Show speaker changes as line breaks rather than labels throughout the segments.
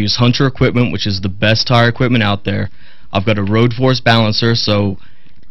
use Hunter equipment, which is the best tire equipment out there. I've got a road force balancer, so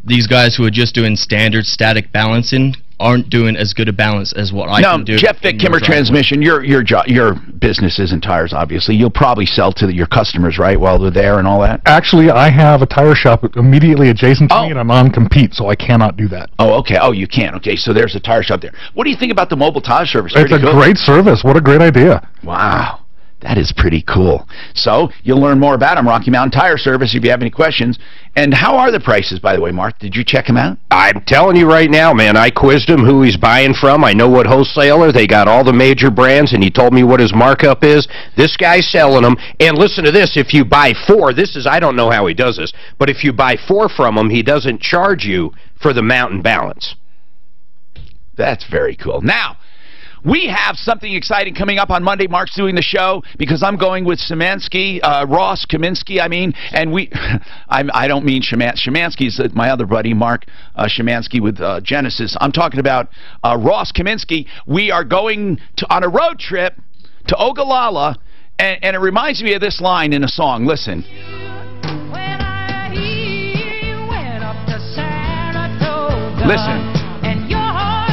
these guys who are just doing standard static balancing aren't doing as good a balance as what I can do.
Jeff Vick, Kimmer Transmission, your business isn't tires, obviously. You'll probably sell to your customers, right, while they're there and all that?
Actually, I have a tire shop immediately adjacent to me, and I'm on compete, so I cannot do that.
Oh, okay. Oh, you can't. Okay, so there's a tire shop there. What do you think about the mobile tire service?
It's a great service. What a great idea.
Wow. That is pretty cool. So, you'll learn more about them, Rocky Mountain Tire Service, if you have any questions. And how are the prices, by the way, Mark? Did you check them out?
I'm telling you right now, man, I quizzed him who he's buying from. I know what wholesaler. They got all the major brands, and he told me what his markup is. This guy's selling them. And listen to this. If you buy 4, I don't know how he does this, but if you buy 4 from him, he doesn't charge you for the mountain balance.
That's very cool. Now, we have something exciting coming up on Monday. Mark's doing the show because I'm going with Szymanski, Ross Kaminsky, and I don't mean Szymanski's my other buddy, Mark Szymanski with Genesis. I'm talking about Ross Kaminsky. We are going on a road trip to Ogallala, and it reminds me of this line in a song. Listen. Listen.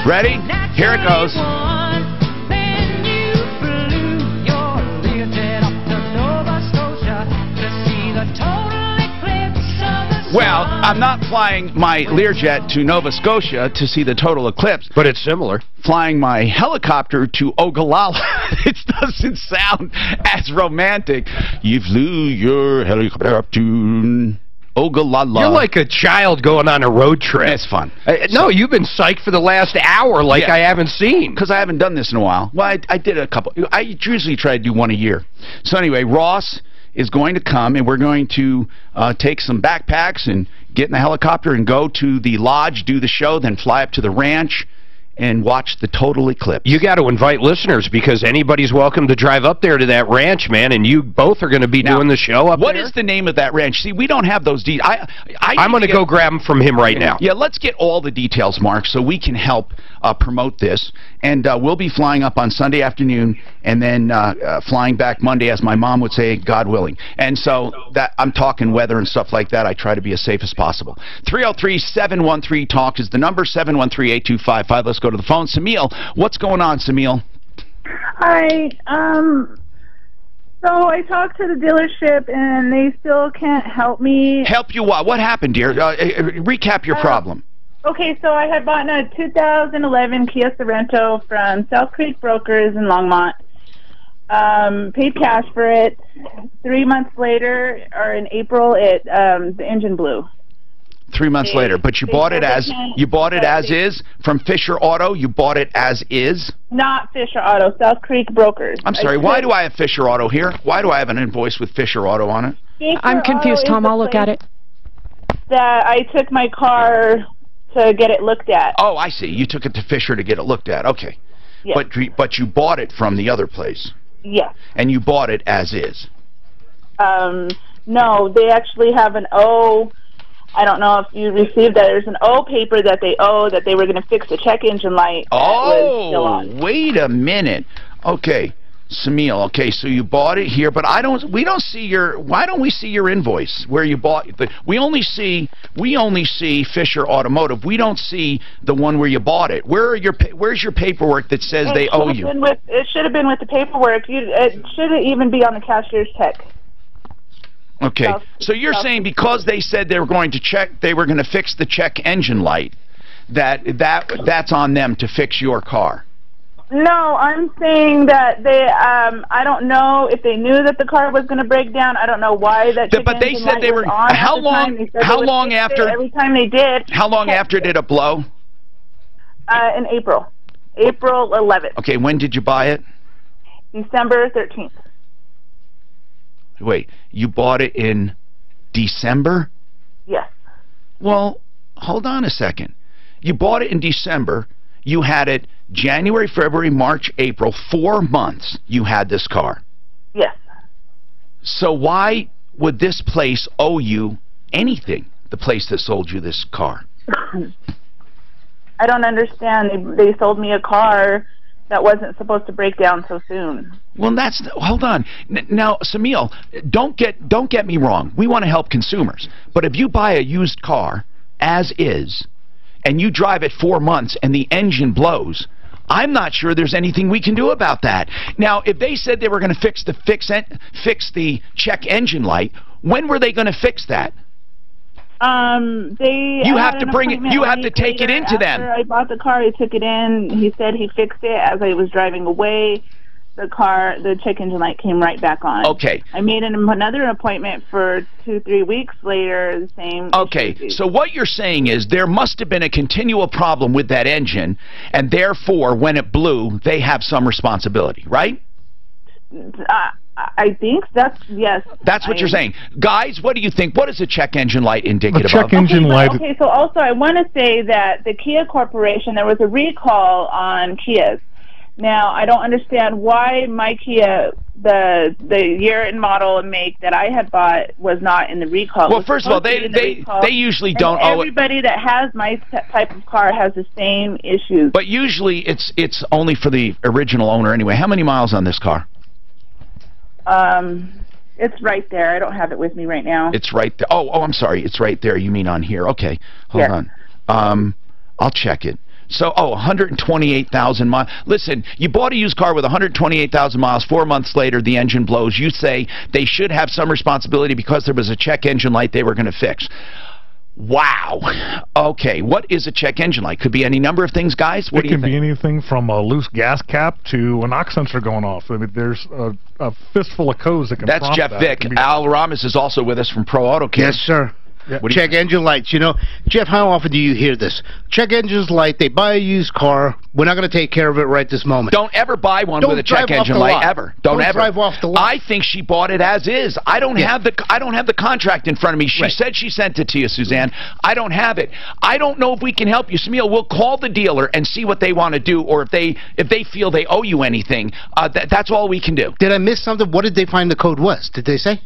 Ready? Here it goes. Well, I'm not flying my Learjet to Nova Scotia to see the total eclipse.
But it's similar.
Flying my helicopter to Ogallala. It doesn't sound as romantic. You flew your helicopter up to Ogallala.
You're like a child going on a road trip.
It's fun.
No, you've been psyched for the last hour like I haven't seen.
Because I haven't done this in a while. Well, I did a couple. I usually try to do one a year. So anyway, Ross is going to come, and we're going to take some backpacks and get in the helicopter and go to the lodge, do the show, then fly up to the ranch and watch the total eclipse.
You got to invite listeners because anybody's welcome to drive up there to that ranch, man, and you both are going to be doing the show up there.
What is the name of that ranch? See, we don't have those details.
I'm going to go grab them from him right now.
Yeah, let's get all the details, Mark, so we can help promote this. And we'll be flying up on Sunday afternoon and then flying back Monday, as my mom would say, God willing. And so that I'm talking weather and stuff like that. I try to be as safe as possible. 303-713-TALK is the number, 713-8255. Let's go to the phone. Samil, what's going on, Samil?
Hi. So I talked to the dealership, and they still can't help me.
Help you what? What happened, dear? Recap your problem.
Okay, so I had bought a 2011 Kia Sorento from South Creek Brokers in Longmont. Paid cash for it. 3 months later, or in April, the engine blew.
3 months later, but you bought it as is from Fisher Auto. You bought it as is. Not
Fisher Auto, South Creek Brokers.
I'm sorry. Why do I have Fisher Auto here? Why do I have an invoice with Fisher Auto on it?
I'm confused, Tom. I'll look at it.
That I took my car to get it looked at.
Oh, I see. You took it to Fisher to get it looked at. Okay.
Yes.
But you bought it from the other place.
Yes.
And you bought it as is.
No, they actually have an O. I don't know if you received that. There's an O paper that they owe that they were going to fix the check engine light.
Oh, wait a minute. Okay. Samil, okay, so you bought it here, but we don't see your, why don't we see your invoice where you bought the, we only see Fisher Automotive. We don't see the one where you bought it. Where's your paperwork that says they owe you?
It should have been with the paperwork. It should even be on the cashier's check.
Okay, so you're saying because they said they were going to fix the check engine light, that's on them to fix your car.
No, I'm saying that they, I don't know if they knew that the car was going to break down. I don't know why that check
But they
engine
said
light
they were,
was on
how long after,
every time they did.
How long after did it blow?
In April. April 11th.
Okay, when did you buy it?
December 13th.
Wait, you bought it in December?
Yes.
Well, hold on a second. You bought it in December. You had it January, February, March, April. 4 months you had this car.
Yes.
So why would this place owe you anything, the place that sold you this car?
I don't understand. They sold me a car that wasn't supposed to break down so soon.
Well, hold on. Now, Samil, don't get me wrong. We want to help consumers. But if you buy a used car as is, and you drive it 4 months and the engine blows, I'm not sure there's anything we can do about that. Now, if they said they were going to fix the check engine light, when were they going to fix that? You have to bring it. You have to take it into them.
After I bought the car, he took it in. He said he fixed it as I was driving away. The check engine light came right back on.
Okay.
I made another appointment for 2-3 weeks later. The same.
Okay.
issue.
So what you're saying is there must have been a continual problem with that engine, and therefore, when it blew, they have some responsibility, right?
I think yes.
That's what you're saying. Guys, what do you think? What is a check engine light indicative of?
Check engine light.
Okay, so also I want to say that the Kia Corporation, there was a recall on Kias. Now, I don't understand why my Kia, the year and model and make that I had bought was not in the recall.
Well, first of all, they usually don't owe it.
Everybody that has my type of car has the same issues.
But usually it's only for the original owner anyway. How many miles on this car?
It's right there. I don't have it with me right now.
It's right there. Oh, I'm sorry. It's right there. You mean on here? Okay, hold on. I'll check it. So, 128,000 miles. Listen, you bought a used car with 128,000 miles. 4 months later, the engine blows. You say they should have some responsibility because there was a check engine light they were going to fix. Wow. Okay, what is a check engine light? Could be any number of things, guys. What do you think?
It can be anything from a loose gas cap to a knock sensor going off. I mean, there's a fistful of codes that can
That's
prompt
Jeff
that.
Vick. Al Ramos is also with us from Pro Auto Care.
Yes, sir.
Yeah.
Check engine lights. You know, Jeff, how often do you hear this? Check engines light. They buy a used car. We're not going to take care of it right this moment.
Don't ever buy one with a check engine light ever. Don't ever
drive off the lot.
I think she bought it as is. I don't have the contract in front of me. She said she sent it to you, Suzanne. I don't have it. I don't know if we can help you, Samil. We'll call the dealer and see what they want to do, or if they feel they owe you anything. That's all we can do.
Did I miss something? What did they find the code was? Did they say?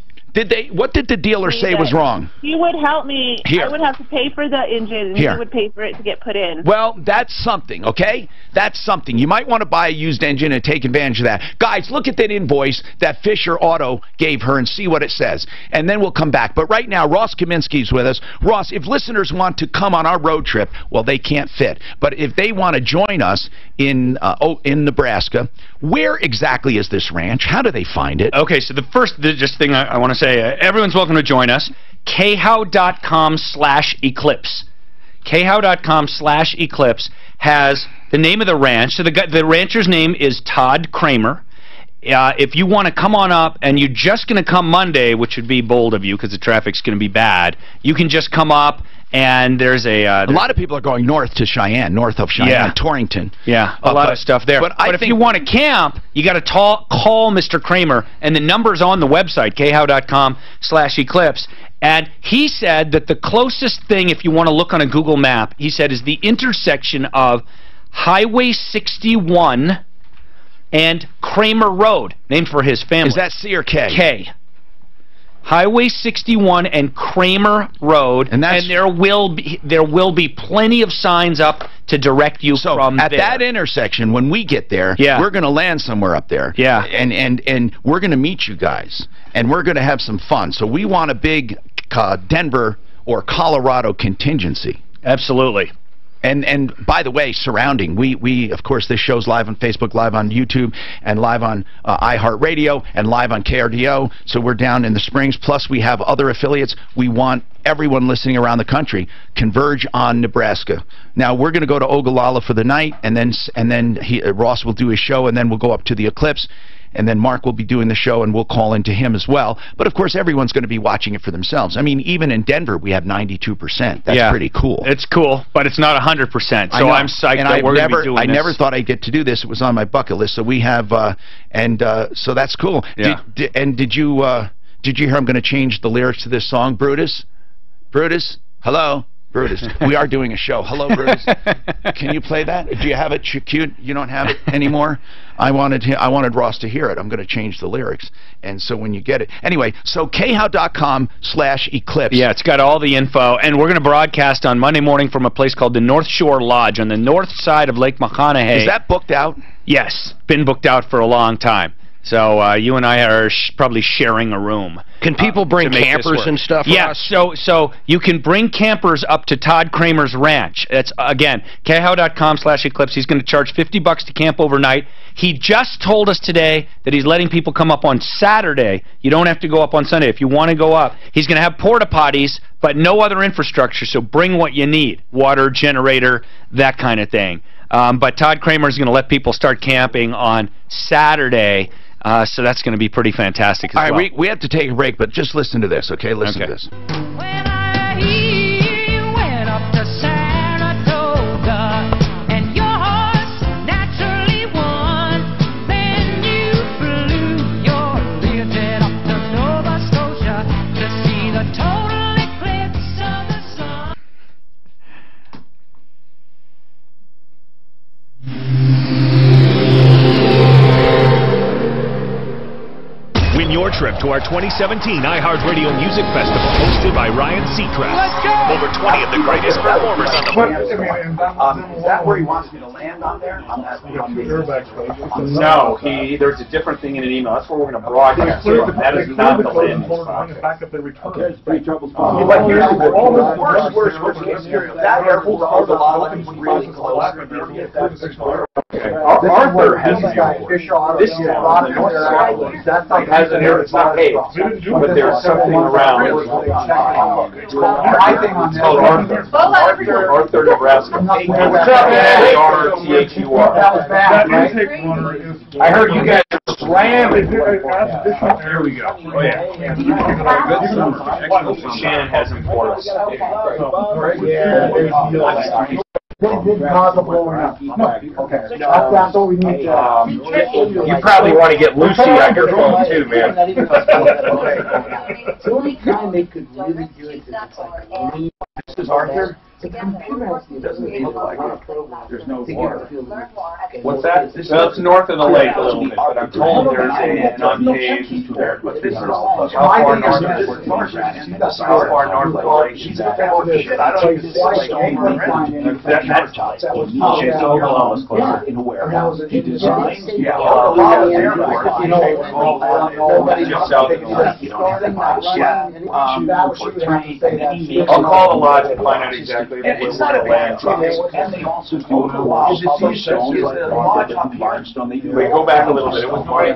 What did the dealer say was wrong?
He would help me.
Here.
I would have to pay for the engine, and he would pay for it to get put in.
Well, that's something, okay? That's something. You might want to buy a used engine and take advantage of that. Guys, look at that invoice that Fisher Auto gave her and see what it says. And then we'll come back. But right now, Ross Kaminsky's with us. Ross, if listeners want to come on our road trip, well, they can't fit. But if they want to join us in Nebraska, where exactly is this ranch? How do they find it?
Okay, so the first thing I want to say, everyone's welcome to join us. khow.com/eclipse. khow.com/eclipse has the name of the ranch. So the rancher's name is Todd Kramer. If you want to come on up, and you're just going to come Monday, which would be bold of you because the traffic's going to be bad, you can just come up. And there's a
lot of people are going north to Cheyenne, north of Cheyenne, Torrington.
Yeah, a lot of stuff there. But if you want to camp, you got to call Mr. Kramer, and the number's on the website, khow.com/eclipse. And he said that the closest thing, if you want to look on a Google map, he said is the intersection of Highway 61 and Kramer Road, named for his family.
Is that C or K?
K. Highway 61 and Kramer Road, and there will be plenty of signs up to direct you from there.
At that intersection, when we get there, we're going to land somewhere up there.
Yeah.
And we're going to meet you guys, and we're going to have some fun. So we want a big Denver or Colorado contingency.
Absolutely.
And by the way, surrounding, we of course, this show's live on Facebook, live on YouTube, and live on iHeartRadio, and live on KRDO. So we're down in the Springs. Plus, we have other affiliates. We want everyone listening around the country converge on Nebraska. Now we're going to go to Ogallala for the night, and then Ross will do his show, and then we'll go up to the Eclipse. And then Mark will be doing the show, and we'll call into him as well. But, of course, everyone's going to be watching it for themselves. I mean, even in Denver, we have 92%. That's pretty cool.
It's cool, but it's not 100%. So I'm psyched that we're going to be doing this.
I never thought I'd get to do this. It was on my bucket list. So we have, so that's cool.
Yeah.
Did you hear I'm going to change the lyrics to this song, Brutus? Brutus? Hello? Brutus, we are doing a show. Hello, Brutus. Can you play that? Do you have it cute? You don't have it anymore? I wanted Ross to hear it. I'm going to change the lyrics. And so when you get it. Anyway, so khow.com/eclipse.
Yeah, it's got all the info. And we're going to broadcast on Monday morning from a place called the North Shore Lodge on the north side of Lake McConaughey.
Is that booked out?
Yes, been booked out for a long time. So you and I are probably sharing a room.
Can people bring campers and stuff?
Yeah, so you can bring campers up to Todd Kramer's ranch. It's, again, khow.com/eclipse. He's going to charge $50 to camp overnight. He just told us today that he's letting people come up on Saturday. You don't have to go up on Sunday. If you want to go up, he's going to have porta potties, but no other infrastructure, so bring what you need. Water, generator, that kind of thing. But Todd Kramer is going to let people start camping on Saturday. So that's going to be pretty fantastic as well.
All right, we have to take a break, but just listen to this, okay? Listen to this.
When I went up to Saratoga, and your horse naturally won, then you flew your Learjet up to Nova Scotia to see the total eclipse of the sun.
Win your trip to our 2017 iHeartRadio Music Festival, hosted by Ryan Seacrest.
Let's go!
Over 20 of the greatest performers on the planet.
Is that where he wants me to land on there?
No, there's a different thing in an email. That's where we're going to broadcast from. That is not the landing spot.
But here's the worst case scenario. That airport holds a lot of really close.
Arthur has the airport. This is on the north side. It has an airport. It's not paved, but there's something around. It's called Arthur. Arthur, Nebraska. A-R-T-H-U-R.
That was bad, right?
I heard you guys slammed it.
Here we go. Oh, yeah.
Shannon has him for us.
They didn't cause a blowing up. Okay. That's all we need.
You probably want to get Lucy on your phone too, man.
The only time they could really do it is it's like
This is Arthur.
the computer
Doesn't look like it. There's no water.
What's that? Well, it's north of the lake a little bit, but I'm told there's an unpaved there. But this is how far north is it? How far north of the lake is that? It's Oklahoma's closer.
He designed.
Just south of the lake. I'll call the lodge and find out exactly.
It's not a bad truck. And they also do a lodge.
Wait, go back a little bit. It was Marty.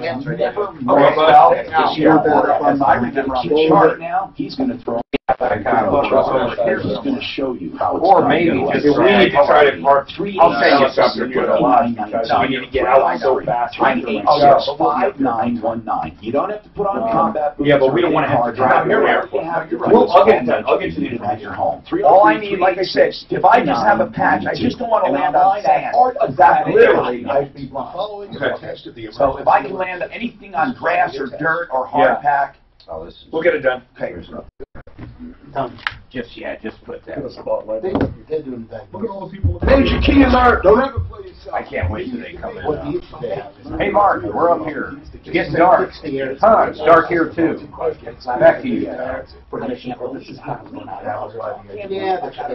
Right now, he's going to throw.
Here's
going to show you how it's
or maybe if we need to try to park I'll send you something near the lodge because we need to get out so fast.
5919. You don't have to put on combat boots.
Yeah, but we don't want to have to drive your airport.
Well,
I'll get it done. I'll get you the
at your home.
All I need, like I said, if I just have a patch, I just don't want to land on sand. That's literally. So if I can land anything on grass or dirt or hard pack,
we'll get it done.
Okay. Just put that.
They're doing that.
Look at all the people.
Major key alert! Don't ever play yourself. I can't wait till they come in. Hey, Mark, we're up here. It's getting dark. Huh, it's dark here, too. Back to you.
Yeah, but they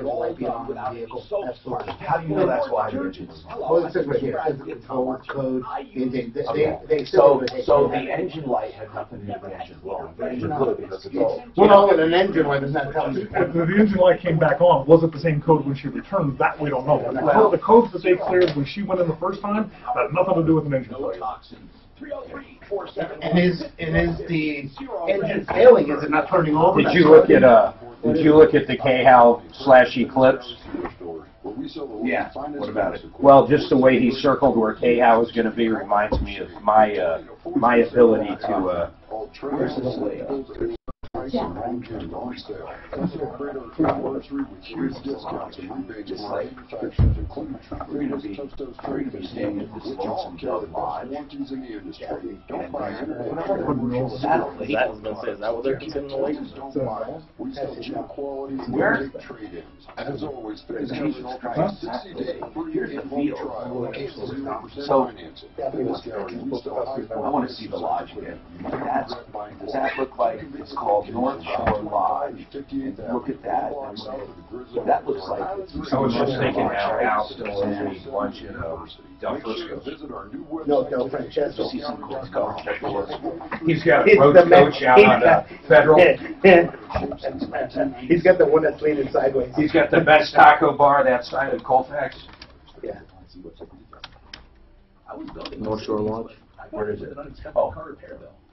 won't let people in the vehicle. Absolutely.
How do you know that's why the engine's
Well, it says right here, physical code.
So the engine light had nothing to do with the engine blowing. The engine blew because it's old.
Well, an engine light is not telling you.
The engine light came back on. Was it the same code when she returned? That we don't know. The codes that they cleared when she went in the first time had nothing to do with an engine light.
And is the engine failing? Is it not turning over?
Did you look at the KHOW/Eclipse?
Yeah. What about it?
Well, just the way he circled where KHOW is going to be reminds me of my ability to
Is that what they're keeping the late?
Where? As always, here's the field. So, I want to see the lodge again. Does that look like it's called North Shore Lodge? And look at that. That looks like it's...
I was just thinking how Al still owes me lunch in Del Frisco's.
No, Francesco.
See some cool stuff. He's got a road coach out on Federal.
He's got the one that's leaning sideways.
He's got the best taco bar that side of Colfax.
Yeah.
North Shore Lodge.
Where is it?
Oh.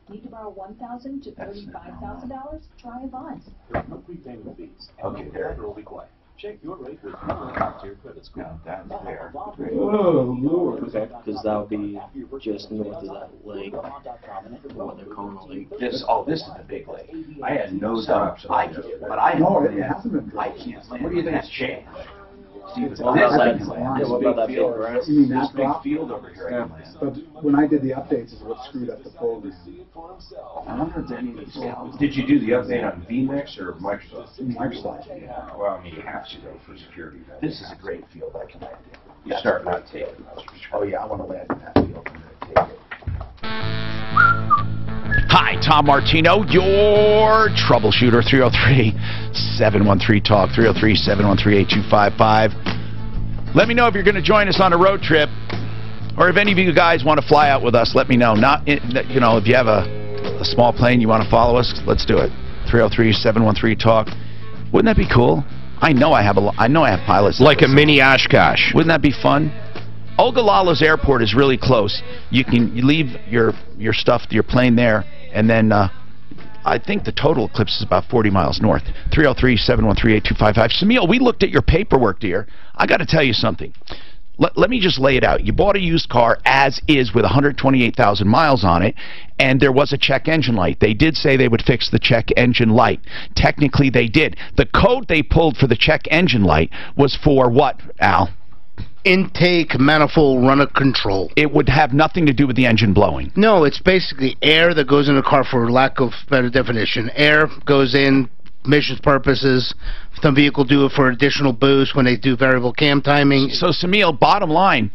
Need to borrow $1,000 to $35,000? Try Avant.
There's no prepayment fees. Okay, there. Will be quiet. Check your rate with your credit score. That's fair.
Oh, Lord. Okay, because that'll be just north of that lake, what they're calling a lake.
This is the big lake. I had no doubt. But I haven't. I can't land. What do you think has changed? See, this big field over here.
Yeah. But when I did the updates, is what screwed up the program.
I wonder if any of these cows.
Did you do the update on vMix or Microsoft?
Microsoft.
Yeah. Well, I mean, you have to though for security.
This is a great field I can land in.
You start not taking those.
Oh yeah, I want to land in that field. I'm going to take it.
Hi, Tom Martino, your troubleshooter, 303-713-TALK, 303-713-8255. Let me know if you're going to join us on a road trip, or if any of you guys want to fly out with us, let me know. If you have a small plane, you want to follow us, let's do it. 303-713-TALK. Wouldn't that be cool? I know I have pilots.
Like a mini Oshkosh.
Wouldn't that be fun? Ogallala's airport is really close. You leave your stuff, your plane there, and then I think the total eclipse is about 40 miles north. 303-713-8255. Samil, we looked at your paperwork, dear. I got to tell you something. Let me just lay it out. You bought a used car as is with 128,000 miles on it, and there was a check engine light. They did say they would fix the check engine light. Technically, they did. The code they pulled for the check engine light was for what, Al?
Intake manifold runner control.
It would have nothing to do with the engine blowing.
No, it's basically air that goes in the car, for lack of better definition. Air goes in, missions purposes. Some vehicle do it for additional boost when they do variable cam timing.
So, Samil, bottom line,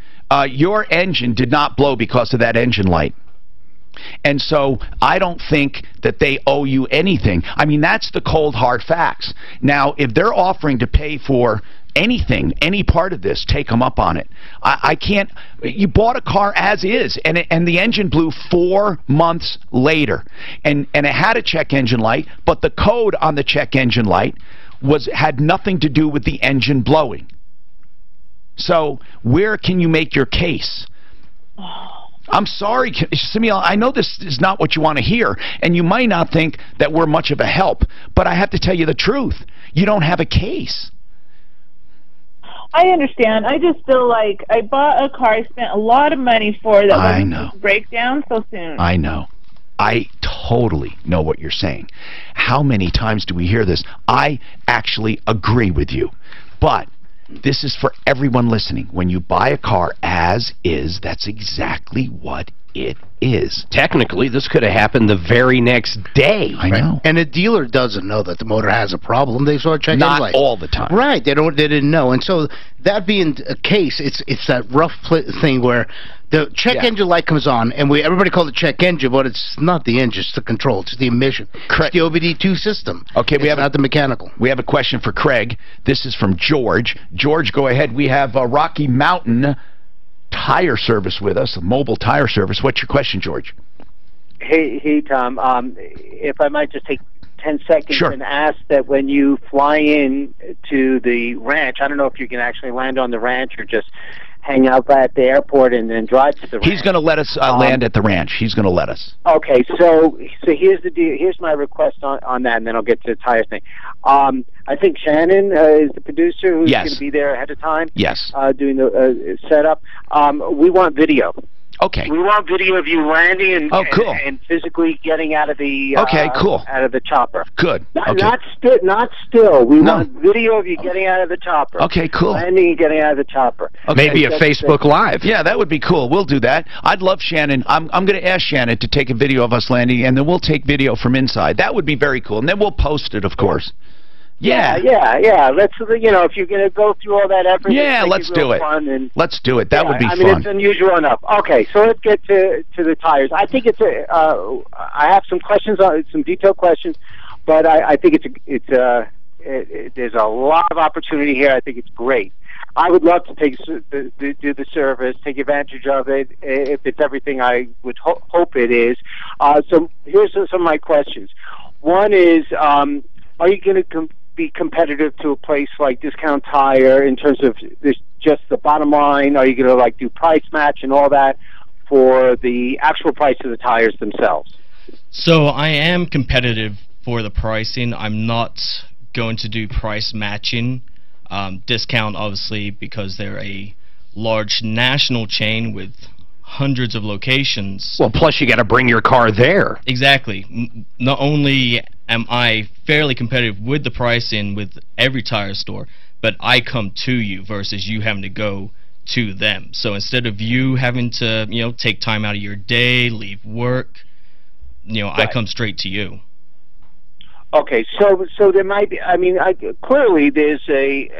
your engine did not blow because of that engine light. And so I don't think that they owe you anything. I mean, that's the cold, hard facts. Now, if they're offering to pay for anything, any part of this, take them up on it. I can't. You bought a car as is, and the engine blew 4 months later, and it had a check engine light, but the code on the check engine light had nothing to do with the engine blowing. So where can you make your case? I'm sorry, Samil, I know this is not what you want to hear, and you might not think that we're much of a help, but I have to tell you the truth. You don't have a case.
I understand. I just feel like I bought a car I spent a lot of money for that wasn't break down so soon.
I know. I totally know what you're saying. How many times do we hear this? I actually agree with you. But this is for everyone listening. When you buy a car as is, that's exactly what it is.
Technically, this could have happened the very next day.
I know.
And the dealer doesn't know that the motor has a problem. They saw a check engine light.
Not all the time.
Right. They didn't know. And so that being a case, it's that rough thing where the check engine light comes on, and everybody calls it check engine, but it's not the engine, it's the control, it's the emission.
Correct.
It's the OBD2 system.
Okay,
it's not the mechanical.
We have a question for Craig. This is from George. George, go ahead. We have Rocky Mountain Tire Service with us, a mobile tire service. What's your question, George?
Hey, Tom. If I might just take 10 seconds
Sure.
and ask that when you fly in to the ranch, I don't know if you can actually land on the ranch or just hang out at the airport and then drive to the ranch.
He's going to let us land at the ranch. He's going to let us.
Okay, so here's the deal. Here's my request on that, and then I'll get to the tire thing. I think Shannon is the producer who's going to be there ahead of time.
Yes.
Doing the setup. We want video.
Okay.
We want video of you landing and
cool.
and physically getting out of the
cool.
out of the chopper.
Good.
Not still. We want video of you getting out of the chopper.
Okay, cool.
Landing and getting out of the chopper.
Okay.
Maybe a Facebook Live.
Yeah, that would be cool. We'll do that. I'd love Shannon. I'm going to ask Shannon to take a video of us landing, and then we'll take video from inside. That would be very cool. And then we'll post it, of course. Yeah.
Let's, if you're going to go through all that effort,
let's do it. Let's do it. That would be fun.
I mean, it's unusual enough. Okay, so let's get to the tires. I think it's I have some questions on some detailed questions, but I think there's a lot of opportunity here. I think it's great. I would love to do the service, take advantage of it if it's everything I would hope it is. So here's some of my questions. One is, are you going to be competitive to a place like Discount Tire in terms of just the bottom line? Are you going to do price match and all that for the actual price of the tires themselves?
So I am competitive for the pricing. I'm not going to do price matching. Discount, obviously, because they're a large national chain with hundreds of locations.
Well, plus you got to bring your car there.
Exactly. Not only am I fairly competitive with the pricing with every tire store, but I come to you versus you having to go to them. So instead of you having to, take time out of your day, leave work, I come straight to you.
Okay, so there might be. I mean, clearly there's a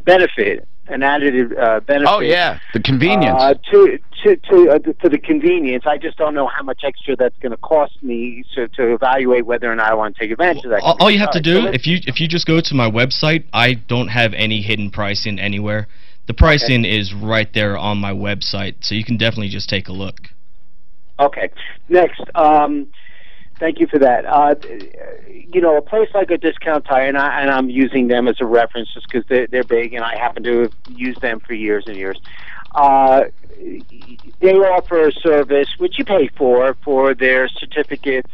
benefit, an additive benefit.
Oh yeah, the convenience.
To the convenience. I just don't know how much extra that's going to cost me to evaluate whether or not I want to take advantage of that.
All you have to do, if you just go to my website, I don't have any hidden pricing anywhere. The pricing is right there on my website, so you can definitely just take a look.
Okay. Next. Thank you for that. A place like a Discount Tire, and I'm using them as a reference just because they're big, and I happen to have used them for years and years. They offer a service which you pay for their certificates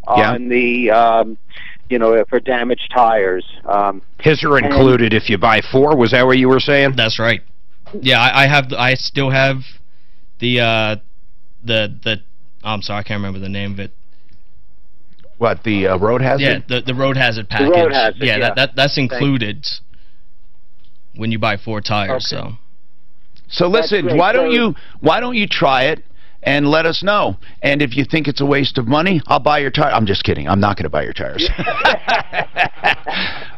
on the for damaged tires.
His are included if you buy 4. Was that what you were saying?
That's right. Yeah, I still have the I'm sorry, I can't remember the name of it.
What, the road hazard?
Yeah, the road hazard package.
The road hazard, yeah.
That's included when you buy 4 tires.
Okay.
So listen, why don't you try it and let us know? And if you think it's a waste of money, I'll buy your tire. I'm just kidding. I'm not going to buy your tires.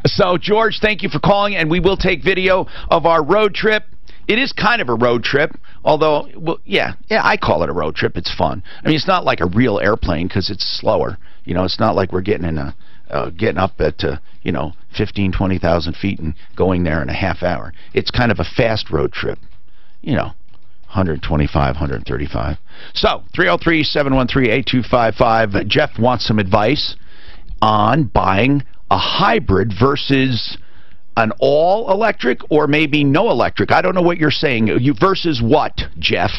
So George, thank you for calling, and we will take video of our road trip. It is kind of a road trip, although, well, yeah, I call it a road trip. It's fun. I mean, it's not like a real airplane because it's slower. It's not like we're getting up at 15, 20,000 feet and going there in a half hour. It's kind of a fast road trip. 125, 135. So 303-713-8255. Jeff wants some advice on buying a hybrid versus an all-electric or maybe no electric. I don't know what you're saying. You versus what, Jeff?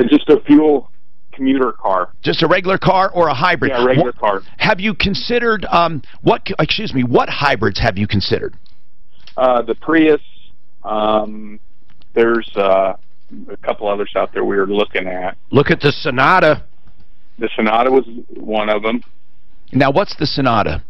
Just a fuel commuter car.
Just a regular car or a hybrid?
Yeah, regular car.
Have you considered what hybrids have you considered?
The Prius. There's a couple others out there we were looking at.
Look at the Sonata.
The Sonata was one of them.
Now, what's the Sonata?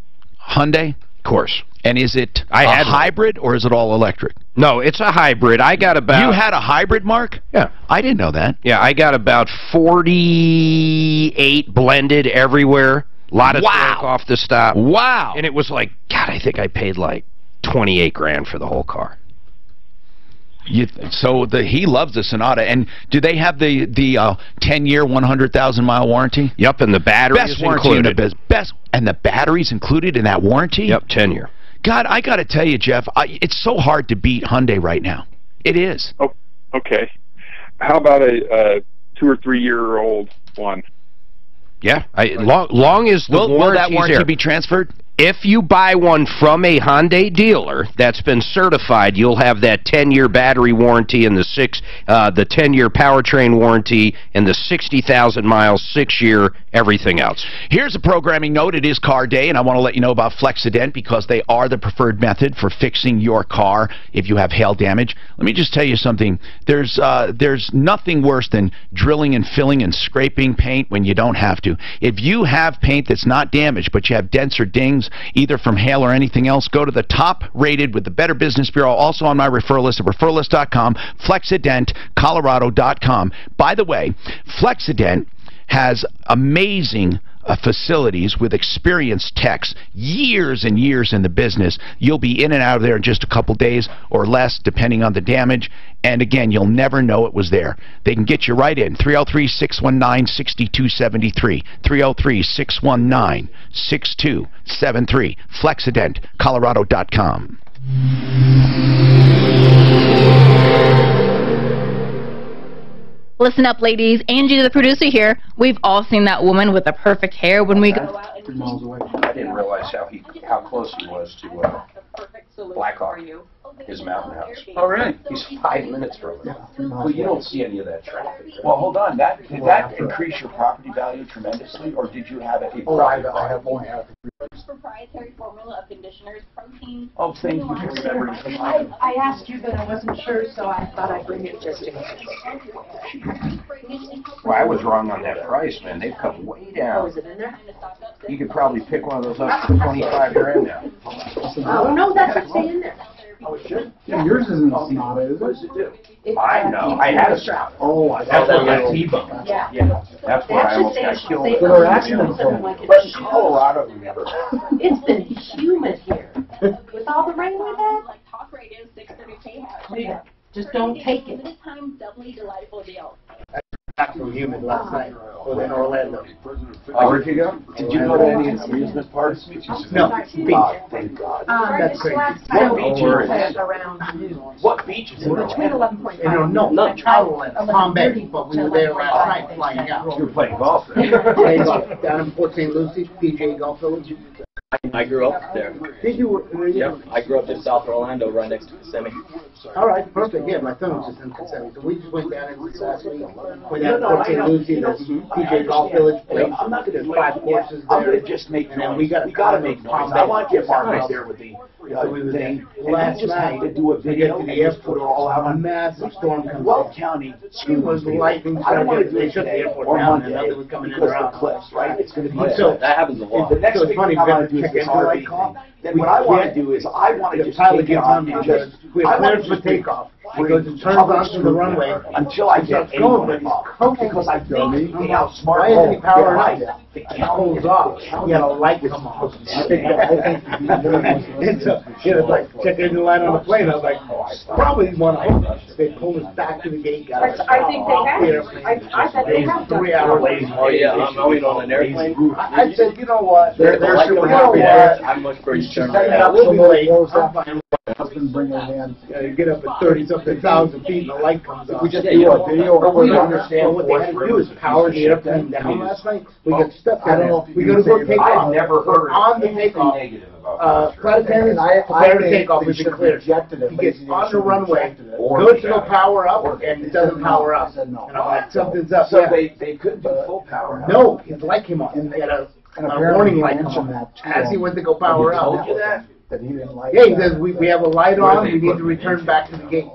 Hyundai?
Of course.
And is it a hybrid or is it all electric?
No, it's a hybrid. I got about...
You had a hybrid, Mark?
Yeah.
I didn't know that.
Yeah, I got about 48 blended everywhere. A lot of torque off the stop.
Wow.
And it was like, God, I think I paid like 28 grand for the whole car.
So he loves the Sonata. And do they have the 10-year, 100,000-mile warranty?
Yep, and the battery is included.
And the battery's included in that warranty?
Yep, 10-year.
God, I got to tell you, Jeff, it's so hard to beat Hyundai right now. It is.
Oh, okay. How about a 2 or 3 year old one?
Yeah, long as the
will that warranty be transferred?
If you buy one from a Hyundai dealer that's been certified, you'll have that 10-year battery warranty and the 10-year powertrain warranty and the 60,000 miles, 6-year everything else.
Here's a programming note. It is car day, and I want to let you know about Flexident because they are the preferred method for fixing your car if you have hail damage. Let me just tell you something. There's nothing worse than drilling and filling and scraping paint when you don't have to. If you have paint that's not damaged, but you have dents or dings, either from hail or anything else, go to the top rated with the Better Business Bureau, also on my referral list at referralist.com, FlexidentColorado.com. By the way, Flexident has amazing facilities with experienced techs, years and years in the business. You'll be in and out of there in just a couple days or less, depending on the damage. And again, you'll never know it was there. They can get you right in. 303-619-6273. 303-619-6273. FlexidentColorado.com.
Listen up, ladies. Angie, the producer here. We've all seen that woman with the perfect hair when we go out.
I didn't realize how close he was to Blackhawk, his mountain house.
Oh, really?
He's 5 minutes from it. Well, you don't see any of that traffic.
Well, hold on. Did that increase your property value tremendously, or did you have a
proprietary formula of conditioners, protein.
Oh, thank you for remembering.
I asked you, but I wasn't sure, so I thought I'd bring it just in case.
Well, I was wrong on that price, man. They've come way down.
Oh, is it in there?
You could probably pick one of those up for 25 grand now.
Oh, no, that's what's in there.
Oh, it should?
Yeah, yours isn't a Sonata, is it?
What does it do?
I know. I had a Sonata.
Oh,
That's what got T-bone.
Yeah.
That's why I almost got killed.
There are accidents.
But in Colorado, never.
It's been humid here. With all the rain we've had.
Like talk radio 630
Yeah. Just don't take it.
Limited time, doubly delightful deal.
Back from humid last night. Well, in Orlando.
Where'd you go? Did you go to any amusement parks?
No, beach.
Thank God.
That's crazy.
What beach is it?
Around noon.
What beach is it?
Between 11.5
No, not Travelland, Palm Bay, but we were there last night flying out.
You were playing golf there.
Playing golf down in Port St. Lucie, PGA Golf Village.
I grew up there.
Did you?
Yep, I grew up in South Orlando, right next to Kissimmee.
All right, perfect. Yeah, my son was just in Kissimmee, so we just went down in last week. Went down to Port St. Lucie, there's PGA Golf Village, played. There's 5 courses there.
I'm going to just make
and then we got
to make noise. I want to get Mark right there with the thing.
Last night,
to do a video
to the airport,
all out
a massive storm comes
Weld
in.
County.
It was lightning.
I don't want to do
they
it
shut the
today
airport
or
down,
Monday
and nothing was coming in
because
or
the
out.
cliffs, right? It's going to be
So
that happens a lot.
The next
so it's
big
funny,
thing I
we
want
got
to do is
the
this
check
RV
engine
thing. Then what I want to do is I want to
the
just
pilot
take it
gets
on
on
and
because
just
we have clearance for takeoff. Because it turns onto the runway
until I get anyone involved. Because I think they outsmart
why isn't he powering
right.
up? It pulls off. He had a light come on. And so, it's like, check engine light on the plane. I was like, probably one of them. They pulled us back to the gate, got us
I think they
off
have.
the airplane.
I thought they have done
3 hours later.
Oh yeah, I'm going on an airplane.
I said, you know what? They're
Like
super
the
happy
light
there.
I'm much pretty sure.
We'll be late. I'm fine.
Husband bring it in.
You get up at 30-something thousand feet and the light comes on.
We just do a video.
But we don't understand what they had to do is power the airplane down last night. We got stuck down there. We go to go take off.
I've never heard
on the takeoff. Flight attendants prepare to take off. We've been cleared. He gets on the runway, goes to go power up, and it doesn't power up. And I'm like, something's up.
So they couldn't do full power.
No, his light came on. He had a warning light come on as he went to go power up.
Told you that?
That he didn't like.
Yeah, he says we have a light on. We need to return back to the gate.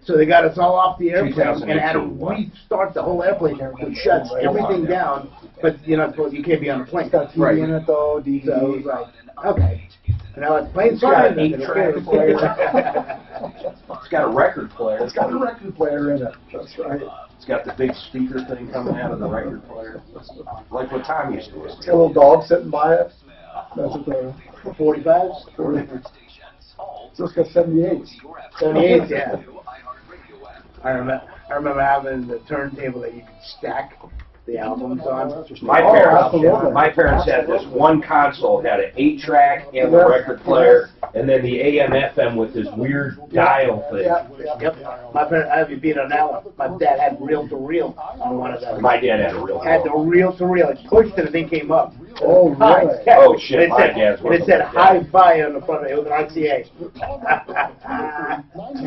So they got us all off the airplane and had to restart the whole airplane. It shuts everything down, but you can't be on the plane.
It's got TV in it though. DVD.
So it was like, okay. Now it's plane's
got
fine.
an 8-track player. It's got a record player.
It's got a record player in it. That's right.
It's got the big speaker thing coming out of the record player. Like what Tom used to do.
A little dog sitting by it. That's what the
45s?
So it's got 78s.
78s, yeah. I remember having the turntable that you could stack the albums on.
My parents had this one console, had an 8-track and the record player, And then the AM/FM with this weird dial thing.
Yep. My parents, I have you beat on that one. My dad had reel-to-reel on one of those.
My dad had a reel.
Had the reel-to-reel. He pushed it and the thing came up.
Oh, really?
Yeah.
Oh, shit, my dad's
And it said hi-fi on the front of it. It was an RCA.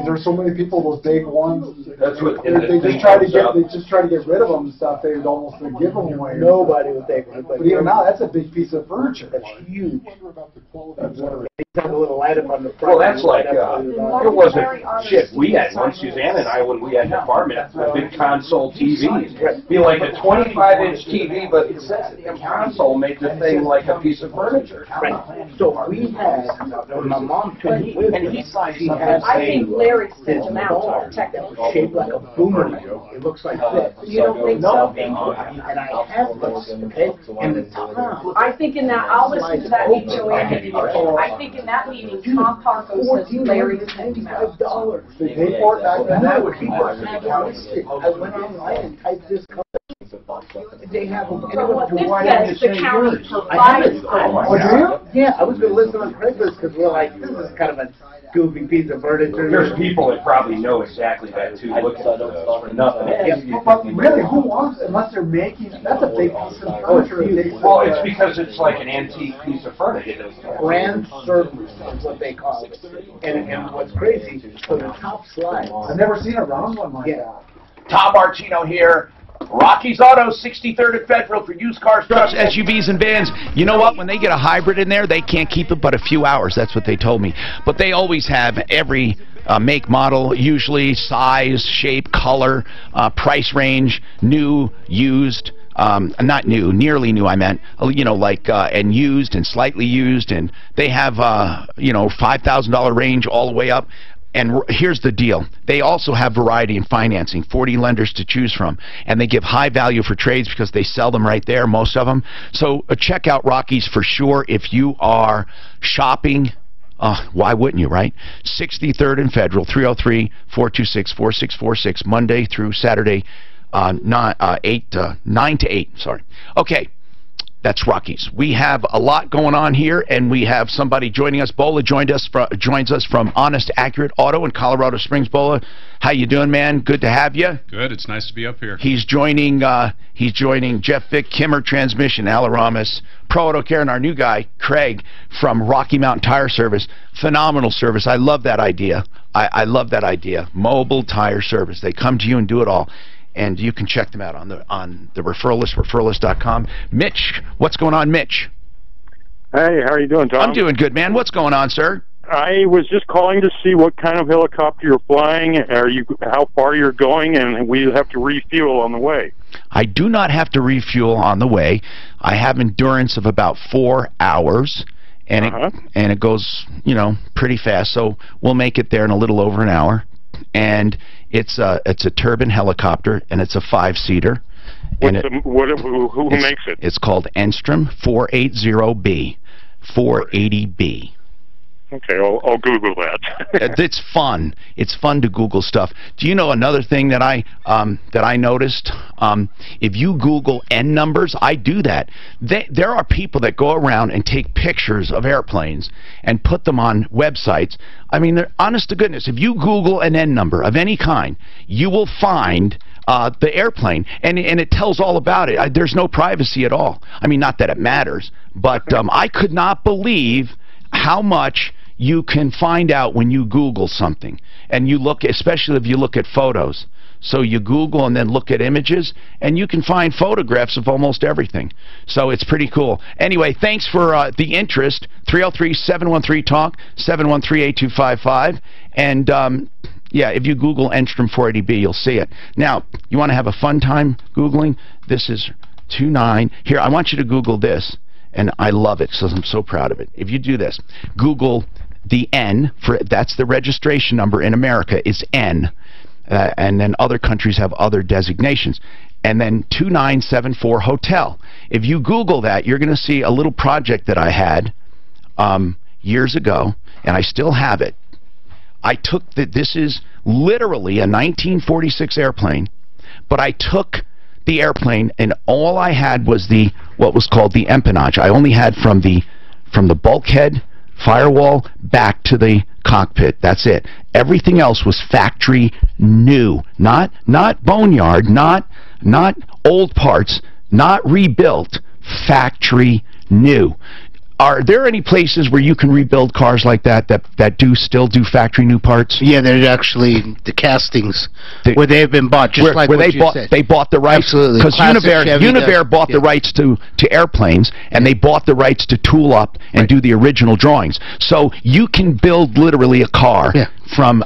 There's so many people, those big ones.
That's what
They just try to get rid of them and stuff. They would almost give them away.
Nobody would take one.
But even now, that's a big piece of furniture.
That's huge. They have a little light up on the
Well,
front.
that's like, it wasn't, shit, we had one, Suzanne and I, when we had an apartment, a big console TV. Be like a 25-inch TV, but the console made the thing like a piece of furniture.
Right. So we had, when my mom took me with her, she had
I think Larry sent them out
bar
technically.
shaped like a boomerang. It looks like this.
You don't think so?
And I have this, okay, and the top.
I think in that, I'll listen to that meeting, Joanne. I think in that meeting, Tom Parko says Larry sent them out.
$45.
They paid for it back then.
And that would be what I went online and typed this company. They have them.
This says the county provides.
Oh, do you? Yeah, I was going to listen on Craigslist because we're like, this is kind of a goofy piece of furniture.
There's people that probably know exactly that too. Look at those for nothing.
But really, who wants it unless they're making? That's a big piece of furniture.
Well, it's because it's like an antique piece of furniture.
Brand service is what they call it. And what's crazy, so the top slide.
I've never seen a round one like that.
Tom Martino here. Rocky's Auto, 63rd and Federal for used cars, trucks, SUVs, and vans. You know what? When they get a hybrid in there, they can't keep it but a few hours. That's what they told me. But they always have every make, model, usually size, shape, color, price range, new, used. Not new, nearly new, I meant, you know, like, and used and slightly used. And they have, you know, $5,000 range all the way up. And here's the deal. They also have variety in financing, 40 lenders to choose from. And they give high value for trades because they sell them right there, most of them. So check out Rocky's for sure if you are shopping. Why wouldn't you, right? 63rd and Federal, 303-426-4646, Monday through Saturday, 9 to 8. Sorry. Okay. That's Rocky's. We have a lot going on here, and we have somebody joining us. Bola joins us from Honest Accurate Auto in Colorado Springs. Bola, how you doing, man? Good to have you.
Good. It's nice to be up here.
He's joining Jeff Vick, Kimmer Transmission, Alaramas, Pro Auto Care, and our new guy, Craig, from Rocky Mountain Tire Service. Phenomenal service. I love that idea. I love that idea. Mobile tire service. They come to you and do it all. And you can check them out on the referral list, referrallist.com. Mitch, what's going on, Mitch?
Hey, how are you doing, Tom?
I'm doing good, man. What's going on, sir?
I was just calling to see what kind of helicopter you're flying, how far you're going, and we have to refuel on the way.
I do not have to refuel on the way. I have endurance of about 4 hours, and it goes, you know, pretty fast. So we'll make it there in a little over an hour. And it's a turbine helicopter, and it's a 5-seater.
Who makes it?
It's called Enstrom 480B, 480B.
Okay, I'll Google that.
It's fun. It's fun to Google stuff. Do you know another thing that I noticed? If you Google N numbers, I do that. There are people that go around and take pictures of airplanes and put them on websites. I mean, they're honest to goodness. If you Google an N number of any kind, you will find the airplane, and it tells all about it. There's no privacy at all. I mean, not that it matters, but I could not believe how much you can find out when you Google something. And you look, especially if you look at photos. So you Google and then look at images, and you can find photographs of almost everything. So it's pretty cool. Anyway, thanks for the interest. 303-713-TALK, 713-8255. And, yeah, if you Google Enstrom 480B, you'll see it. Now, you want to have a fun time Googling? This is 29. Here, I want you to Google this. And I love it, so I'm so proud of it. If you do this, Google the N, that's the registration number in America, is N. And then other countries have other designations. And then 2974 Hotel. If you Google that, you're going to see a little project that I had years ago, and I still have it. I took this is literally a 1946 airplane, but I took the airplane, and all I had was what was called the empennage. I only had from the bulkhead, Firewall back to the cockpit. That's it. Everything else was factory new. Not boneyard, not old parts, not rebuilt. Factory new. Are there any places where you can rebuild cars like that still do factory new parts?
Yeah, there's actually the castings where they have been bought, just like
where
what
they
said.
They bought the rights.
Absolutely.
Because Univair bought the rights to airplanes, and they bought the rights to tool up and do the original drawings. So you can build literally a car from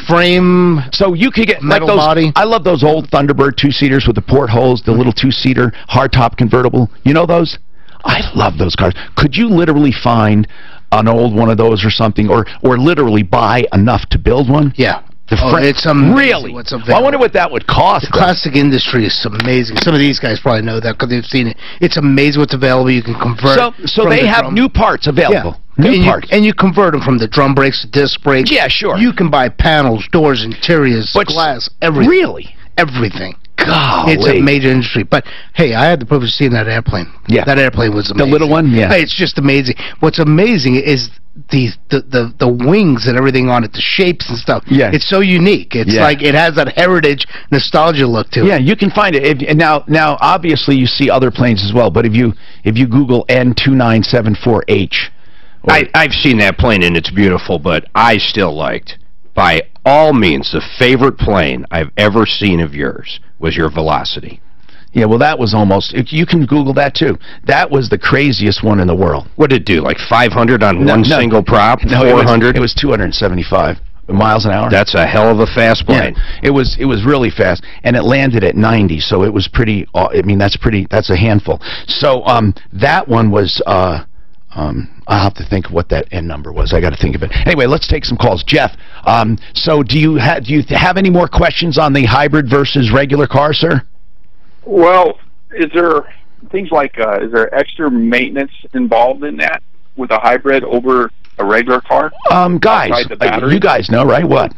frame.
So you could get
metal
like those,
body.
I love those old Thunderbird 2-seaters with the portholes, the little 2-seater hardtop convertible. You know those? I love those cars. Could you literally find an old one of those or something, or literally buy enough to build one?
Yeah.
It's really. Well, I wonder what that would cost.
The classic industry is amazing. Some of these guys probably know that because they've seen it. It's amazing what's available. You can convert.
So they have new parts available.
Yeah.
New parts.
And you convert them from the drum brakes to disc brakes.
Yeah, sure.
You can buy panels, doors, interiors, glass, everything.
Really?
Everything.
Golly.
It's a major industry. But, hey, I had the privilege of seeing that airplane.
Yeah.
That airplane was amazing.
The little one? Yeah.
Hey, it's just amazing. What's amazing is the wings and everything on it, the shapes and stuff.
Yeah.
It's so unique. It's like it has that heritage nostalgia look to it.
Yeah, you can find it. Now obviously you see other planes as well, but if you Google N2974H,
I've seen that plane and it's beautiful, but I still liked, by all means, the favorite plane I've ever seen of yours was your Velocity.
Yeah, well, that was almost, you can Google that too. That was the craziest one in the world.
What did it do, like 500 on one single prop?
No,
400?
It was 275 miles an hour.
That's a hell of a fast plane.
Yeah, it was really fast, and it landed at 90, so it was pretty, I mean, that's a handful. So that one was, I'll have to think of what that end number was. I got to think of it. Anyway, let's take some calls. Jeff, so do you have any more questions on the hybrid versus regular car, sir?
Well, is there things like is there extra maintenance involved in that with a hybrid over a regular car?
Guys, you guys know, right? What?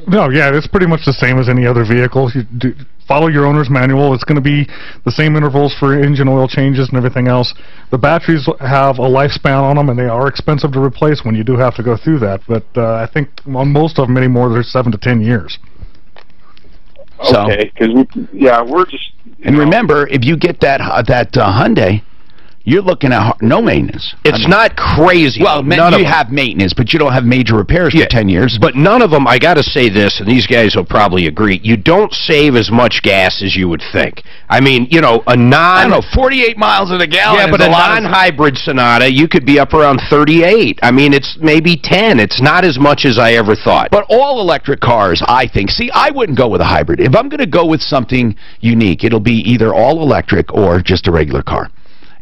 No, yeah, it's pretty much the same as any other vehicle. You follow your owner's manual. It's going to be the same intervals for engine oil changes and everything else. The batteries have a lifespan on them, and they are expensive to replace when you do have to go through that. But I think on most of them anymore, they're 7 to 10 years.
Okay, because we're just.
And remember, if you get that Hyundai, you're looking at no maintenance.
It's not crazy.
Well, you have maintenance, but you don't have major repairs for 10 years.
But none of them, I got to say this, and these guys will probably agree, you don't save as much gas as you would think. I mean, you know, I don't
know, 48 miles in a gallon.
Yeah, but a non-hybrid Sonata, you could be up around 38. I mean, it's maybe 10. It's not as much as I ever thought.
But all electric cars, I think, see, I wouldn't go with a hybrid. If I'm going to go with something unique, it'll be either all electric or just a regular car.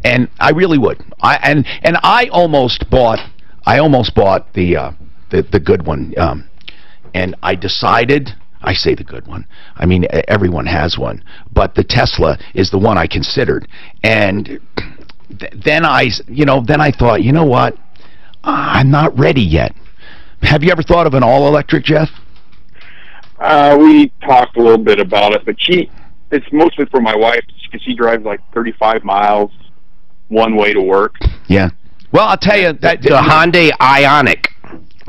And I really would. I almost bought the good one. And I decided, I say the good one. I mean, everyone has one, but the Tesla is the one I considered. And then I thought, you know what? I'm not ready yet. Have you ever thought of an all-electric, Jeff?
We talked a little bit about it, but it's mostly for my wife because she drives like 35 miles one way to work.
Yeah. Well, I'll tell you that
the Hyundai Ioniq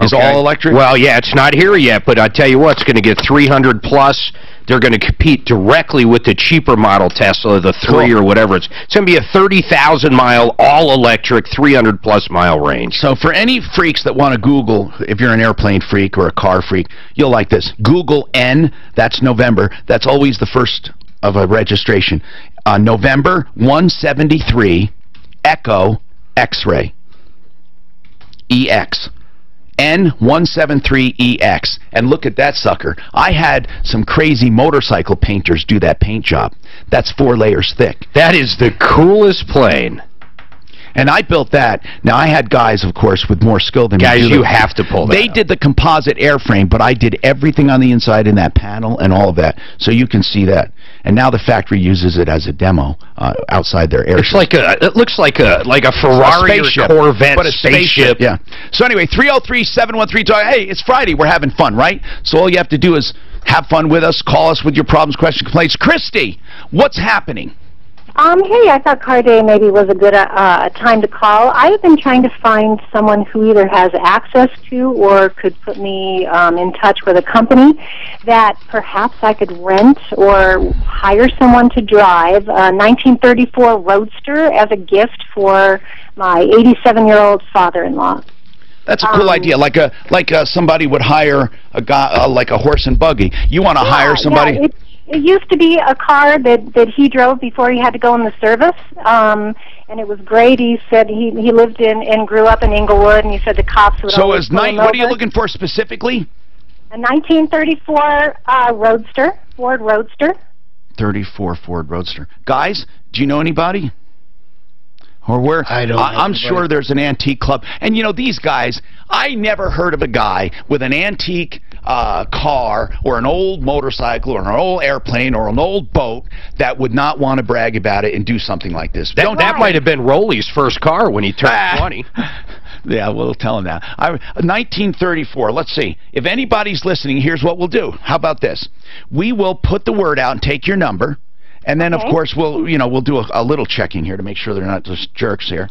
is all electric.
Well, yeah, it's not here yet, but I tell you what, it's going to get 300 plus. They're going to compete directly with the cheaper model Tesla, the 3 or whatever. It's going to be a 30,000 mile all electric, 300 plus mile range.
So for any freaks that want to Google, if you're an airplane freak or a car freak, you'll like this. Google N. That's November. That's always the first of a registration. November 173. Echo X-ray EX N173EX, and look at that sucker. I had some crazy motorcycle painters do that paint job. That's 4 layers thick.
That is the coolest plane.
And I built that. Now, I had guys, of course, with more skill than me.
Guys, you have to pull that
They did the composite airframe, but I did everything on the inside in that panel and all of that, so you can see that. And now the factory uses it as a demo outside their airship.
It's like it looks like a Ferrari or Corvette
but a spaceship. Yeah. So anyway, 303-713-TALK. Hey, it's Friday. We're having fun, right? So all you have to do is have fun with us. Call us with your problems, questions, complaints. Christy, what's happening?
Hey, I thought Car Day maybe was a good time to call. I have been trying to find someone who either has access to or could put me in touch with a company that perhaps I could rent or hire someone to drive a 1934 Roadster as a gift for my 87-year-old father-in-law.
That's a cool idea. Like somebody would hire a guy, like a horse and buggy. You want to hire somebody?
Yeah, it used to be a car that he drove before he had to go in the service, and it was great. He said he lived in and grew up in Inglewood, and he said the cops would always pull him
what are you
over.
looking for specifically?
A 1934 Roadster, Ford Roadster.
34 Ford Roadster. Guys, do you know anybody? Or where? I'm sure there's an antique club. And you know, these guys, I never heard of a guy with an antique car or an old motorcycle or an old airplane or an old boat that would not want to brag about it and do something like this.
That might have been Rolly's first car when he turned 20.
Yeah, we'll tell him that. 1934. Let's see. If anybody's listening, here's what we'll do. How about this? We will put the word out and take your number. And then, of course, we'll do a little checking here to make sure they're not just jerks here.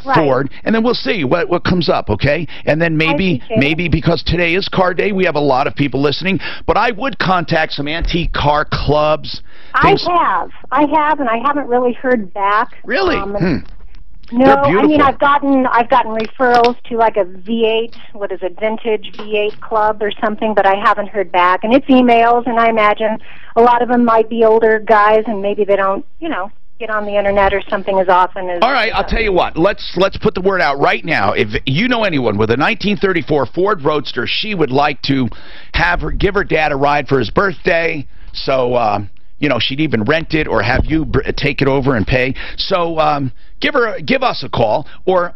Ford, and then we'll see what comes up, okay? And then maybe because today is Car Day, we have a lot of people listening. But I would contact some antique car clubs.
I have, and I haven't really heard back.
Really?
No, I mean I've gotten referrals to like a V8, what is it, vintage V8 club or something, but I haven't heard back. And it's emails, and I imagine a lot of them might be older guys, and maybe they don't, get on the internet or something as often as.
All right, I'll tell you what. Let's put the word out right now. If you know anyone with a 1934 Ford Roadster, she would like to give her dad a ride for his birthday. So. She'd even rent it or have you take it over and pay. So give us a call, or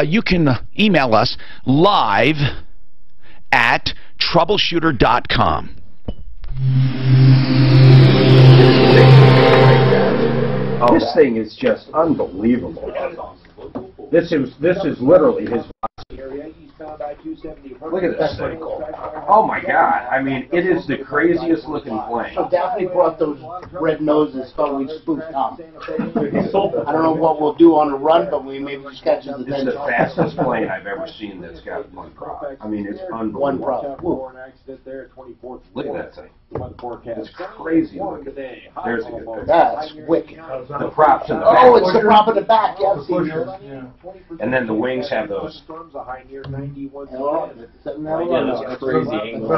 you can email us live at troubleshooter.com.
This thing is just unbelievable. This is literally his. Look at this thing. Oh my God. I mean, it is the craziest looking plane.
So Daphne brought those red noses, thought we'd spoof Tom. I don't know what we'll do on the run, but we maybe just catch his attention.
It's the fastest plane I've ever seen that's got one prop. I mean, it's unbelievable.
One prop.
Look at that thing. It's crazy looking. There's a good picture.
That's wicked.
The props in the back.
Oh, it's the prop in the back. Yeah, I've seen it.
And then the wings have those.
That's crazy angle.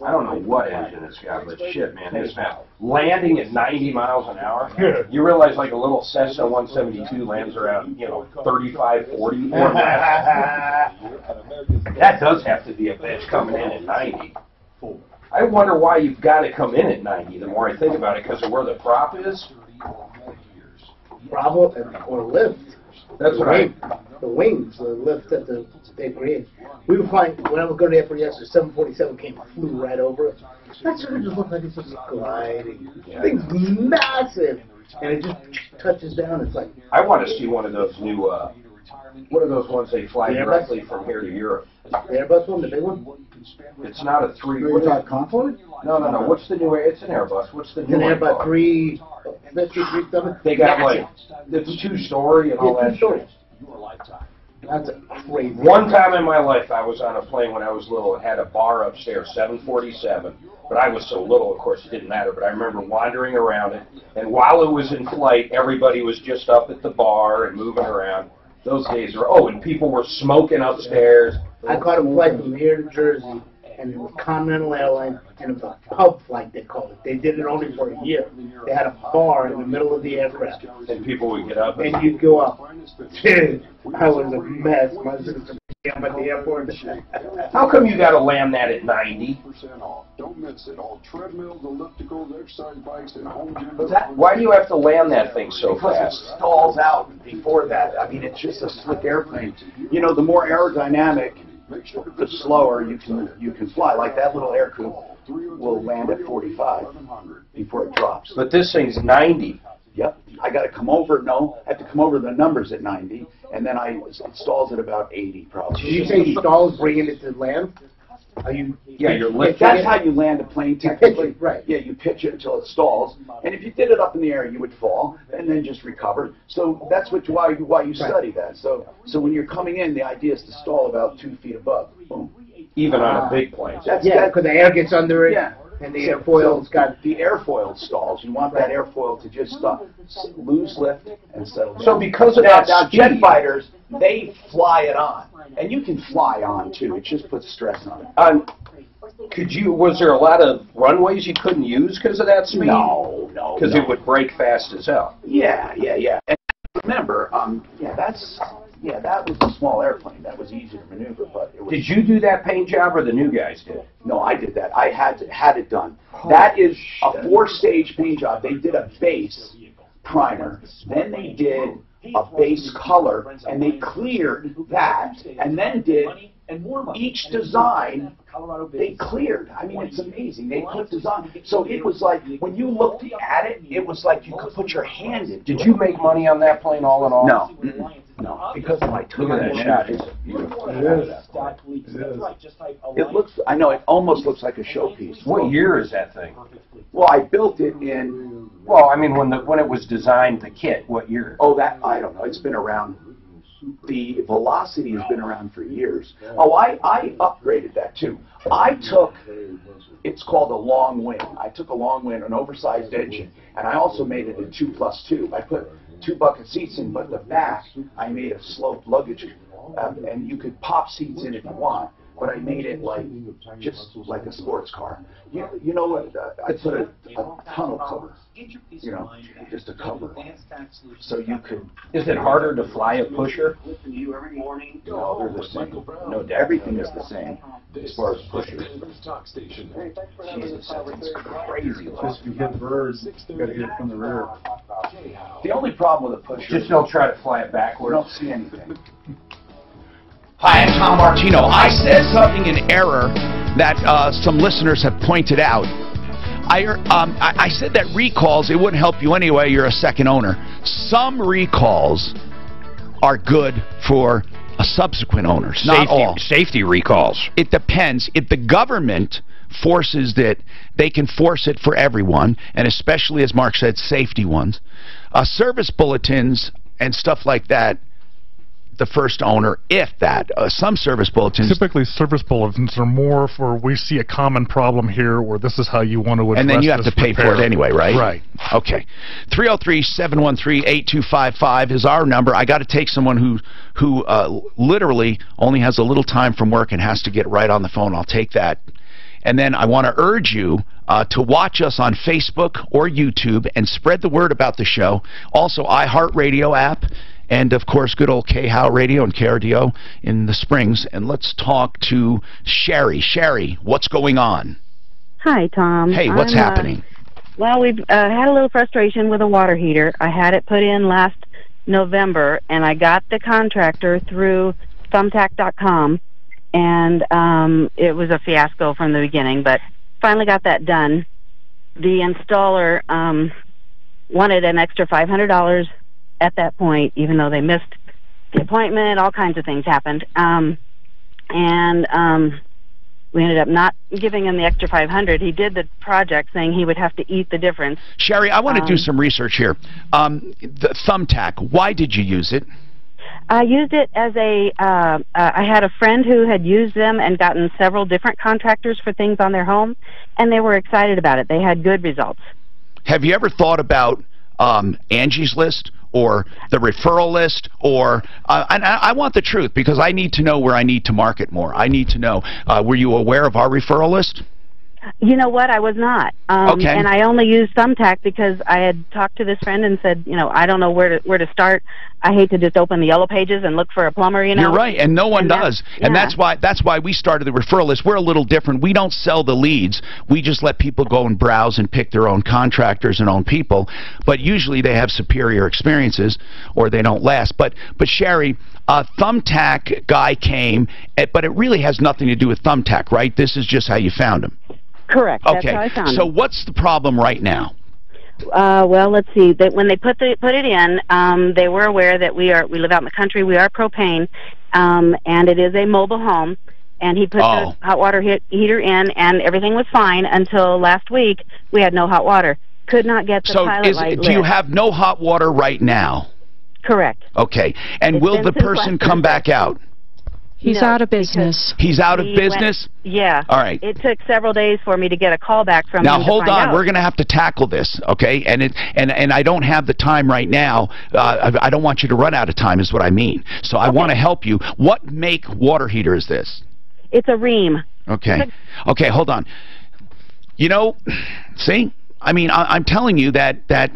I don't know what engine it's got, but shit, man, it's fast. Landing at 90 miles an hour. You realize like a little Cessna 172 lands around, 35, 40 or less. That does have to be a bitch coming in at 90. I wonder why you've got to come in at 90. The more I think about it, because of where the prop is.
Bravo or lift.
That's right.
The wings, the lift that they create. We were flying, when I was going to the airport yesterday, 747 came and flew right over it. That sort of just looked like it's just gliding. The thing's massive. And it just touches down. It's like.
I want to see one of those new, what are those ones they fly directly from here to Europe?
The Airbus one, the big one?
It's not a 3.
You're talking Concorde?
No. What's the new? It's an Airbus. What's the new one?
It's an Airbus 350.
They got like it's 2-story and all that shit.
That's a crazy.
One time in my life, I was on a plane when I was little. It had a bar upstairs, 747. But I was so little, of course, it didn't matter. But I remember wandering around it, and while it was in flight, everybody was just up at the bar and moving around. Those days are and people were smoking upstairs.
I caught a flight from here to Jersey, and it was Continental Airlines, and it was a pub flight, they called it. They did it only for a year. They had a bar in the middle of the aircraft.
And people would get up.
And you'd go up. Dude, I was a mess. My sister came at the airport.
How come you got to land that at 90?
Don't miss it. All treadmills, ellipticals, exercise bikes, and home gym.
Why do you have to land that thing so fast?
It stalls out before that. I mean, it's just a slick airplane. The more aerodynamic, the slower you can fly. Like that little air coupe will land at 45 before it drops.
But this thing's 90.
Yep. I got to come over. No, I have to come over the numbers at 90, and then it stalls at about 80 probably.
Did you say stalls bringing it to land? Are you?
Yeah, you're lifting
That's
it.
how you land a plane technically. Right. Yeah, you pitch it until it stalls, and if you did it up in the air, you would fall and then just recover. So that's why you study that. So when you're coming in, the idea is to stall about 2 feet above. Boom.
Even on a big plane.
Because the air gets under it.
Yeah.
And the airfoil's got
the airfoil stalls. You want that airfoil to just lose lift and settle down.
So because of that
now
speed,
jet fighters, they fly it on, and you can fly on too. It just puts stress on it.
Was there a lot of runways you couldn't use because of that speed?
No.
Because it would break fast as hell.
Yeah. And remember, that was a small airplane. That was easy to maneuver, but it was.
Did you do that paint job, or the new guys did?
No, I did that. I had it done. That is a 4-stage paint job. They did a base primer, then they did a base color, and they cleared that, and then did each design. They cleared. I mean, it's amazing. They put design. So it was like when you looked at it, it was like you could put your hand in.
Did you make money on that plane all in all?
No. No, because of my time.
Look at that shot.
It's beautiful. It looks. I know. It almost looks like a showpiece.
What year is that thing?
Well, I built it in.
Well, I mean, when it was designed, the kit. What year?
Oh, that I don't know. It's been around. The Velocity has been around for years. Oh, I upgraded that too. I took. It's called a long wing. I took a long wing, an oversized engine, and I also made it a 2+2. I put 2 bucket seats in, but the back I made a sloped luggage, and you could pop seats in if you want. But I made it just like a sports car. You know what? I put a tunnel cover. Just a cover. So you could.
Is it harder to fly a pusher?
No, they're the same. No, everything is the same as far as pushers. Jesus, that thing's crazy.
Just you hit birds, you got to hit it from the rear.
The only problem with a pusher.
Just don't try to fly it backwards.
You don't see anything. Hi, I'm Tom Martino. I said something in error that some listeners have pointed out. I said that recalls, it wouldn't help you anyway, you're a second owner. Some recalls are good for subsequent owners, not all.
Safety recalls.
It depends. If the government forces it, they can force it for everyone, and especially, as Mark said, safety ones. Service bulletins and stuff like that, the first owner, if that. Some service bulletins...
Typically, service bulletins are more for, we see a common problem here, or this is how you want to address
and then you have to pay for it anyway, right?
Right.
Okay. 303-713-8255 is our number. I got to take someone who literally only has a little time from work and has to get right on the phone. I'll take that. And then I want to urge you to watch us on Facebook or YouTube and spread the word about the show. Also, iHeartRadio app. And, of course, good old K-How Radio and KRDO in the Springs. And let's talk to Sherry. Sherry, what's going on?
Hi, Tom.
Hey, what's happening?
Well, we've had a little frustration with a water heater. I had it put in last November, and I got the contractor through thumbtack.com, and it was a fiasco from the beginning, but finally got that done. The installer wanted an extra $500 at that point, even though they missed the appointment. All kinds of things happened. We ended up not giving him the extra $500. He did the project saying he would have to eat the difference.
Sherry, I want to do some research here. The Thumbtack, why did you use it?
I used it as I had a friend who had used them and gotten several different contractors for things on their home, and they were excited about it. They had good results.
Have you ever thought about Angie's List or the referral list, or and I want the truth because I need to know where I need to market more. I need to know, were you aware of our referral list?
You know what? I was not.
Okay.
And I only used Thumbtack because I had talked to this friend and said, you know, I don't know where to start. I hate to just open the yellow pages and look for a plumber, you know.
You're right, and no one does. And that's why we started the referral list. We're a little different. We don't sell the leads. We just let people go and browse and pick their own contractors and own people. But usually they have superior experiences or they don't last. But Sherry, Thumbtack guy came, but it really has nothing to do with Thumbtack, right? This is just how you found him.
Correct.
Okay.
That's how I found
So
him.
what's the problem right now?
Well, let's see. When they put it in, they were aware that we live out in the country. We are propane, and it is a mobile home. And he put the hot water heater in, and everything was fine until last week. We had no hot water. Could not get the pilot light lit.
Do you have no hot water right now?
Correct.
Okay. And will the person come back out?
He's out of business.
He's out of business?
Yeah.
All right.
It took several days for me to get a call back from him.
Now hold on,
out.
we're going to have to tackle this, okay? And I don't have the time right now. I don't want you to run out of time, is what I mean. So I want to help you. What make water heater is this?
It's a Ream.
Okay. Okay, hold on. You know, see, I mean, I'm telling you that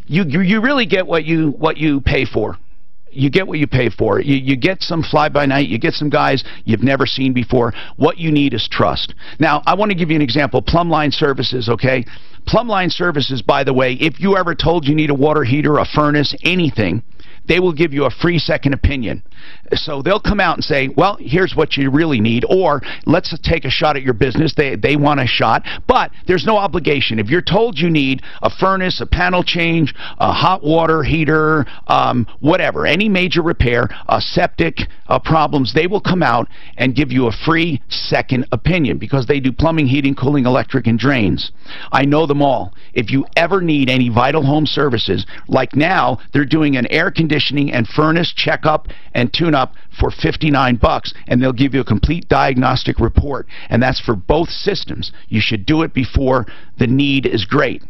you really get what you pay for. You get what you pay for. You get some fly-by-night. You get some guys you've never seen before. What you need is trust. Now, I want to give you an example. Plumbline Services, okay? Plumbline Services, by the way, if you ever told you need a water heater, a furnace, anything, they will give you a free second opinion. So they'll come out and say, well, here's what you really need, or let's take a shot at your business. They want a shot, but there's no obligation. If you're told you need a furnace, a panel change, a hot water heater, whatever, any major repair, septic problems, they will come out and give you a free second opinion because they do plumbing, heating, cooling, electric, and drains. I know them all. If you ever need any vital home services, like now, they're doing an air conditioning and furnace checkup and tune-up for $59, and they'll give you a complete diagnostic report, and that's for both systems. You should do it before the need is great.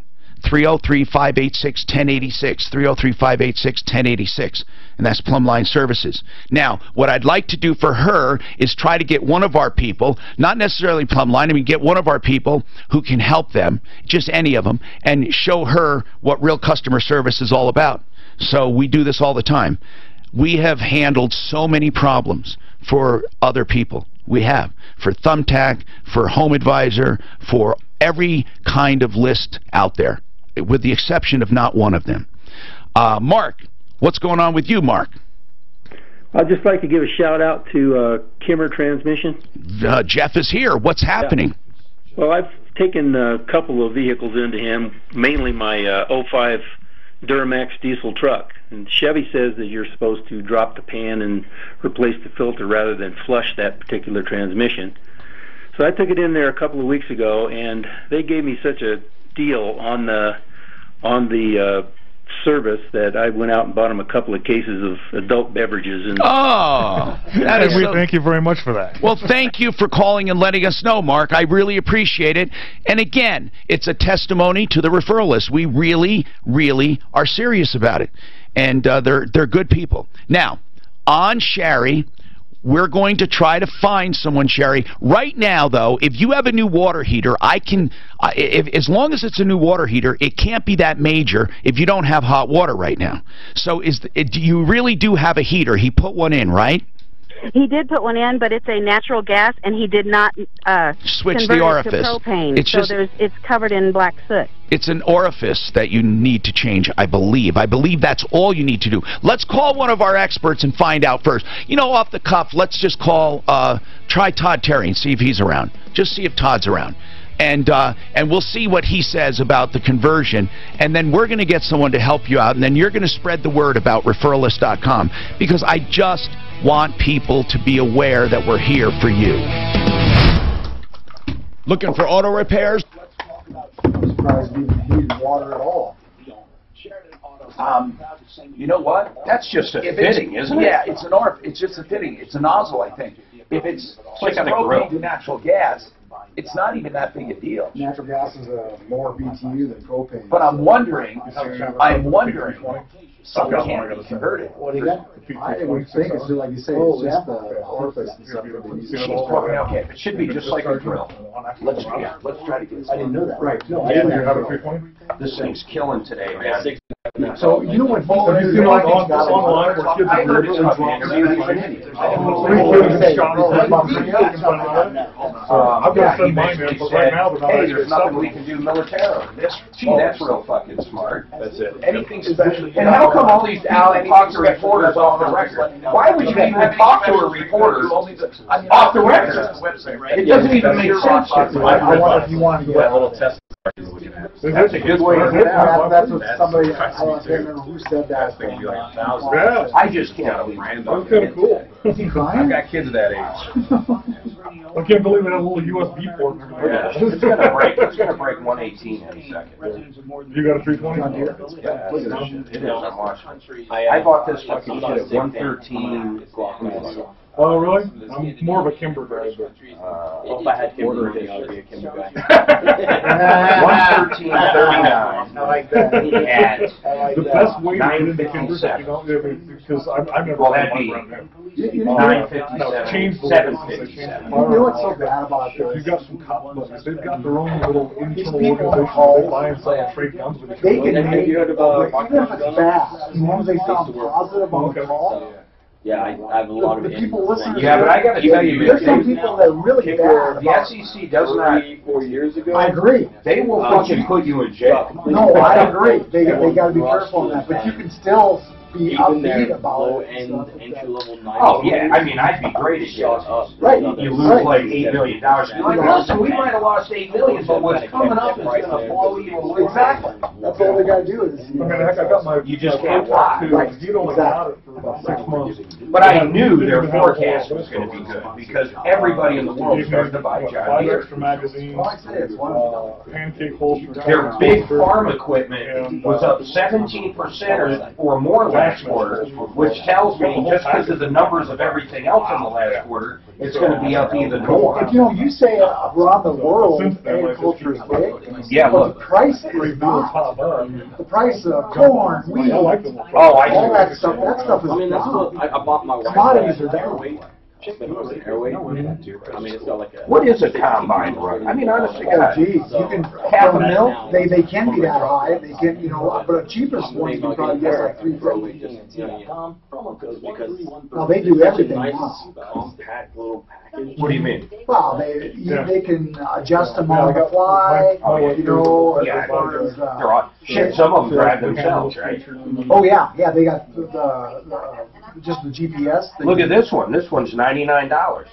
303-586-1086, 303-586-1086, and that's Plumbline Services. Now, what I'd like to do for her is try to get one of our people, not necessarily Plumbline, I mean get one of our people who can help them, just any of them, and show her what real customer service is all about. So we do this all the time. We have handled so many problems for other people. We have. For Thumbtack, for Home Advisor, for every kind of list out there, with the exception of not one of them. Mark, what's going on with you, Mark?
I'd just like to give a shout out to Kimmer Transmission.
Jeff is here. What's happening?
Yeah. Well, I've taken a couple of vehicles into him, mainly my 05 Duramax diesel truck. And Chevy says that you're supposed to drop the pan and replace the filter rather than flush that particular transmission. So I took it in there a couple of weeks ago, and they gave me such a deal on the service that I went out and bought them a couple of cases of adult beverages. And
thank you very much for that.
Well, thank you for calling and letting us know, Mark. I really appreciate it. And again, it's a testimony to the referral list. We really, really are serious about it. And they're good people. Now, on Sherry, we're going to try to find someone, Sherry. Right now, though, if you have a new water heater, as long as it's a new water heater, it can't be that major if you don't have hot water right now. So you really do have a heater. He put one in, right?
He did put one in, but it's a natural gas, and he did not
switch the orifice
to propane. It's covered in black soot.
It's an orifice that you need to change, I believe. I believe that's all you need to do. Let's call one of our experts and find out first. You know, off the cuff, let's just try Todd Terry and see if he's around. Just see if Todd's around. And we'll see what he says about the conversion, and then we're going to get someone to help you out, and then you're going to spread the word about referralist.com, because I just want people to be aware that we're here for you. Looking for auto repairs?
I'm surprised we even heated water at all.
You know what?
That's just a fitting, isn't it?
Yeah, it's an it's just a fitting. It's a nozzle, I think. If it's
like
just propane to natural gas, it's not even that big a deal.
Natural gas is a more BTU than propane.
But I'm wondering, some can't be converted.
What do you got? I would think it's like you say, it's just the orifice and stuff that they use.
Okay, it should be just like a drill.
Let's try to get this.
I didn't know that. Right. No, I
Yeah,
didn't know.
This thing's killing today, man.
So you know what?
Have you seen like online where kids
I
are
heard it's
literally
fucking interviews.
I've got some
He
mine
basically
input right
said,
now, but
hey, there's nothing we can do militarily. Gee, that's real fucking smart.
That's it.
Anything special.
And how come all these people talk to reporters off the record? Why would you even talk to a reporter off the record? It doesn't even make sense.
I wonder if you want to get a little test.
That's a good way to get out.
That's what somebody, I can't remember who said that.
Yeah.
I just can't believe it.
That's kind of cool.
I've got kids that age.
I can't believe it had a little USB port.
Yeah, it's gonna break. It's gonna break 118 in a second.
You got a 320?
Yeah, look at this shit. It is much. I bought this fucking shit at 113.
Oh, really? I'm more of a Kimber guy, but...
Well, if I had Kimber, I'd be a Kimber guy.
113.39.
I like that.
The best way to get into Kimber, you know, because I've never...
Well, that'd be 957.
Change the
757.
You know what's so bad about this?
You've got some cop buddies. They've got their own little internal organization. They buy and sell trade guns with each other.
They can make, even if it's bad, as long as they sound positive on the call.
Yeah, I have a lot of
the people listening.
Yeah, but I got to tell you,
there's some people that are really bad.
The SEC does not.
4 years ago.
I agree.
They will fucking put you in jail.
No, I agree. They got to be careful on that, but you can still be upbeat about it.
Entry-level 9.
Oh yeah, I mean I'd be great at shut up.
Right.
You lose like $8 million. You're like, listen, we might have lost $8 million, but what's coming up is going to blow you away.
Exactly. That's all they got to do is.
I mean, I got my.
You just can't lie.
He'd only got it for about 6 months.
But I knew their forecast was going to be good because everybody in the world started to buy John
5
Deere.
extra magazines, pancake holsters.
Their big farm equipment was up 17% or more last quarter, which tells me just because of the numbers of everything else in the last quarter, it's going to be up even more.
But you know, you say around the world agriculture is big.
Yeah,
but
look.
the price is not. The price of corn, wheat, all that stuff. That stuff is down.
I bought my wife.
Commodities are down.
I mean, it's got like a...
What is a combine run? I mean, honestly,
Oh, geez, you can
half
from
a
milk. They can be that high. They can, you know, but a cheapest one you can probably get like $350. Now they do everything now.
Compact little package.
What do you mean?
Well, they can adjust them on the fly. You know,
Yeah,
as far as
they're all, shit, some of them drive themselves, right?
oh yeah, they got the just the GPS.
Look at this one. This one's $99.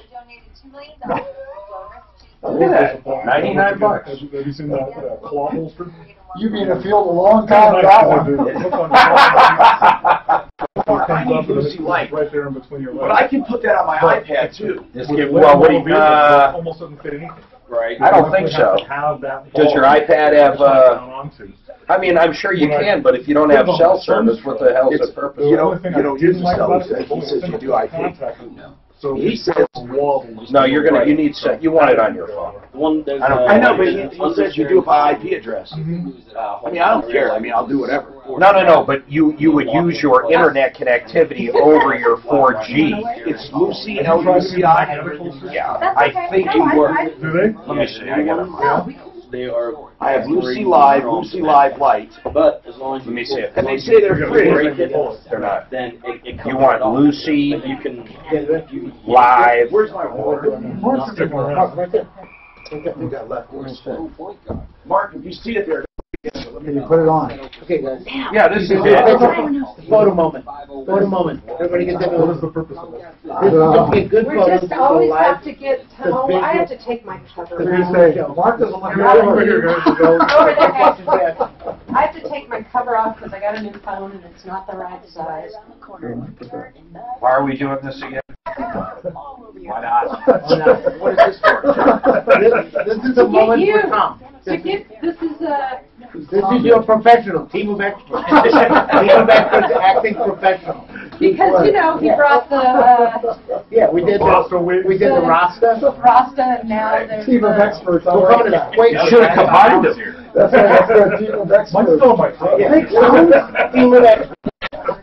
Look at that, $99.
Have you seen that claw holster?
You've been in the field a long time with that one.
I need Lucy Light.
Right there in between your legs.
But I can put that on my iPad too.
Well, what do you,
almost doesn't fit anything.
Right.
I don't think so. Does your iPad have, I mean, I'm sure you can, but if you don't have cell service, what the hell's the purpose?
You know, use the cell. He says you do IP.
So
He says,
no, you need, you want it on your phone.
I know, but he says you do it by IP address. I mean, I don't care. I mean, I'll do whatever.
No, but you would use your internet connectivity over your 4G.
It's Lucy, L-U-C-I.
Yeah, I think you were.
Do they?
Let me see, I got it.
They are.
I have Lucy Live Light.
But as long as
Let me see it.
And they say they're free.
They're not.
Then it comes
You want
off.
Lucy
You can
Live.
Where's my water?
Right there.
We got left. Mark, if you see it there.
Can you put it on?
Okay, guys.
Yeah, this is it.
Photo moment. Photo moment. Everybody get that.
What is the purpose of it?
Okay, good
We
photos.
just always have to get home. I have to take my cover
If you
off.
say, Mark doesn't want to
Over
here, guys.
Over there, guys. I have to take my cover off because I got a new phone and it's not the right size.
Why are we doing this again?
Why not? What is this for?
This is a moment for Tom.
This
is your professional, team of experts. Team of experts acting professional.
because, you know, he brought the,
Yeah, we did the Rasta.
the Rasta and now there's
Team of
the,
experts.
We're coming to wait.
Should have combined them.
That's a team of experts.
Mine's still in my truck.
Team of experts.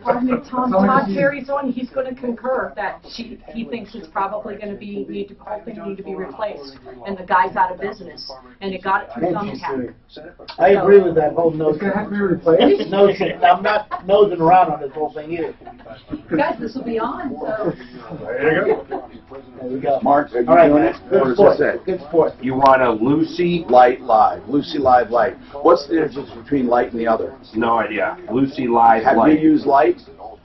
I mean, Todd carries on, he's going to concur that he thinks it's probably going to need to be replaced, and the guy's out of business, and it got it through Thumbtack.
I agree with that whole notion.
It's going to have to be replaced?
Notion. I'm not nosing around on this whole thing either.
Guys, this will be on, so.
There you go.
There we go.
Mark, are you
All right,
doing
man.
it?
Good
What does
sport.
it say?
Good sport.
You want a Lucy?
Light Live. Lucy Live Light. What's the difference between light and the other?
No idea. Lucy Live
Have
Light.
you used light?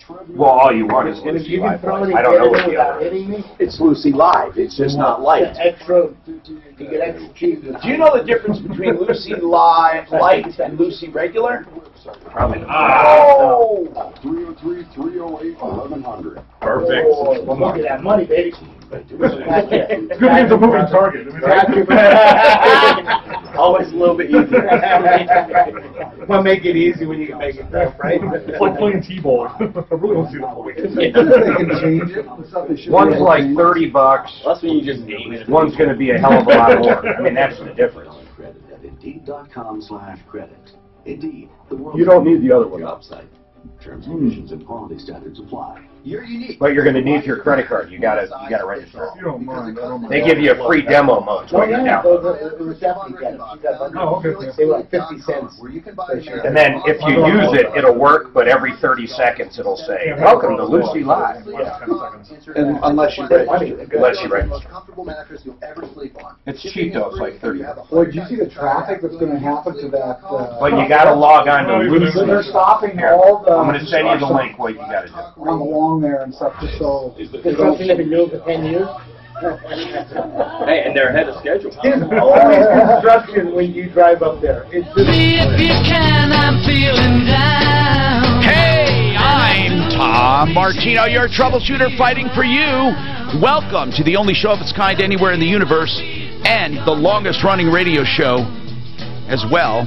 Well, all you want is
And if
Lucy
you can
Live.
throw any
I don't know
better
what the
without
other is.
hitting me,
It's Lucy Live. It's just not light.
extra, you get extra cheese.
Do you know the difference between Lucy Light and Lucy Regular?
Probably.
Oh!
303-308-1100.
Perfect.
Oh, well, look at that money, baby.
It's good to get the moving target.
Always a little bit easier. Well, make it easy when you can make it tough, right?
It's like playing T-ball. I really don't see the point.
They can change it and stuff. They should
One's
be able to
like
change it.
$30.
That's when you just name it.
One's going to be a hell of a lot more. I mean, that's the difference.
Credit at Indeed.com/credit. Indeed, the world.
You don't need the other one.
Job site. Terms, conditions, and quality standards apply. You're unique.
But you're going to need your credit card. You got to register.
You don't mind. I don't mind.
They give you a free demo mode.
Oh, yeah, it was definitely good.
Oh, okay.
They were like 50 cents.
And then if you use it, it'll work, but every 30 seconds it'll say, "Welcome to Lucy Live."
And unless you register.
Unless you register.
Comfortable mattress you'll ever sleep on.
It's cheap though. It's like 30.
Boy, did you see the traffic that's going to happen to that?
But you got to log on to Lucy.
So they're stopping
Here,
all the.
I'm going to send you the link. What you got to do.
On along there and stuff, just so.
Is something they've been doing for 10 years?
Hey, and they're ahead of schedule.
There's always construction when you drive up there. It's just...
If you can, I'm feeling down.
Hey, I'm Tom Martino, your troubleshooter fighting for you. Welcome to the only show of its kind anywhere in the universe and the longest running radio show as well.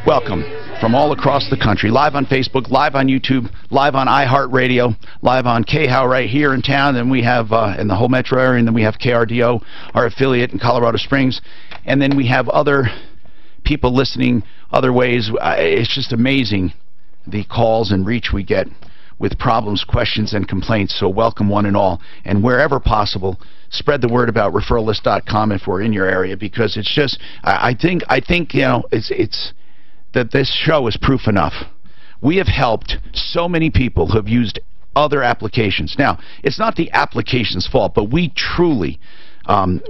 Welcome from all across the country, live on Facebook, live on YouTube, live on iHeartRadio, live on KHOW right here in town, and we have in the whole metro area, and then we have KRDO, our affiliate in Colorado Springs, and then we have other people listening other ways. It's just amazing the calls and reach we get with problems, questions, and complaints, so welcome one and all, and wherever possible, spread the word about referralist.com if we're in your area, because it's just, I think you know, it's that this show is proof enough. We have helped so many people who have used other applications. Now, it's not the application's fault, but we truly run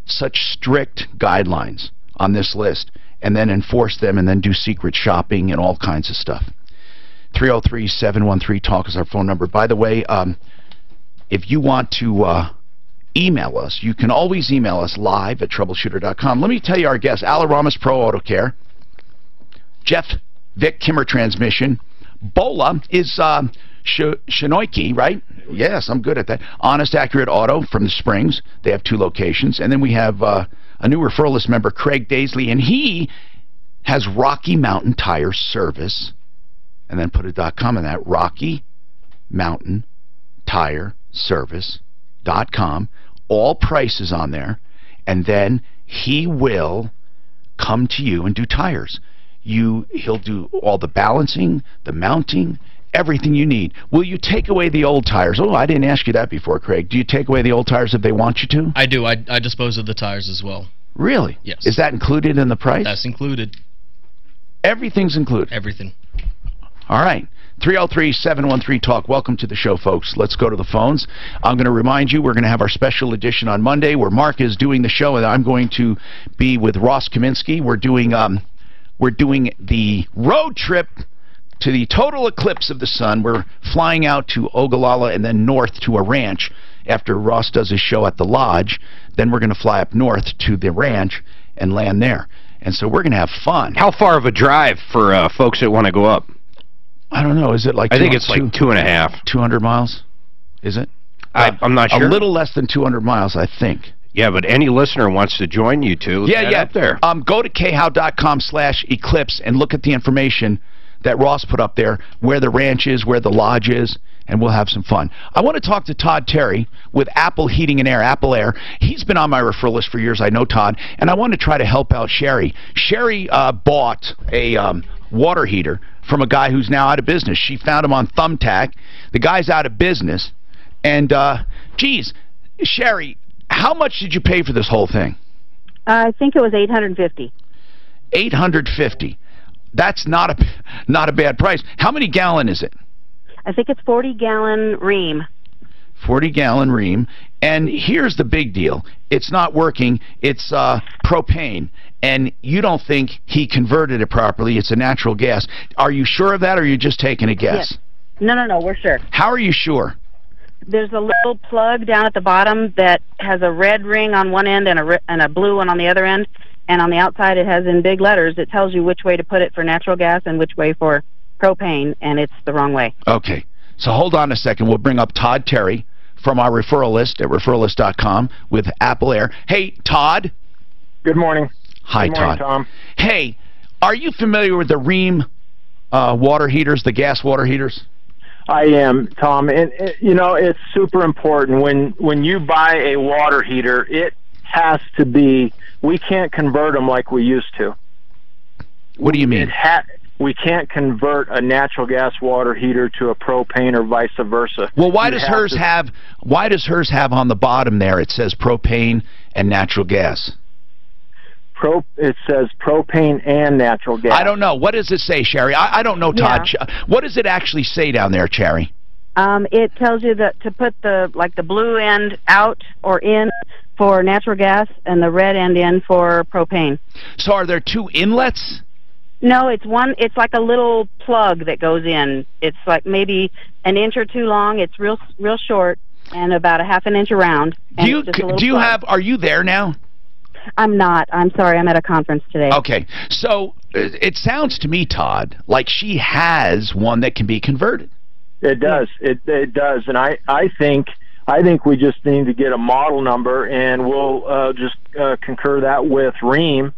such strict guidelines on this list and then enforce them and then do secret shopping and all kinds of stuff. 303-713-TALK is our phone number. By the way, if you want to email us, you can always email us live at troubleshooter.com. Let me tell you our guests: Alaramas Pro Auto Care, Jeff Vic Kimmer Transmission, Bola is Shinoiki, right? Yes, I'm good at that. Honest Accurate Auto from the Springs. They have 2 locations. And then we have a new referral list member, Craig Daisley, and he has Rocky Mountain Tire Service. And then put a .com in that, Rocky Mountain Tire Service.com. All prices on there, and then he will come to you and do tires. He'll do all the balancing, the mounting, everything you need. Will you take away the old tires? Oh, I didn't ask you that before, Craig. Do you take away the old tires if they want you to?
I do. I dispose of the tires as well.
Really?
Yes.
Is that included in the price?
That's included.
Everything's included?
Everything.
All right. 303-713-TALK. Welcome to the show, folks. Let's go to the phones. I'm going to remind you we're going to have our special edition on Monday where Mark is doing the show, and I'm going to be with Ross Kaminsky. We're doing the road trip to the total eclipse of the sun. We're flying out to Ogallala and then north to a ranch after Ross does his show at the lodge. Then we're going to fly up north to the ranch and land there. And so we're going to have fun.
How far of a drive for folks that want to go up?
I don't know. Is it like?
I think it's like 2.5.
200 miles? Is it?
I'm not sure.
A little less than 200 miles, I think.
Yeah, but any listener wants to join you two.
Yeah.
Up there.
Go to khow.com/eclipse and look at the information that Ross put up there, where the ranch is, where the lodge is, and we'll have some fun. I want to talk to Todd Terry with Apple Heating and Air, Apple Air. He's been on my referral list for years. I know Todd, and I want to try to help out Sherry. Sherry bought a water heater from a guy who's now out of business. She found him on Thumbtack. The guy's out of business. And, geez, Sherry, how much did you pay for this whole thing?
I think it was $850.
$850. That's not a bad price. How many gallon is it?
I think it's 40-gallon ream.
40-gallon ream. And here's the big deal. It's not working. It's propane. And you don't think he converted it properly. It's a natural gas. Are you sure of that, or are you just taking a guess?
Yes. No, we're sure.
How are you sure?
There's a little plug down at the bottom that has a red ring on one end and a blue one on the other end. And on the outside, it has in big letters, it tells you which way to put it for natural gas and which way for propane, and it's the wrong way.
Okay. So hold on a second. We'll bring up Todd Terry from our referral list at referralist.com with Apple Air. Hey, Todd.
Good morning.
Hi,
Good morning,
Todd.
Tom.
Hey, are you familiar with the Rheem water heaters, the gas water heaters?
I am, Tom. And you know, it's super important when you buy a water heater, it has to be, we can't convert them like we used to.
What do you mean?
We can't convert a natural gas water heater to a propane or vice versa.
Well, why does hers have on the bottom there, it says propane and natural gas?
It says propane and natural gas.
I don't know. What does it say, Sherry? I don't know, Todd.
Yeah.
What does it actually say down there, Cherry?
It tells you that to put the blue end out or in for natural gas and the red end in for propane.
So are there two inlets?
No, it's one. It's like a little plug that goes in. It's like maybe an inch or two long. It's real short and about a half an inch around.
Do you have? Are you there now?
I'm not. I'm sorry. I'm at a conference today.
Okay. So it sounds to me, Todd, like she has one that can be converted.
It does. It does. And I think we just need to get a model number, and we'll just concur that with Rheem.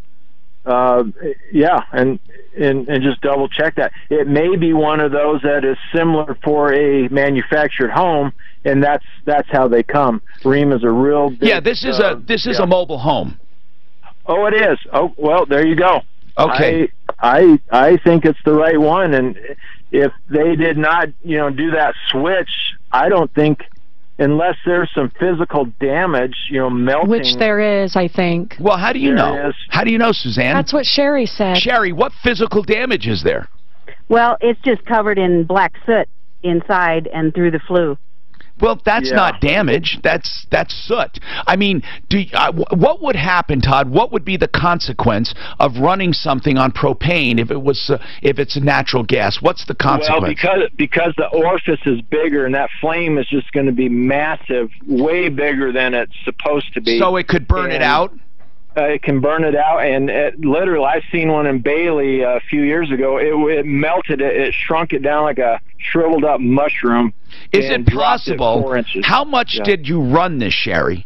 Yeah, and just double check that. It may be one of those that is similar for a manufactured home, and that's how they come. Rheem is a real big,
this is a mobile home.
Oh, it is. Oh, well, there you go.
Okay.
I think it's the right one, and if they did not, do that switch, I don't think, unless there's some physical damage, melting.
Which there is, I think.
Well, how do you know? How do you know, Suzanne?
That's what Sherry said.
Sherry, what physical damage is there?
Well, it's just covered in black soot inside and through the flue.
Well, that's not damage. That's soot. I mean, what would happen, Todd? What would be the consequence of running something on propane if it's a natural gas? What's the consequence?
Well, because the orifice is bigger, and that flame is just going to be massive, way bigger than it's supposed to be.
So it could burn it out?
It can burn it out, and literally, I've seen one in Bailey a few years ago. It melted it. It shrunk it down like a shriveled up mushroom.
Is it possible?
4 inches.
How much did you run this, Sherry?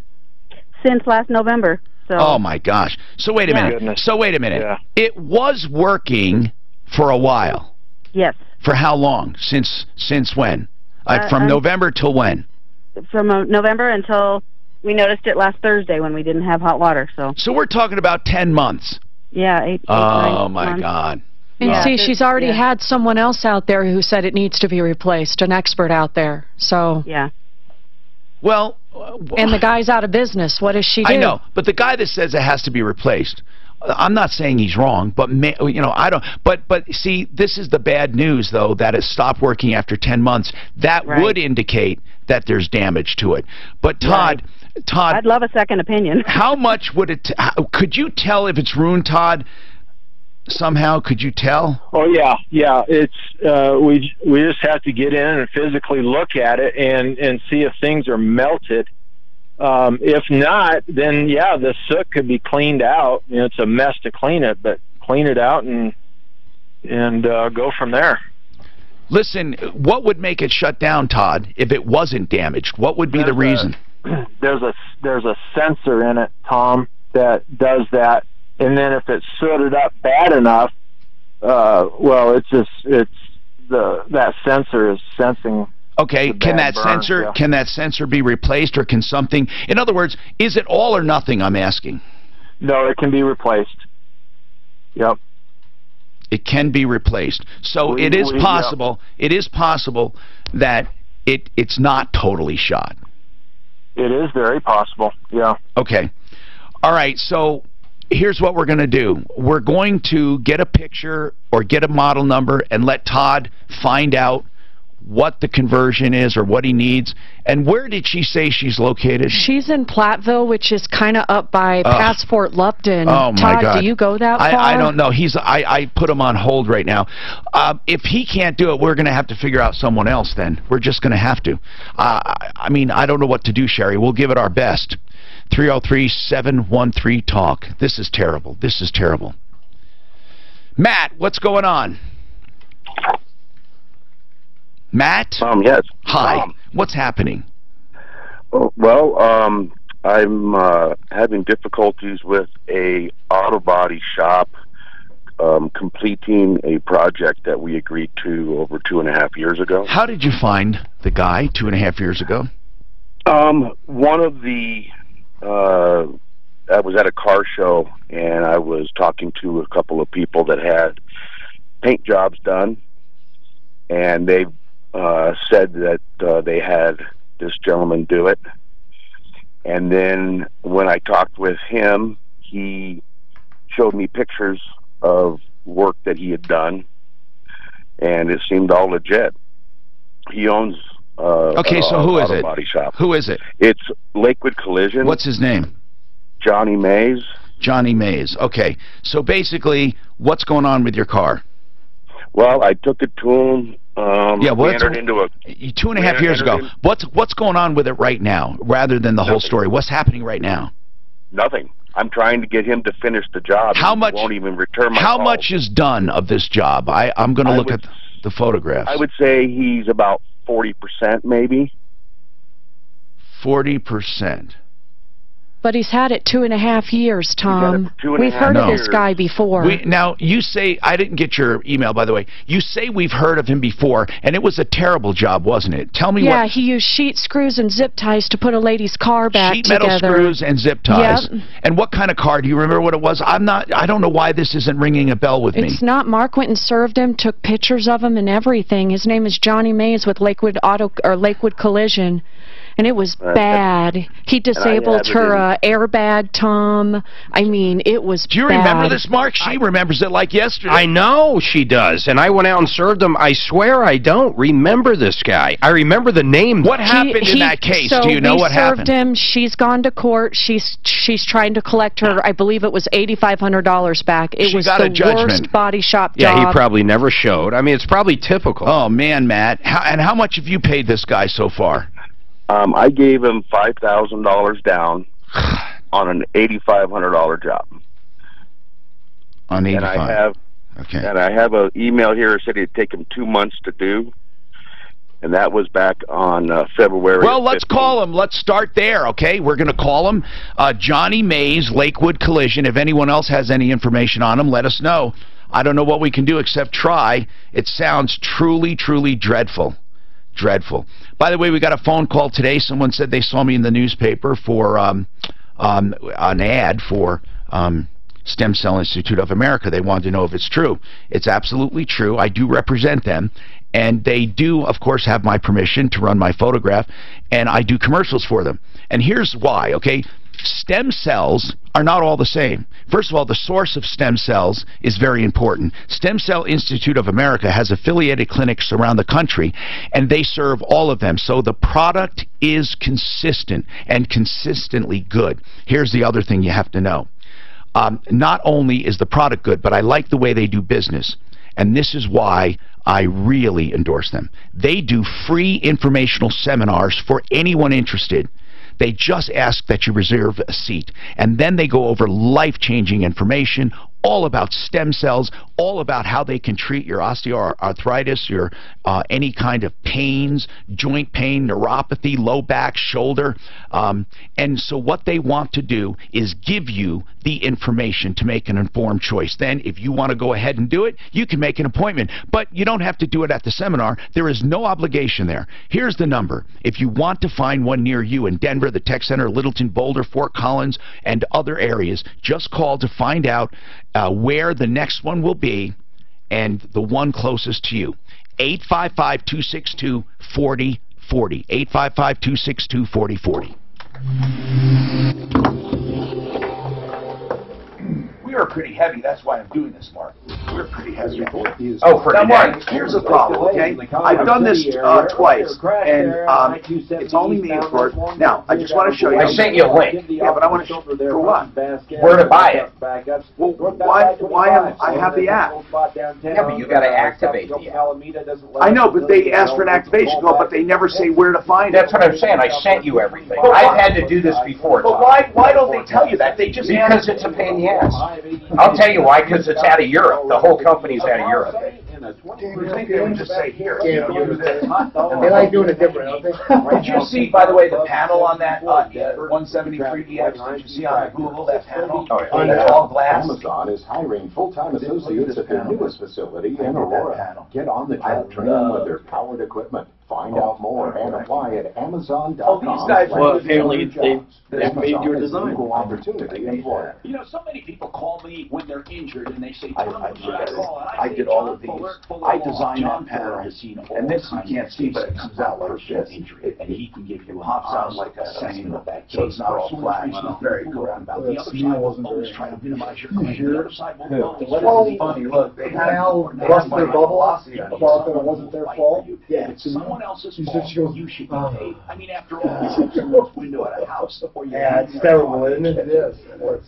Since last November. So.
Oh my gosh! So wait a minute.
Goodness.
So wait a minute.
Yeah.
It was working for a while.
Yes.
For how long? Since when? From November till when?
From November until we noticed it last Thursday when we didn't have hot water. So
we're talking about 10 months.
Yeah, 8
Oh
9
my
months.
God.
And see, she's already had someone else out there who said it needs to be replaced, an expert out there. So
yeah.
Well,
and the guy's out of business. What does she do?
I know, but the guy that says it has to be replaced, I'm not saying he's wrong, but I don't. But see, this is the bad news, though, that it stopped working after 10 months. That would indicate that there's damage to it. But Todd,
I'd love a second opinion.
How much would it? Could you tell if it's ruined, Todd? Somehow, could you tell?
Oh yeah. It's we just have to get in and physically look at it and see if things are melted. If not, then the soot could be cleaned out. It's a mess to clean it, but clean it out and go from there.
Listen, what would make it shut down, Todd, if it wasn't damaged? What would be the reason?
There's a sensor in it, Tom, that does that. And then if it's sooted up bad enough, that sensor is sensing.
Okay, can that sensor be replaced, or can something? In other words, is it all or nothing? I'm asking.
No, it can be replaced. Yep.
It can be replaced. So it is possible. It is possible that it's not totally shot.
It is very possible. Yeah.
Okay. All right. So here's what we're going to do. We're going to get a picture or get a model number and let Todd find out what the conversion is or what he needs. And where did she say she's located?
She's in Platteville, which is kind of up by past Fort Lupton.
Oh, my
Todd,
God.
do you go that far?
I don't know. I put him on hold right now. If he can't do it, we're going to have to figure out someone else then. We're just going to have to. I mean, I don't know what to do, Sherry. We'll give it our best. 303-713-TALK. This is terrible. This is terrible. Matt, what's going on? Matt?
Yes.
Hi. What's happening?
Well, I'm having difficulties with a auto body shop completing a project that we agreed to over 2.5 years ago.
How did you find the guy 2.5 years ago?
One of the I was at a car show and I was talking to a couple of people that had paint jobs done, and they said that they had this gentleman do it. And then when I talked with him, he showed me pictures of work that he had done, and it seemed all legit. He owns
okay, so who is it?
Body shop.
Who is it?
It's Lakewood Collision.
What's his name?
Johnny Mays.
Johnny Mays. Okay, so basically, what's going on with your car?
Well, I took it to him.
Yeah, well,
we entered into a
2.5 years ago. What's going on with it right now, rather than the whole story? What's happening right now?
Nothing. I'm trying to get him to finish the job.
How much?
He won't even return my
How
call.
much is done of this job? I'm going to look at the photographs.
I would say he's about 40%, maybe.
40%.
But he's had it 2.5 years, Tom.
Two and a
We've
half
heard of
years.
this guy before.
Now, you say, I didn't get your email, by the way. You say we've heard of him before, and it was a terrible job, wasn't it? Tell me what...
Yeah, he used sheet screws and zip ties to put a lady's car back
sheet
together.
metal screws and zip ties.
Yep.
And what kind of car? Do you remember what it was? I don't know why this isn't ringing a bell with me.
It's not. Mark went and served him, took pictures of him and everything. His name is Johnny Mays with Lakewood Collision. And it was bad. He disabled her airbag, Tom. I mean, it was
Do you remember this, Mark? She remembers it like yesterday.
I know she does. And I went out and served him. I swear I don't remember this guy. I remember the name.
What happened in that case?
So
do you know what happened?
We served him. She's gone to court. She's trying to collect her, I believe it was $8,500 back. It was
got
the
a judgment.
worst body shop job.
Yeah, he probably never showed. I mean, it's probably typical.
Oh, man, Matt. And how much have you paid this guy so far?
I gave him $5,000 down on an $8,500 job.
On 85.
And I have an email here that said it'd take him 2 months to do, and that was back on February.
Well, let's call him. Let's start there, okay? We're going to call him Johnny Mays, Lakewood Collision. If anyone else has any information on him, let us know. I don't know what we can do except try. It sounds truly, truly dreadful. Dreadful. By the way, we got a phone call today. Someone said they saw me in the newspaper for an ad for Stem Cell Institute of America. They wanted to know if it's true. It's absolutely true. I do represent them, and they do, of course, have my permission to run my photograph, and I do commercials for them. And here's why, okay? Stem cells are not all the same. First of all, the source of stem cells is very important. Stem Cell Institute of America has affiliated clinics around the country, and they serve all of them. So the product is consistent and consistently good. Here's the other thing you have to know. Not only is the product good, but I like the way they do business. And this is why I really endorse them. They do free informational seminars for anyone interested. They just ask that you reserve a seat, and then they go over life-changing information, all about stem cells, all about how they can treat your osteoarthritis, your any kind of pains, joint pain, neuropathy, low back, shoulder. And so what they want to do is give you the information to make an informed choice. Then if you want to go ahead and do it, you can make an appointment. But you don't have to do it at the seminar. There is no obligation there. Here's the number. If you want to find one near you in Denver, the Tech Center, Littleton, Boulder, Fort Collins, and other areas, just call to find out where the next one will be and the one closest to you. 855-262-4040. 855-262-4040.
We are
pretty heavy. That's why I'm doing this, Mark. We're pretty heavy.
Oh, for
now,
today.
Mark, here's the problem, okay? I've done this twice, and it's only me, of course. Now, I just want to show you.
I sent you a link.
Yeah, but I want to show for what?
Where to buy it?
Well, why am I have the app?
Yeah, but you got to activate the app.
I know, but they ask for an activation code, but they never say where to find it.
That's what I'm saying. I sent you everything. I've had to do this before.
But why don't they tell you that? They just
because it's a pain in the ass. I'll tell you why. Because it's out of Europe. The whole company's out of Europe.
You think they would just say here?
Yeah, they like doing it different, don't they?
Did you see, by the way, the panel on that 173EX? Did you see on Google that panel?
Oh,
That's all glass.
Amazon is hiring full-time associates at their newest facility in Aurora. Get on the job training with their powered equipment. Find out more and apply at Amazon.com.
Oh, these guys
well, apparently they've made your design.
Equal opportunity employer.
You know, so many people call me when they're injured and they say,
I did all of these. I designed that panel, and this you can't see, but it comes out like this. And he can give you pops out like a second of that. So it's not all flat. It's very cool. The other side will always try to minimize your claim. The other side will always funny. Look, they had
bust their bubble thought that it wasn't their fault.
Yeah, it's someone else's fault. You should be paid. I mean, after all, this window at a house.
Yeah, it's terrible, isn't it? It is.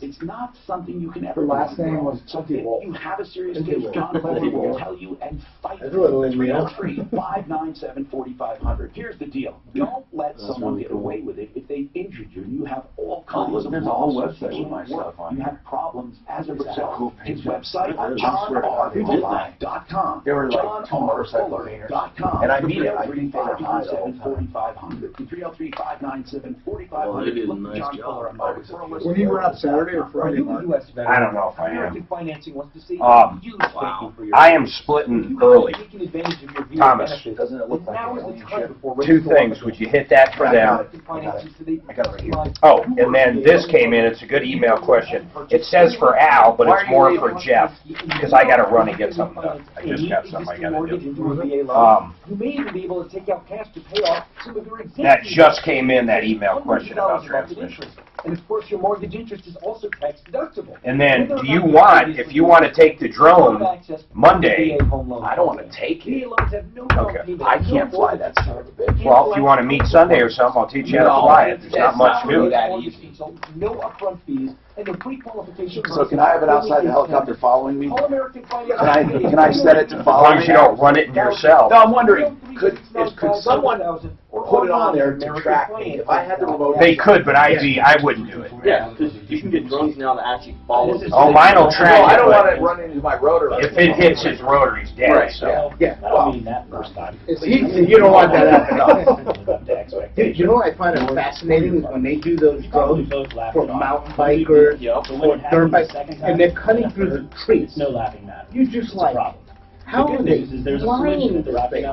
It's not something you can ever.
Her last name was something.
If you have a serious case, John Cleveland will tell you and fight. 303-597-4500. Here's the deal. Don't let someone get away with it if they injured you. You have all kinds of lawsuits. You have problems as a result. His website, JohnRFuller.com.
There were like 2 motorcycle painters.
And I mean it. I think 597-4500. 303-597-4500.
Nice job.
When you run up Saturday or Friday, Mark?
I don't know if I am.
Financing wants to see
I am splitting early. Thomas,
Doesn't it look like
2 things. Would you hit that for them?
I got it right here.
Oh, and then this came in. It's a good email question. It says for Al, but it's more for Jeff, because I got to run and get something done. I just got something I got to do.
You may even be able to take out cash to pay off some of your existing.
That just came in, that email question about transmission.
And of course, your mortgage interest is also tax deductible.
And then, do you want, if you want to take the drone Monday,
I don't want to take it.
okay.
I can't fly that son of a bitch.
Well, if you want to meet Sunday or something, I'll teach you how to fly it. There's not much to it.
No upfront fees and the pre-qualification.
So can I have it outside the helicopter following me?
All American Finance.
Can I set it to
As
follow
long
me?
as you don't run it yourself.
No, I'm wondering, could someone put it on there to track me? If I had the remote.
They could, but I wouldn't do it.
Yeah, because you can get drones now that actually follow.
Oh, mine will track
No,
it.
I don't want it running into my rotor.
If it hits his rotor, he's dead.
Right,
So.
yeah.
I don't mean that first time.
You don't want that happening.
Dude, you know what I find it fascinating is when they do those drones for mountain bikers or dirt bikes, and they're cutting through the trees.
No laughing matter.
You just like, how are they flying this thing?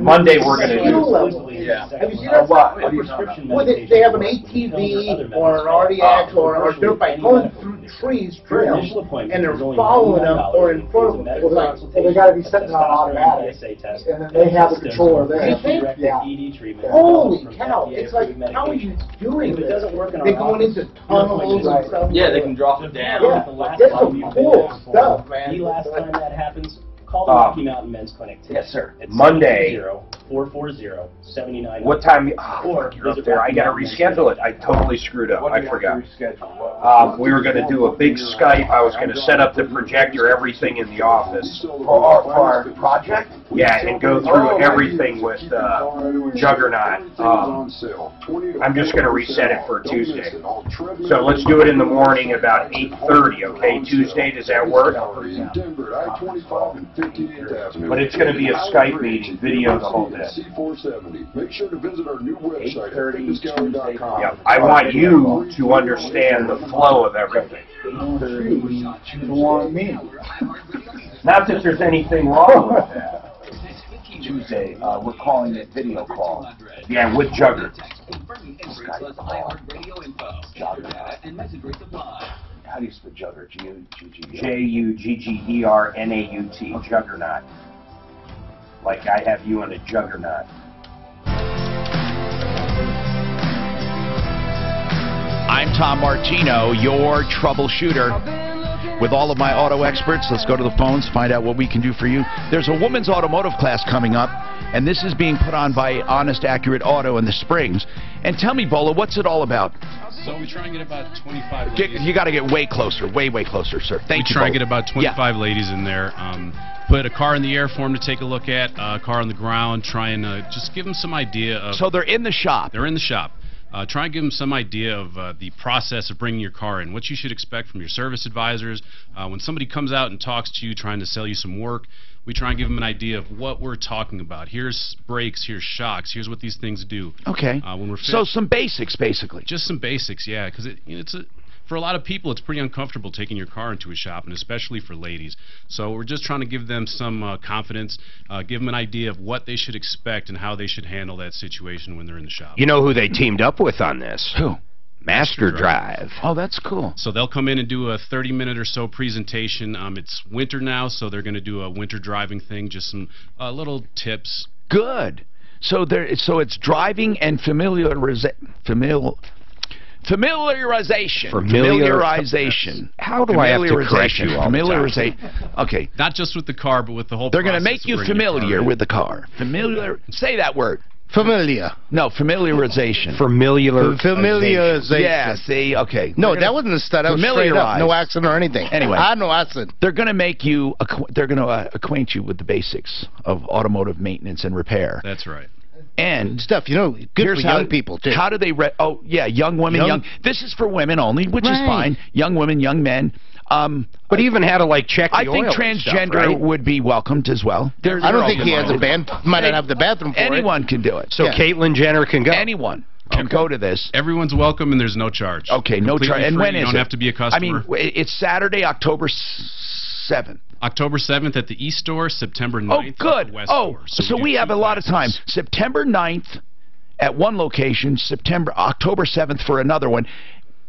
Monday we're going to do.
Yeah.
Have you seen that?
What?
Well, they have an ATV or an RDX or a dirt bike going through trees, trails, and they're following them or in front of them.
Well, they got to be setting on automatic, and then they have the controller there.
You think?
Yeah.
Holy cow! It's like, how are you doing this? They're going into tunnels and stuff.
Yeah, they can drop it down.
Yeah, that's some cool stuff, man.
The last time that happens, call the Rocky Mountain Men's Clinic today.
Yes, sir.
It's
Monday.
440-79.
What time?
Or
You're up there. I got to reschedule it. I totally screwed up. I forgot. We were going to do a big Skype. I was going to set up the projector, everything in the office.
For our project?
Yeah, and go through everything with Juggernaut. I'm just going to reset it for Tuesday. So let's do it in the morning about 8:30, okay? Tuesday, does that work? But it's going to be a Skype meeting, video the whole day.
Make sure to visit our new website at fitnessgallery.com.
Yeah, I want you to understand the flow of everything. Not that there's anything wrong with that.
Tuesday, we're calling it video call.
Yeah, with Jugger.
How do you spell Jugger?
Juggernaut. Juggernaut. Like I have you in a juggernaut.
I'm Tom Martino, your troubleshooter. with all of my auto experts. Let's go to the phones, find out what we can do for you. There's a women's automotive class coming up, and this is being put on by Honest Accurate Auto in the Springs. And tell me, Bola, what's it all about?
So we try and get about 25 ladies.
You got to get way closer, way closer, sir. Thank you.
We try and get about 25 ladies in there. Put a car in the air for them to take a look at, a car on the ground, try and just give them some idea of...
So they're in the shop.
They're in the shop. Try and give them some idea of the process of bringing your car in, what you should expect from your service advisors. When somebody comes out and talks to you trying to sell you some work, we try and give them an idea of what we're talking about. Here's brakes, here's shocks, here's what these things do.
Okay. So some basics, basically.
Just some basics, yeah, because for a lot of people, it's pretty uncomfortable taking your car into a shop, and especially for ladies. So we're just trying to give them some confidence, give them an idea of what they should expect and how they should handle that situation when they're in the shop.
You know who they teamed up with on this?
Who?
Master Drive.
Oh, that's cool.
So they'll come in and do a 30-minute or so presentation. It's winter now, so they're going to do a winter driving thing, just some little tips.
Good. So it's driving and familiarization.
How do I have to correct you all the time?
Okay.
Not just with the car, but with the whole
They're going to make you familiar with the car. Say that word.
Familiar.
No, familiarization.
Familiarization.
Yeah, see, okay.
No, that wasn't a stud. That was straight up. No accent or anything.
Anyway.
I had no accent.
They're going to make you, they're going to acquaint you with the basics of automotive maintenance and repair.
That's right.
And
stuff, good for young people, too.
How do they, young women, this is for women only, which is fine. Young women, young men.
But even how to check the
I think transgender would be welcomed as well.
I don't think he has a band. Might not have the bathroom for
Anyone can do it.
So Caitlyn Jenner can go.
Anyone can go to this.
Everyone's welcome, and there's no charge.
Okay, no charge. And when is it?
You don't have to be a customer.
I mean, it's Saturday, October 7th.
October 7th at the East Store, September 9th at the West Store.
So we have a lot of time. September 9th at one location, October 7th for another one.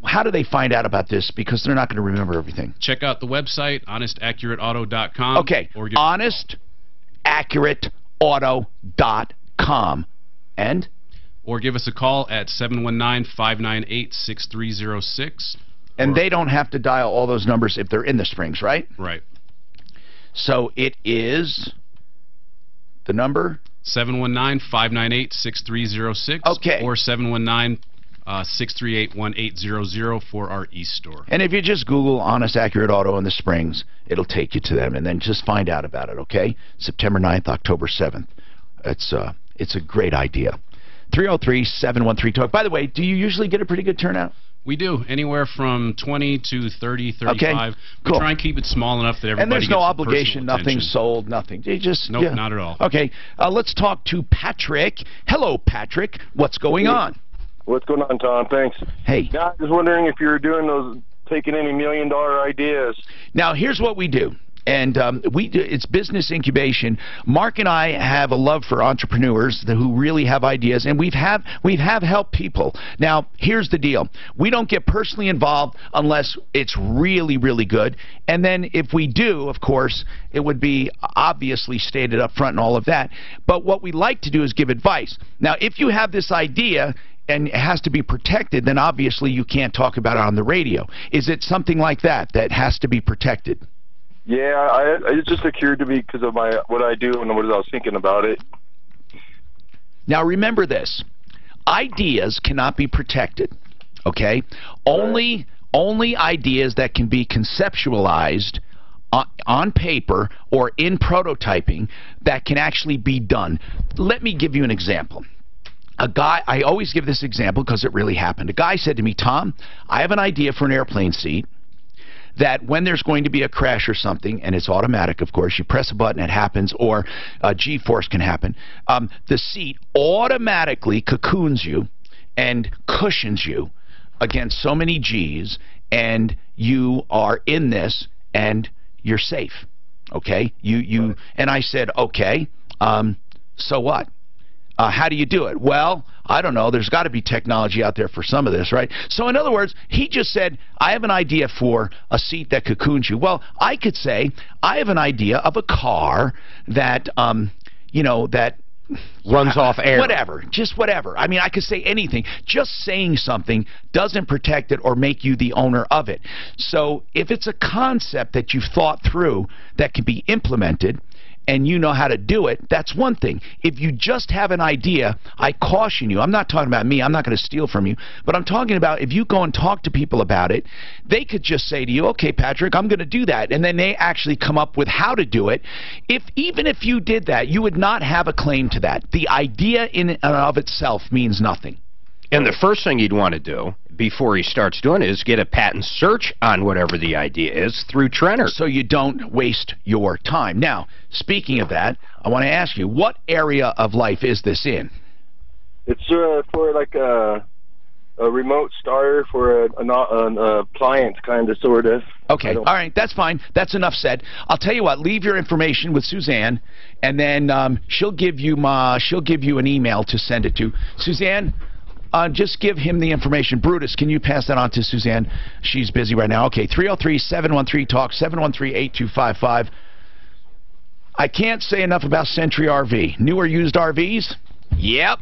How do they find out about this? Because they're not going to remember everything.
Check out the website, honestaccurateauto.com.
Okay, honestaccurateauto.com. And?
Or give us a call at 719-598-6306.
And they don't have to dial all those numbers if they're in the Springs, right?
Right.
So it is the number?
719-598-6306.
Okay.
Or 719-638-1800 for our East Store.
And if you just Google Honest Accurate Auto in the Springs, it'll take you to them. And then just find out about it, okay? September 9th, October 7th. It's a great idea. 303-713-TALK. By the way, do you usually get a pretty good turnout?
We do. Anywhere from 20 to 30, 35.
Okay,
we try and keep it small enough that everybody
And there's
gets
no obligation, nothing
attention.
sold, nothing. You just...
Nope, not at all.
Okay, let's talk to Patrick. Hello, Patrick. What's going on?
What's going on, Tom? Thanks.
Hey.
Now, I was wondering if you were doing those, taking any $1 million ideas.
Now, here's what we do. And it's business incubation. Mark and I have a love for entrepreneurs who really have ideas, and we've helped people. Now, here's the deal. We don't get personally involved unless it's really, really good. And then if we do, of course, it would be obviously stated up front and all of that. But what we like to do is give advice. Now, if you have this idea and it has to be protected, then obviously you can't talk about it on the radio. Is it something like that has to be protected?
Yeah, it just occurred to me because of what I do and what I was thinking about it.
Now remember this: ideas cannot be protected. Okay, only ideas that can be conceptualized on paper or in prototyping that can actually be done. Let me give you an example. A guy, I always give this example because it really happened. A guy said to me, "Tom, I have an idea for an airplane seat that when there's going to be a crash or something, and it's automatic, of course, you press a button, it happens, or G-force can happen, the seat automatically cocoons you and cushions you against so many G's, and you are in this, and you're safe." Okay? And I said, okay, so what? How do you do it? Well, I don't know. There's got to be technology out there for some of this, right? So in other words, he just said, I have an idea for a seat that cocoons you. Well, I could say, I have an idea of a car that, that
runs off air.
Whatever, just whatever. I mean, I could say anything. Just saying something doesn't protect it or make you the owner of it. So if it's a concept that you've thought through that can be implemented and you know how to do it, that's one thing. If you just have an idea, I caution you. I'm not talking about me. I'm not going to steal from you. But I'm talking about if you go and talk to people about it, they could just say to you, okay, Patrick, I'm going to do that. And then they actually come up with how to do it. Even if you did that, you would not have a claim to that. The idea in and of itself means nothing.
And the first thing you'd want to do before he starts doing it is get a patent search on whatever the idea is through Trenner.
So you don't waste your time. Now, speaking of that, I want to ask you, what area of life is this in?
It's for like a remote starter for a client, kind of, sort of.
Okay, all right, that's fine. That's enough said. I'll tell you what, leave your information with Suzanne, and then she'll give you an email to send it to. Suzanne, just give him the information. Brutus, can you pass that on to Suzanne? She's busy right now. Okay, 303-713-TALK, 713-8255. I can't say enough about Century RV. New or used RVs? Yep,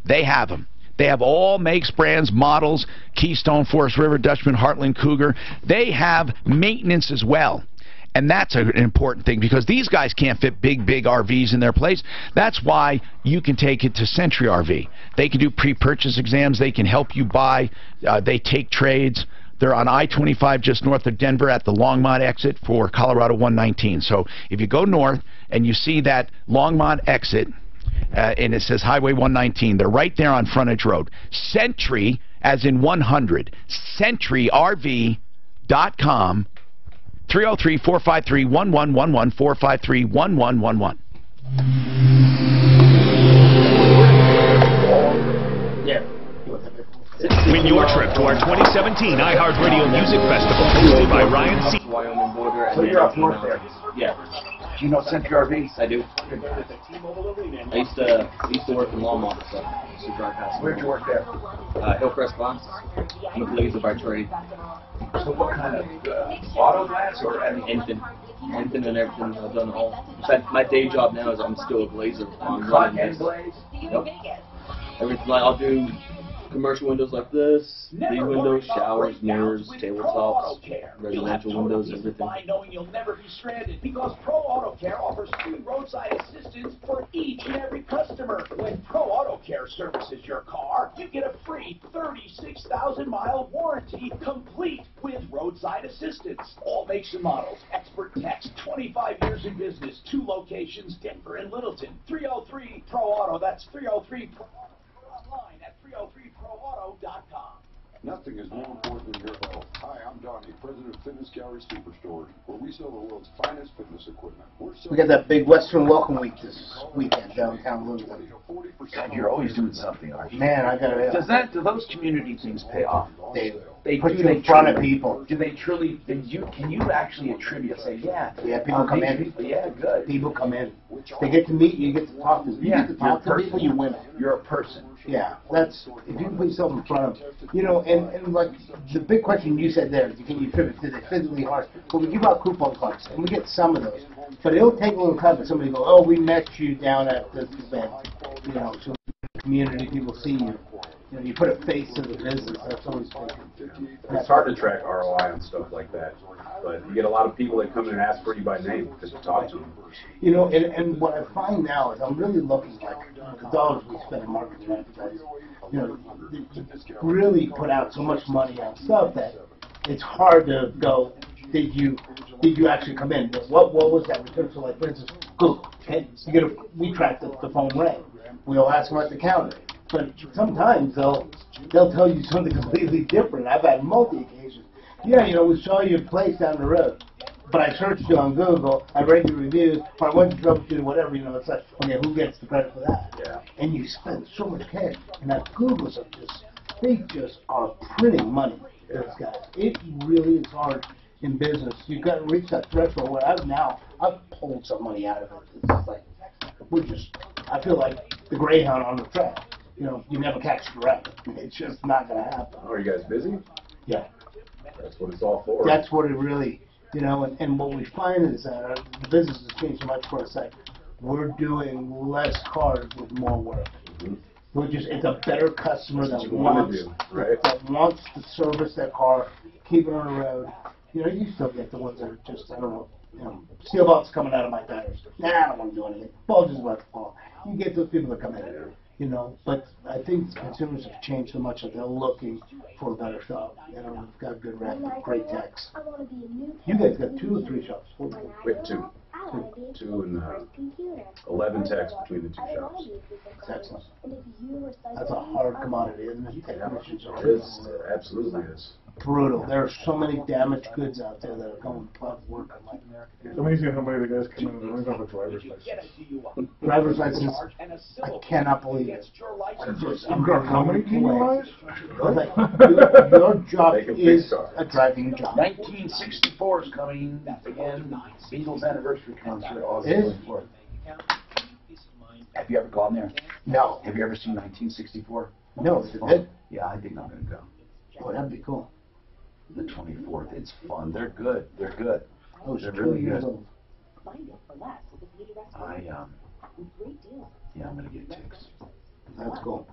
they have them. They have all makes, brands, models, Keystone, Forest River, Dutchman, Heartland, Cougar. They have maintenance as well. And that's an important thing because these guys can't fit big RVs in their place. That's why you can take it to Century RV. They can do pre-purchase exams. They can help you buy. They take trades. They're on I-25 just north of Denver at the Longmont exit for Colorado 119. So if you go north and you see that Longmont exit and it says Highway 119, they're right there on Frontage Road. Century, as in 100, CentryRV.com. 303-453-1111, 453-1111.
Win your trip to our 2017 iHeartRadio Music Festival, hosted by Ryan C.
Wyoming border.
So you're up north there?
Yeah.
Do you know Century RV?
I do. I used to work in Longmont, so I used to drive past.
Where'd you work there?
Hillcrest Glass. I'm a blazer by trade.
So what kind of auto glass or
anything? Anything and everything. I've done it all. In fact, my day job now is I'm still a glazer. I'm running this. Yep. Everything. I'll do commercial windows like this, these windows, showers, mirrors, tabletops, residential windows, everything.
Knowing you'll never be stranded because Pro Auto Care offers free roadside assistance for each and every customer. When Pro Auto Care services your car, you get a free 36,000-mile warranty complete with roadside assistance. All makes and models, expert techs, 25 years in business, 2 locations, Denver and Littleton. 303 Pro Auto. That's 303 Pro Auto. Online at 303proauto.com.
Nothing is more important than your health. Hi, I'm Donnie, president of Fitness Gallery Superstore, where we sell the world's finest fitness equipment.
We got that big Western Welcome Week this weekend downtown Louisville.
God, you're always doing something, aren't you?
Man, I gotta.
Do those community things pay off?
They put you in front of people.
Do they truly? Can you actually attribute? Say, yeah.
Yeah, people come in.
People, yeah, good.
People come in. They get to meet you. You get to talk to them. You get to talk to people. You win.
You're a person.
Yeah, that's if you can put yourself in front of, and like the big question you said there, can you attribute to the physically hard? Well, we give out coupon cards, and we get some of those, but it'll take a little time for somebody to go, oh, we met you down at this event, so the community people see you. You put a face to the business. That's always good.
It's hard to track ROI on stuff like that, but you get a lot of people that come in and ask for you by name because you talk to them.
And what I find now is I'm really looking like the dollars we spend in marketing and advertising. They really put out so much money on stuff that it's hard to go. Did you actually come in? What was that return? So, like for instance, Google. Okay, we track the phone rang. We'll ask them at the counter. But sometimes they'll tell you something completely different. I've had multi occasions. Yeah, we saw your place down the road, but I searched you on Google. I read your reviews, or I went to Troubleshooter, whatever. It's like, okay, who gets the credit for that?
Yeah.
And you spend so much cash. And that Google's they just are printing money. Those guys. It really is hard in business. You've got to reach that threshold where I've pulled some money out of it. It's just like I feel like the Greyhound on the track. You never catch the rabbit. It's just not going to happen.
Oh, are you guys busy?
Yeah.
That's what it's all for.
That's what it really, and what we find is that the business has changed so much for us that we're doing less cars with more work. It's a better customer that wants to service that car, keep it on the road. You know, you still get the ones that are just, I don't know, steel bolts coming out of my tires. Nah, I don't want to do anything. Bulges about to fall. You get those people that come in there, but I think consumers have changed so much that they're looking for a better shop. We've got good rep, great techs. You guys got 2 or 3 shops?
We have 2. 2 and 11 techs between the 2 shops.
That's excellent. That's a hard commodity, isn't it? Technicians are
It absolutely is.
Brutal. There are so many damaged goods out there that are going to work.
It's amazing how many of the guys come in and don't have a driver's license.
Driver's license, I cannot believe it. I'm getting
how many DUIs?
Your job is a driving job.
1964 is coming again. Beatles anniversary concert, August 24th. Have you ever gone there?
No.
Have you ever seen 1964?
No, is it good?
Yeah, I think I'm going to go.
Oh, that'd be cool.
The 24th. It's fun. They're good. They're good.
Oh,
they're really good.
Old.
Yeah, I'm going to get ticks.
That's cool.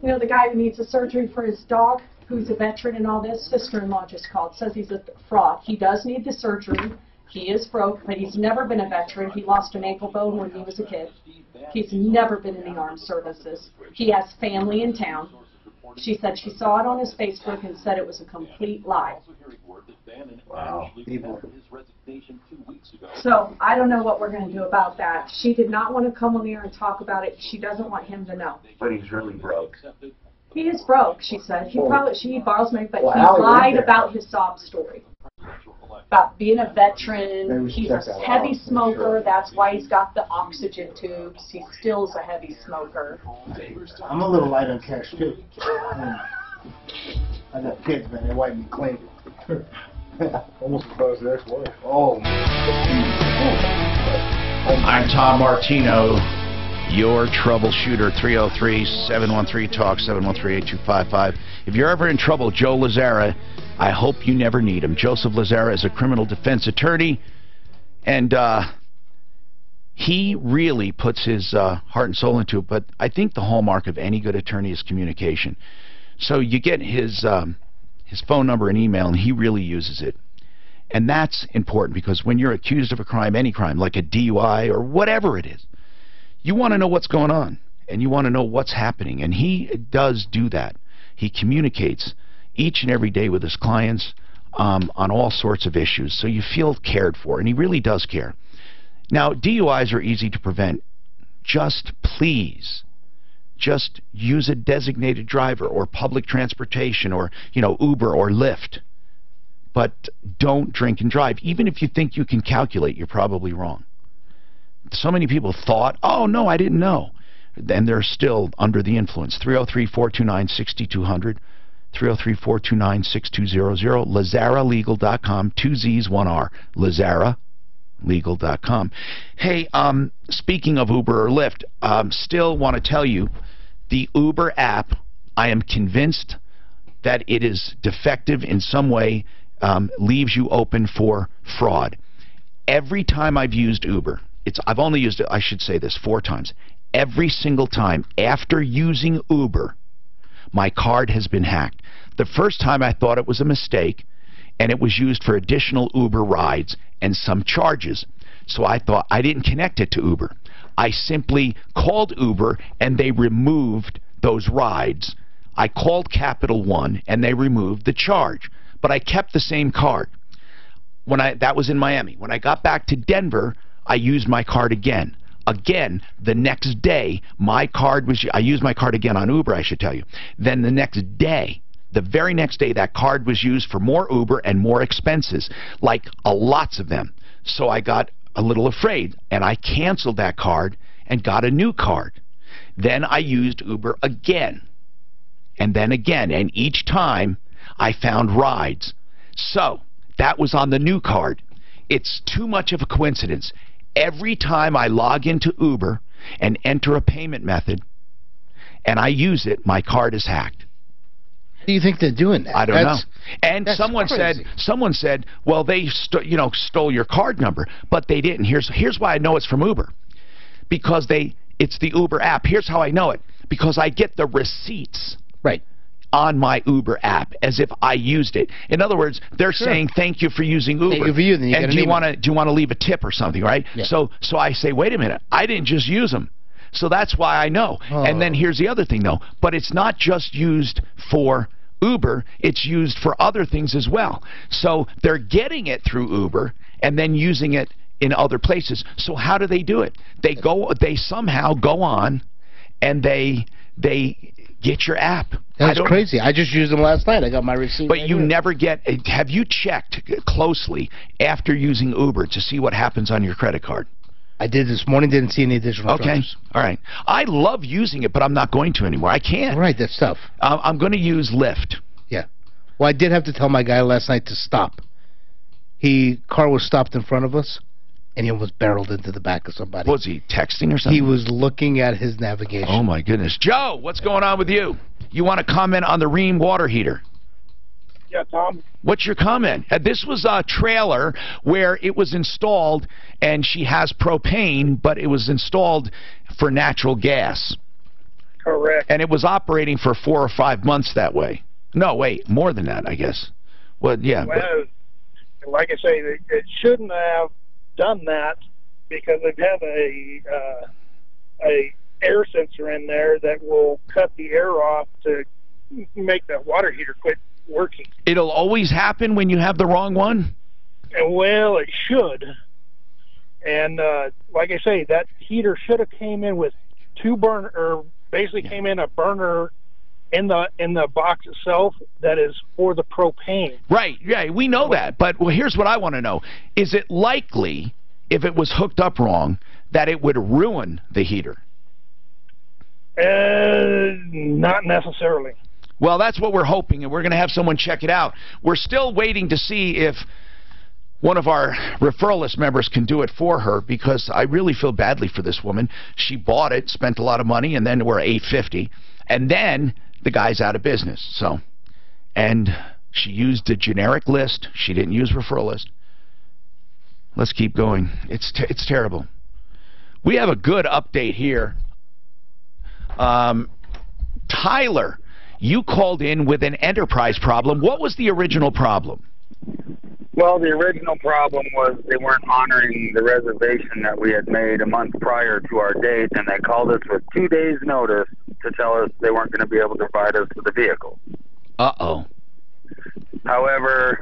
You know, the guy who needs a surgery for his dog, who's a veteran and all this, sister-in-law just called, says he's a fraud. He does need the surgery. He is broke, but he's never been a veteran. He lost an ankle bone when he was a kid. He's never been in the armed services. He has family in town. She said she saw it on his Facebook and said it was a complete lie.
Wow.
So I don't know what we're going to do about that. She did not want to come on here and talk about it. She doesn't want him to know.
But he's really broke.
He is broke, she said. She borrows money, but he lied about his sob story. About being a veteran, he's a heavy smoker, that's why he's got the oxygen tubes. He still is a heavy smoker.
I'm a little light on cash too. I got kids, man, they wipe me clean.
Almost as bad as the ex-wife.
Oh.
I'm Tom Martino, your troubleshooter. 303-713-TALK, 713-8255. If you're ever in trouble, Joe Lazzara, I hope you never need him. Joseph Lazzara is a criminal defense attorney, and he really puts his heart and soul into it. But I think the hallmark of any good attorney is communication. So you get his phone number and email, and he really uses it. And that's important because when you're accused of a crime, any crime, like a DUI or whatever it is, you want to know what's going on, and you want to know what's happening. And he does do that. He communicates each and every day with his clients on all sorts of issues, so you feel cared for, and he really does care. Now, DUIs are easy to prevent. Just please, just use a designated driver or public transportation or, Uber or Lyft. But don't drink and drive. Even if you think you can calculate, you're probably wrong. So many people thought, oh, no, I didn't know. And they're still under the influence. 303-429-6200. 303-429-6200, LazzaraLegal.com, 2 Z's, 1 R, LazzaraLegal.com. Hey, speaking of Uber or Lyft, still want to tell you, the Uber app, I am convinced that it is defective in some way, leaves you open for fraud. Every time I've used Uber, I've only used it, I should say this, 4 times. Every single time after using Uber, my card has been hacked. The first time I thought it was a mistake, and it was used for additional Uber rides and some charges. So I thought, I didn't connect it to Uber. I simply called Uber, and they removed those rides. I called Capital One, and they removed the charge. But I kept the same card. That was in Miami. When I got back to Denver, I used my card again. Again, the next day, I used my card again on Uber, I should tell you. Then the next day, the very next day, that card was used for more Uber and more expenses, like lots of them. So I got a little afraid, and I canceled that card and got a new card. Then I used Uber again, and then again, and each time I found rides. So that was on the new card. It's too much of a coincidence. Every time I log into Uber and enter a payment method and I use it, my card is hacked.
Do you think they're doing that?
I don't know. And someone
crazy.
said, well, they stole your card number, but they didn't. Here's why I know it's from Uber, because it's the Uber app. Here's how I know it, because I get the receipts.
Right.
On my Uber app, as if I used it. In other words, they're saying thank you for using Uber.
Thank you for using it.
And do you want to leave a tip or something, right?
Yeah.
So I say, wait a minute, I didn't just use them. So that's why I know.
Oh.
And then here's the other thing, though. But it's not just used for Uber, it's used for other things as well. So they're getting it through Uber and then using it in other places. So how do they do it? They somehow go on and they get your app.
That's crazy. I just used them last night. I got my receipt.
But you never get... Have you checked closely after using Uber to see what happens on your credit card?
I did this morning. Didn't see any additional charges.
All right. I love using it, but I'm not going to anymore. I can't.
Right, that's tough.
I'm going to use Lyft.
Yeah. Well, I did have to tell my guy last night to stop. Car was stopped in front of us, and he almost barreled into the back of somebody.
Was he texting or something?
He was looking at his navigation.
Oh, my goodness. Joe, what's going on with you? You want to comment on the Rheem water heater?
Yeah, Tom.
What's your comment? This was a trailer where it was installed, and she has propane, but it was installed for natural gas.
Correct.
And it was operating for 4 or 5 months that way. No, wait, more than that, I guess. Well, yeah.
Well, like I say, it shouldn't have done that because they've had a air sensor in there that will cut the air off to make the water heater quit working.
It'll always happen when you have the wrong one?
And well, it should. And like I say, that heater should have came in with came in a burner in the box itself that is for the propane.
Right, yeah, we know that. But here's what I want to know. Is it likely, if it was hooked up wrong, that it would ruin the heater?
Not necessarily.
Well, that's what we're hoping, and we're going to have someone check it out. We're still waiting to see if one of our referral list members can do it for her, because I really feel badly for this woman. She bought it, spent a lot of money, and then we're $850, and then the guy's out of business. So, and she used a generic list. She didn't use referral list. Let's keep going. It's terrible. We have a good update here. Tyler, you called in with an enterprise problem. What was the original problem?
Well, the original problem was they weren't honoring the reservation that we had made a month prior to our date, and they called us with 2 days' notice to tell us they weren't going to be able to provide us with the vehicle.
Uh-oh.
However,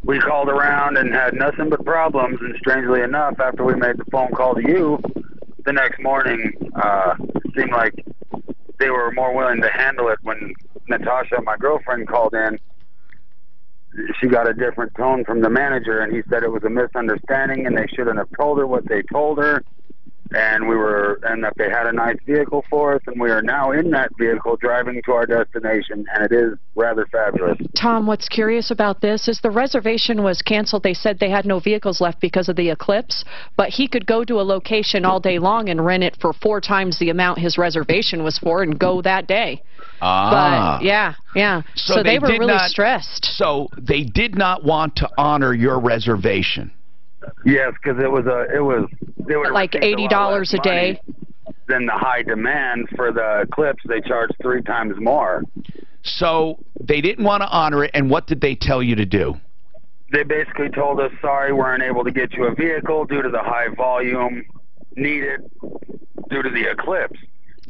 we called around and had nothing but problems, and strangely enough, after we made the phone call to you, the next morning, it seemed like they were more willing to handle it. When Natasha, my girlfriend, called in, she got a different tone from the manager, and he said it was a misunderstanding and they shouldn't have told her what they told her, and that they had a nice vehicle for us, and we are now in that vehicle driving to our destination, and it is rather fabulous.
Tom, what's curious about this is the reservation was canceled. They said they had no vehicles left because of the eclipse, but he could go to a location all day long and rent it for 4 times the amount his reservation was for and go that day. But yeah. So they were really stressed.
So they did not want to honor your reservation.
Yes, because they would
like $80 a day.
Than the high demand for the Eclipse, they charged 3 times more.
So they didn't want to honor it, and what did they tell you to do?
They basically told us, sorry, we're unable to get you a vehicle due to the high volume needed due to the Eclipse.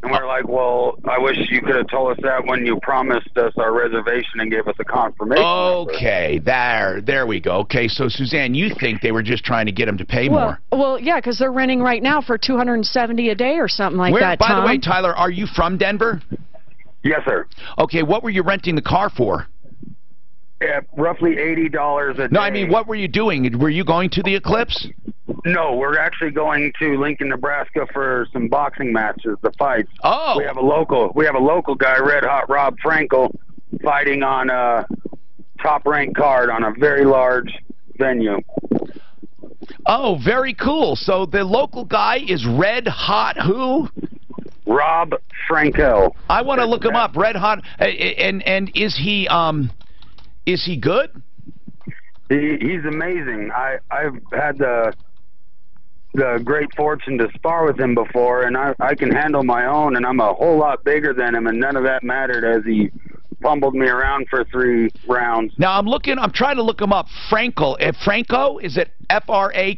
And we're like, well, I wish you could have told us that when you promised us our reservation and gave us a confirmation.
Okay, there we go. Okay, so Suzanne, you think they were just trying to get him to pay more?
Well, yeah, because they're renting right now for $270 a day or something like that,
By
Tom.
the way, Tyler, are you from Denver?
Yes, sir.
Okay, what were you renting the car for?
Roughly $80 a day.
No, I mean, what were you doing? Were you going to the Eclipse?
No, we're actually going to Lincoln, Nebraska for some boxing matches, the fights.
Oh.
We have a local guy, Red Hot Rob Frankel, fighting on a top-ranked card on a very large venue.
Oh, very cool. So the local guy is Red Hot who?
Rob Franco.
I want to look him up. Red Hot. And is he good?
He's amazing. I've had the great fortune to spar with him before, and I can handle my own, and I'm a whole lot bigger than him, and none of that mattered as he fumbled me around for 3 rounds.
Now I'm trying to look him up. Franco, is it Franko?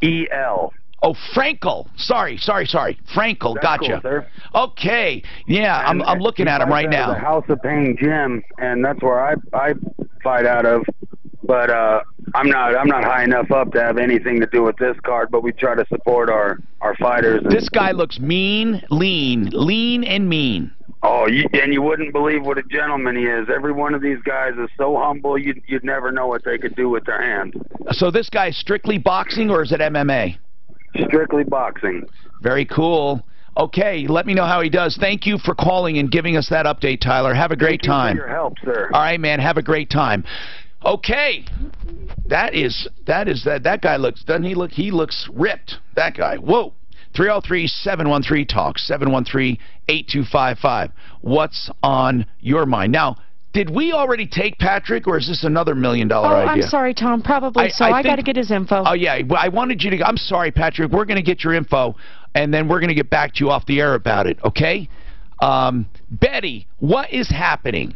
E-L.
Oh, Frankel. Sorry. Frankel,
That's
gotcha.
cool, sir.
Okay, yeah, I'm looking at him right now.
The House of Pain gym, and that's where I fight out of. But I'm not high enough up to have anything to do with this card. But we try to support our fighters.
This guy looks mean, lean and mean.
Oh, and you wouldn't believe what a gentleman he is. Every one of these guys is so humble, you'd never know what they could do with their hands.
So this guy is strictly boxing, or is it MMA?
Strictly boxing.
Very cool. Okay, let me know how he does. Thank you for calling and giving us that update, Tyler. Have a great time.
Thank you for your help, sir.
All right, man. Have a great time. Okay, that guy looks. Doesn't he look? He looks ripped. That guy. Whoa. 303-713-TALK, 713-8255. What's on your mind? Now, did we already take Patrick, or is this another $1 million idea?
I'm sorry, Tom. Probably so. I got to get his info.
Oh, yeah. I wanted you to... I'm sorry, Patrick. We're going to get your info, and then we're going to get back to you off the air about it, okay? Betty, what is happening?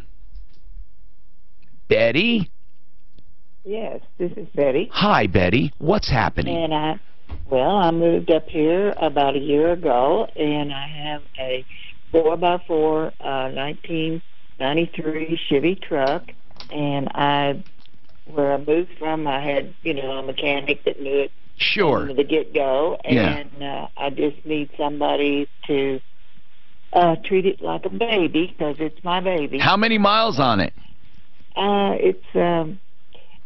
Betty?
Yes, this is Betty.
Hi, Betty. What's happening?
And I moved up here about a year ago, and I have a 4x4 1993 Chevy truck, and where I moved from, I had, a mechanic that knew it from the get-go, and I just need somebody to treat it like a baby, because it's my baby.
How many miles on it?
It's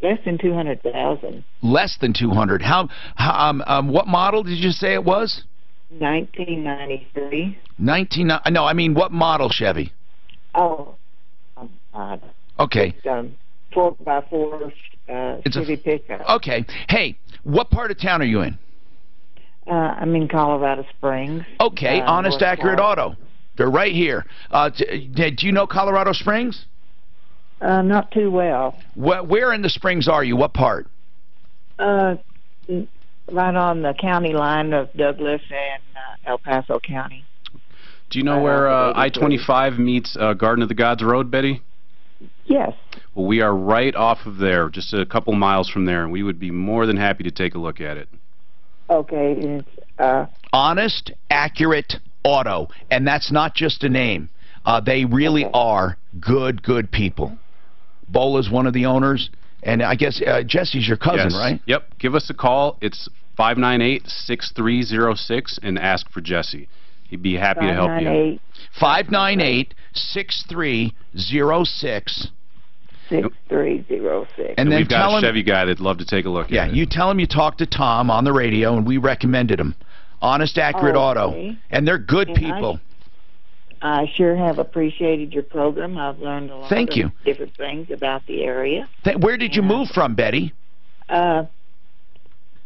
less than 200,000.
Less than 200. What model did you say it was?
1993.
No, I mean what model Chevy?
Oh,
okay.
It's 4x4 Chevy pickup.
Okay. Hey, what part of town are you in?
I'm in Colorado Springs.
Okay, Honest Accurate Auto. They're right here. Do you know Colorado Springs?
Not too well.
Where in the Springs are you? What part?
Right on the county line of Douglas and El Paso County.
Do you know where I-25 meets Garden of the Gods Road, Betty?
Yes.
Well, we are right off of there, just a couple miles from there, and we would be more than happy to take a look at it.
Okay. It's,
Honest Accurate Auto, and that's not just a name. They really are good people. Bola's one of the owners, and I guess Jesse's your cousin,
yes.
right?
Yep. Give us a call. It's 598-6306 and ask for Jesse. He'd be happy to help you.
598-6306.
6306.
And then
we've got a Chevy guy that'd love to take a look at it.
Yeah, you tell him you talked to Tom on the radio, and we recommended him. Honest Accurate Auto. And they're good people.
I sure have appreciated your program. I've learned a lot of different things about the area.
Where did you move from, Betty?
Texas,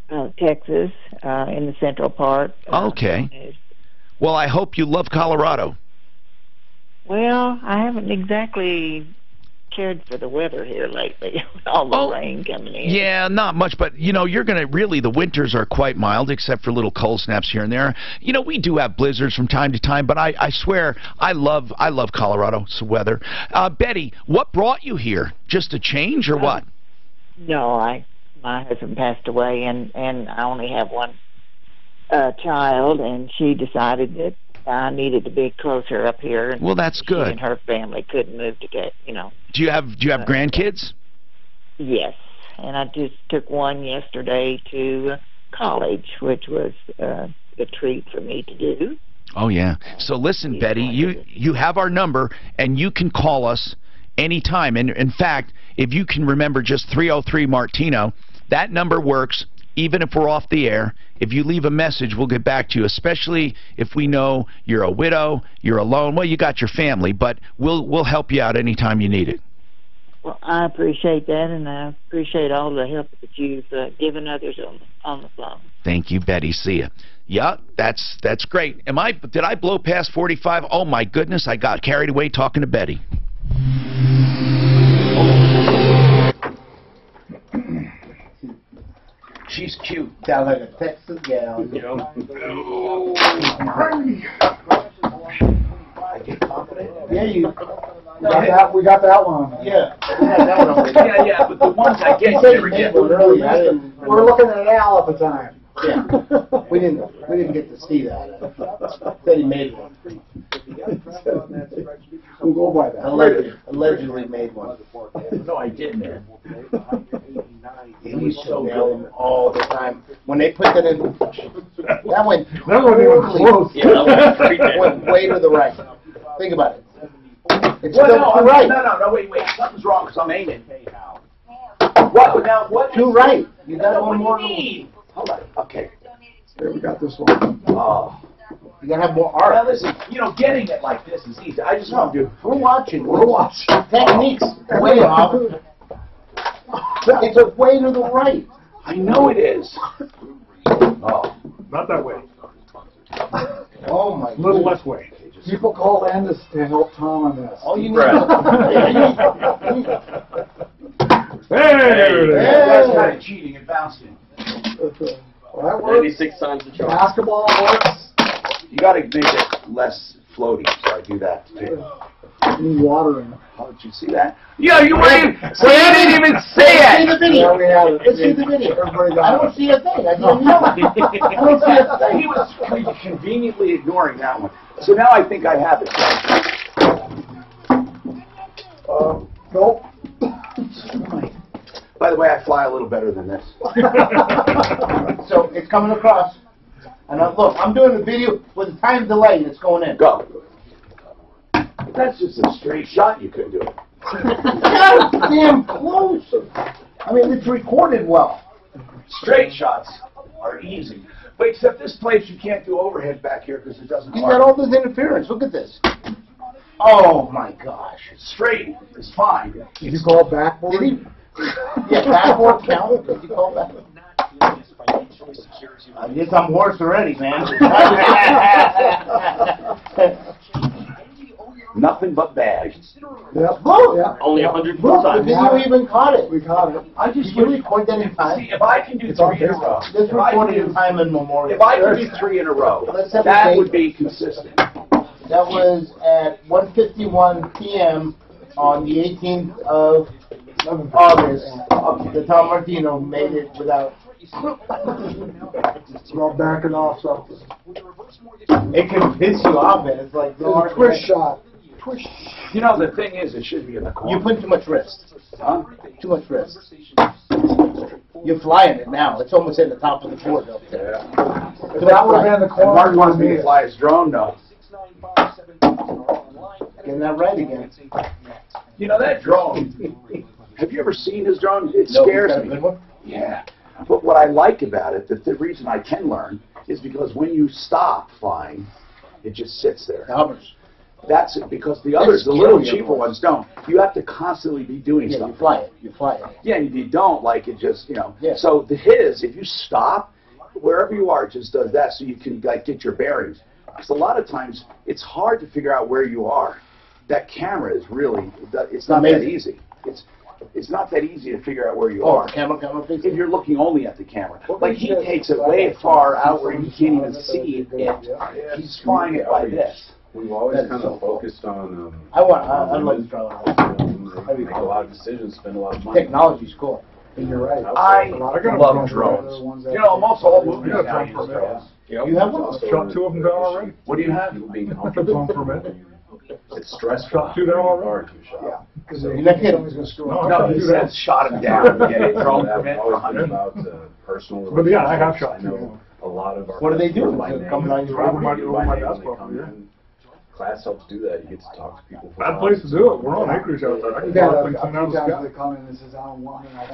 in the central part.
Okay. Well, I hope you love Colorado.
Well, I haven't exactly cared for the weather here lately. All the rain coming in.
Yeah, not much, but you're going to really, the winters are quite mild, except for little cold snaps here and there. We do have blizzards from time to time, but I swear I love Colorado's weather. Betty, what brought you here? Just a change or what?
No, my husband passed away, and I only have one child, and she decided that I needed to be closer up here. And
well, that's good.
She and her family couldn't move to get,
Do you have grandkids?
Yes, and I just took one yesterday to college, which was a treat for me to do.
Oh yeah. So listen, Betty, you have our number, and you can call us anytime. And in fact, if you can remember just 303 Martino, that number works. Even if we're off the air, if you leave a message, we'll get back to you, especially if we know you're a widow, you're alone. Well, you got your family, but we'll help you out anytime you need it.
Well, I appreciate that, and I appreciate all the help that you've given others on the phone.
Thank you, Betty. See ya. Yeah, that's great. Did I blow past 45? Oh my goodness, I got carried away talking to Betty. She's cute.
Sound like a Texas gal. I get confident. Yeah,
we got that one.
Yeah, we got that one.
Yeah, but the ones I get, you never get.
We're looking at Al at the time.
Yeah, we didn't get to see that. Said he made one.
We'll go by that.
Allegedly made one.
No, I didn't.
He used to mail them all the time. When they put that in, that went
wasn't even close.
Yeah, went way to the right. Think about it. It's
Well,
still
no,
too right.
no, wait. Something's wrong because I'm aiming. What? Now, what?
Too right. You got one more.
Hold on. Okay.
There, we got this one.
Oh.
You gotta have more art.
Now listen, getting it like this is easy. I just want to do.
We're watching. Techniques way off. It's a way to the right.
I know it is. Oh.
Not that way.
Oh my.
A little less way.
People call Landis to help Tom on this.
Oh, you need.
That's kind of cheating and bouncing.
Well, that works.
96 times the charge.
Basketball works.
You got to make it less floaty, so I do that too.
Need water in it.
How did you see that? Yeah, you didn't even say it.
See the video.
Yeah, we have it.
Let's see the video.
Everybody got
I don't see a thing. I don't know. I don't see a thing.
He was conveniently ignoring that one. So now I think I have it.
Nope.
By the way, I fly a little better than this.
So it's coming across. And look, I'm doing the video with a time delay and it's going in.
Go. That's just a straight shot. You couldn't do it.
God damn close. I mean, it's recorded well.
Straight shots are easy. But except this place, you can't do overhead back here because it doesn't
You
work.
got all this interference. Look at this. Oh my gosh.
Straight is fine.
Did you call backboard?
Did he? Yeah, backboard count. Did you call that? I did some worse already, man.
Nothing but bad.
Yep.
Look.
Yep.
Only 100
Look, the
times.
video even caught it.
We caught it.
I just
Did you record that in time?
See, if I can do
It's on
3 in a row,
This
if I can
recorded in
do-
time in memorial.
if I can do 3 in a row,
Let's have a
that
date.
would be consistent.
That was at 1:51 p.m. on the 18th of August. The Tom Martino made it without.
Well, backing off something.
It can piss you off, man. It's like
It's a twist shot. Twist.
You know, the thing is, it should be in the corner.
you put too much wrist.
Huh?
Too much wrist. You're flying it now. It's almost at the top of the board up there.
If that would have been in the
And
corner,
Mark wants
it
me
would
to fly his drone, though.
Getting that right again.
You know, that drone, have you ever seen his drone? It
No,
scares
got a
me.
good one?
Yeah. But what I like about it, the reason I can learn, is because when you stop flying, it just sits there.
It hovers.
That's it, because the others, the little cheaper ones, don't. You have to constantly be doing
Yeah,
stuff.
you fly it. You fly it.
Yeah, and if you don't, like, it just,
Yeah.
So his, if you stop, wherever you are, it just does that so you can, like, get your bearings. Because a lot of times, it's hard to figure out where you are. That camera is really, it's not that
Amazing.
easy. It's not that easy to figure out where you
Oh,
are.
the camera
If you're looking only at the camera. Like, he takes it way far out where you can't even see it. He's flying it like this.
We've always kind of focused on.
I love the drone.
Make a lot of decisions, spend a lot of money.
Technology's cool.
And you're right.
I
got
love
a
drones.
drones.
You know, most all movies
Yeah,
now
drone
use
permit.
drones.
You have one?
Shot 2 of them down already.
What do you have?
Being
Drone
comfortable.
permit.
It's stressful.
Shot 2 down already.
Yeah. Because
You're not kidding.
somebody's going to screw
No,
up.
I'm
No,
trying to
he
do that.
says shot him down. Get a drone
I've
permit for
always been
100.
about personal.
But yeah, I have
relationships.
shot
I know a lot of our.
What do they do?
customers by
Is it
name.
coming on your
Over my
By name,
basketball
they come
career.
in. Class helps do that. You get to talk to people. for
Bad place to do it. We're on acreage out there. I
We've
can
had
fly
a
things
few
coming out of the
times
sky.
they come in and says, I don't want it. I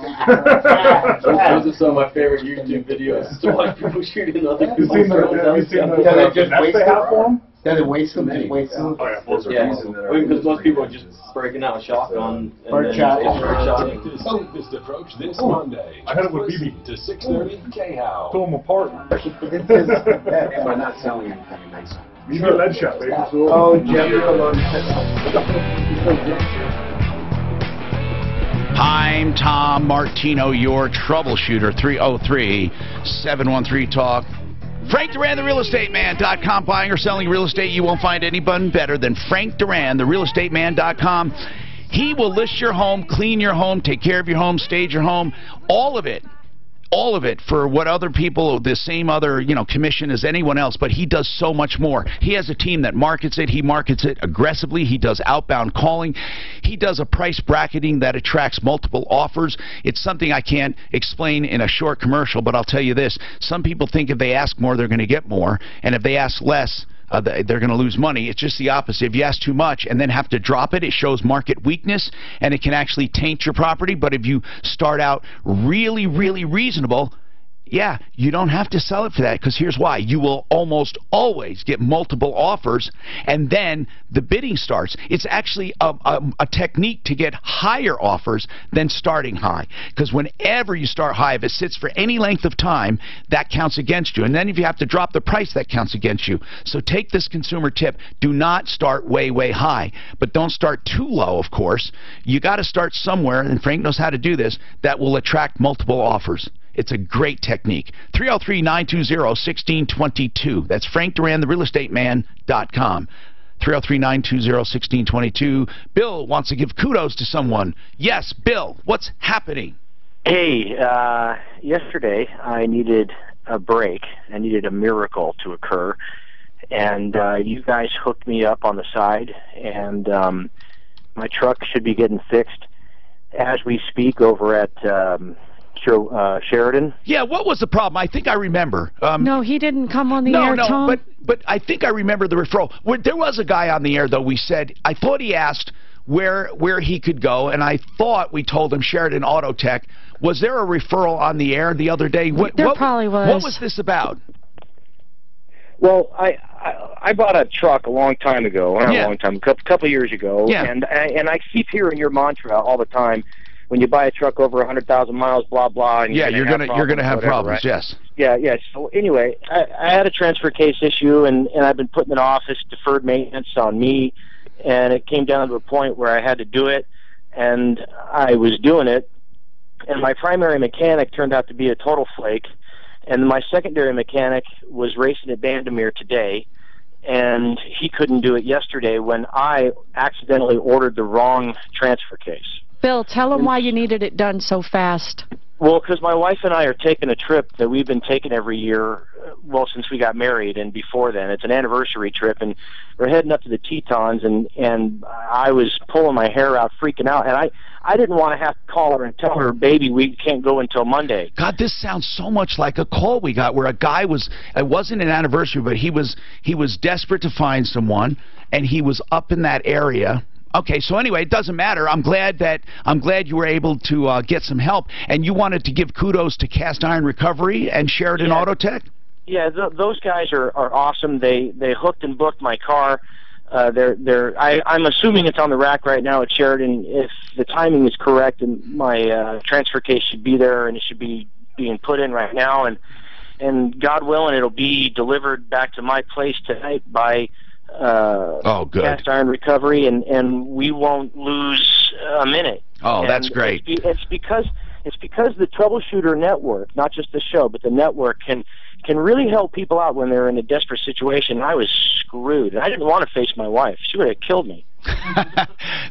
think
Those are some of my favorite YouTube videos to watch people shooting other
You
people's
seen the,
drones out
you
of
seen
the
the,
sky.
the nets they have for them?
Yeah, they waste them. They waste them.
Yeah, because most people are just breaking out a shotgun and
Bird
then
shot.
Safest approach this Monday.
I had it with BB.
To 6:30 K-How.
Pull them apart.
By not selling anything, it makes sense.
You get lead shot, baby.
Oh, Jeff, come on.
I'm Tom Martino, your troubleshooter. 303-713-TALK. FrankDuran, buying or selling real estate. You won't find anyone better than Frank Duran, therealestateman.com. He will list your home, clean your home, take care of your home, stage your home, all of it. All of it for what other people, the same other, commission as anyone else, but he does so much more. He has a team that markets it. He markets it aggressively. He does outbound calling. He does a price bracketing that attracts multiple offers. It's something I can't explain in a short commercial, but I'll tell you this. Some people think if they ask more, they're going to get more, and if they ask less, they're going to lose money. It's just the opposite. If you ask too much and then have to drop it, it shows market weakness, and it can actually taint your property. But if you start out really, really reasonable, yeah, you don't have to sell it for that, because here's why. You will almost always get multiple offers, and then the bidding starts. It's actually a technique to get higher offers than starting high, because whenever you start high, if it sits for any length of time, that counts against you. And then if you have to drop the price, that counts against you. So take this consumer tip. Do not start way, way high, but don't start too low, of course. You got to start somewhere, and Frank knows how to do this, that will attract multiple offers. It's a great technique. 303-920-1622. That's Frank Duran, therealestateman.com. 303-920-1622. Bill wants to give kudos to someone. Yes, Bill, what's happening?
Hey, yesterday I needed a break. I needed a miracle to occur. And you guys hooked me up on the side, and my truck should be getting fixed as we speak over at Sheridan.
Yeah, what was the problem? I think I remember.
No, he didn't come on the air, Tom.
But I think I remember the referral. There was a guy on the air, though. We said, I thought he asked where he could go, and I thought we told him Sheridan Auto Tech. Was there a referral on the air the other day?
There probably was.
What was this about?
Well, I bought a truck a long time ago, a couple of years ago, and I keep hearing your mantra all the time. When you buy a truck over 100,000 miles, blah blah, and
you're gonna have problems.
Right?
Yes.
Yeah. So anyway, I had a transfer case issue, and I've been putting it off. It's deferred maintenance on me, and it came down to a point where I had to do it, and I was doing it, and my primary mechanic turned out to be a total flake, and my secondary mechanic was racing at Bandamere today, and he couldn't do it yesterday when I accidentally ordered the wrong transfer case.
Bill, tell him why you needed it done so fast.
Well, because my wife and I are taking a trip that we've been taking every year, well, since we got married and before then. It's an anniversary trip, and we're heading up to the Tetons, and I was pulling my hair out, freaking out, and I didn't want to have to call her and tell her, baby, we can't go until Monday.
God, this sounds so much like a call we got where a guy was, it wasn't an anniversary, but he was desperate to find someone, and he was up in that area. Okay, so anyway, it doesn't matter. I'm glad you were able to get some help, and you wanted to give kudos to Cast Iron Recovery and Sheridan Auto Tech.
Yeah, those guys are awesome. They hooked and booked my car. I'm assuming it's on the rack right now at Sheridan. If the timing is correct, and my transfer case should be there, and it should be being put in right now, and God willing, it'll be delivered back to my place tonight by
good.
Cast Iron Recovery, and we won't lose a minute.
Oh,
and
that's great.
It's because the Troubleshooter Network, not just the show, but the network can really help people out when they're in a desperate situation. I was screwed, and I didn't want to face my wife. She would have killed me.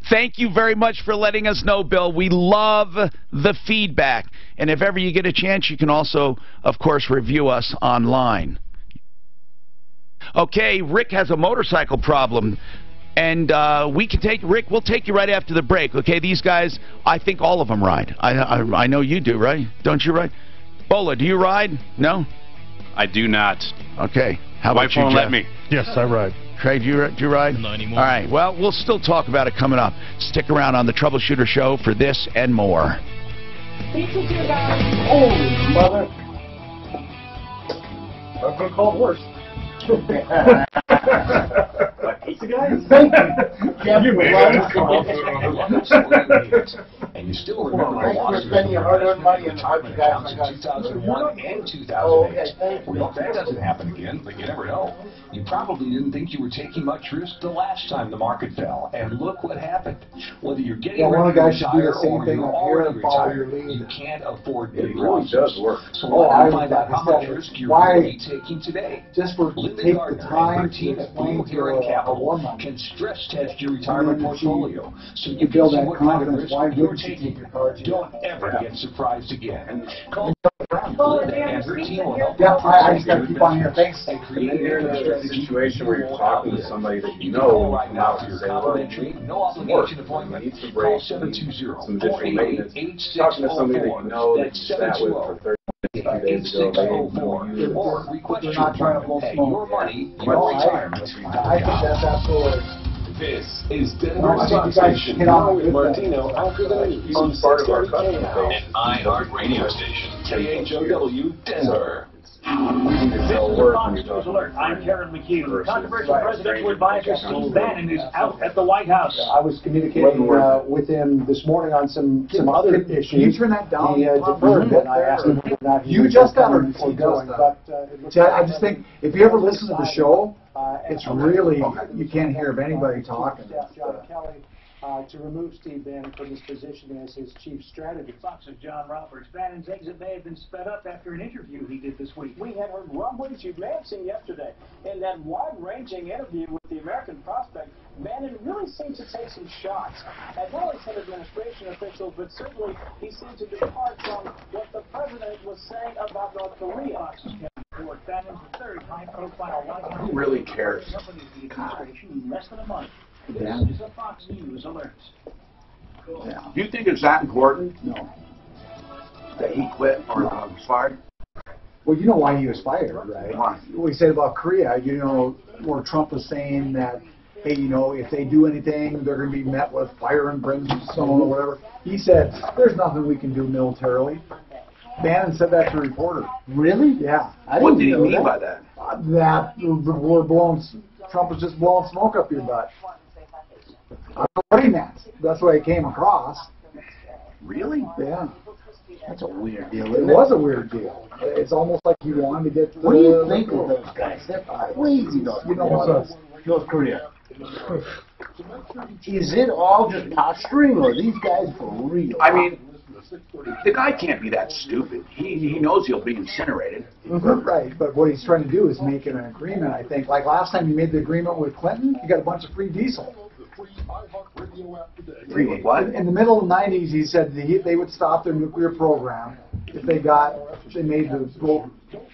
Thank you very much for letting us know, Bill. We love the feedback, and if ever you get a chance, you can also, of course, review us online. Okay, Rick has a motorcycle problem, and we'll take you right after the break. Okay, these guys, I think all of them ride. I know you do, right? Don't you ride? Bola, do you ride? No?
I do not.
Okay. How about you,
Jeff?
Jeff?
Let me.
Yes, I ride.
Craig, do you ride?
Not anymore.
All right. Well, we'll still talk about it coming up. Stick around on the Troubleshooter Show for this and more.
Holy mother. I'm going to call it worse.
Pizza guys?
Thank you.
And you still remember the losses
spending your hard-earned money on
retirement accounts in 2001 and 2008. Well, if that doesn't happen again, but you never know. You probably didn't think you were taking much risk the last time the market fell, and look what happened. Whether you're getting ready to retire or you're already retired, you can't afford big losses.
It really does work.
So why not find out how much risk you're really taking today?
Just for take the time to explain to
a capital can stress test your retirement portfolio so you build that confidence. Why would you take your cards? Don't ever get surprised again. Call and her team will help you.
I just got to keep on here. Thanks.
And then you're in a situation where you're talking to somebody that you know
right now for your complimentary, no obligation appointment.
Needs to break some additional maintenance. Talking to somebody that you know that you sat with for 30 days ago, they know you.
Or request your
not trying to blow
pay
smoke.
your money, your retirement.
I think that's absolutely.
This is
No,
Denver
I think you
Sun
guys
Station.
hit on
With
with
Martino after the news on
part of our
630
customer base.
An iHeart radio station. KHOW Denver.
Fox News Alert. I'm Karen McHugh. Controversial presidential advisor Steve Bannon is out at the White House.
I was communicating with him this morning on some other issues.
Can you turn that down?
He deferred, and I asked him whether or not he
You
was
just got
coming
it
before
before
going.
going.
But
I just think if you ever listen to the show, it's really you can't hear of anybody talking.
John Kelly to remove Steve Bannon from his position as his chief strategist.
Fox's John Roberts. Bannon's exit may have been sped up after an interview he did this week. We had heard rumblings you may have seen yesterday. In that wide-ranging interview with the American prospect, Bannon really seemed to take some shots at not only some administration officials, but certainly he seemed to depart from what the president was saying about North Korea. Fox's Bannon's the third high-profile White House.
Who really cares?
In less than a month.
Yeah.
This is a Fox News alert.
Yeah. Do you think it's that important?
No.
That he quit or was fired?
Well, you know why he was fired, right?
Why?
What he said about Korea, you know, where Trump was saying that, hey, you know, if they do anything, they're going to be met with fire and brimstone or whatever. He said, there's nothing we can do militarily. Bannon said that to a reporter.
Really?
Yeah.
What did he mean by that?
That we're blowing, Trump was just blowing smoke up your butt. I don't know what he meant. That's what it came across.
Really?
Yeah.
That's a weird deal,
It
isn't it?
was a weird deal. It's almost like he wanted to get...
What do you think of those guys? They're crazy, those
You know what?
North Korea. Is it all just posturing, or are these guys for real?
I mean, the guy can't be that stupid. He knows he'll be incinerated.
Right, but what he's trying to do is make an agreement, I think. Like last time he made the agreement with Clinton, he got a bunch of free diesel.
Free what?
In the middle of the 90s, he said they would stop their nuclear program if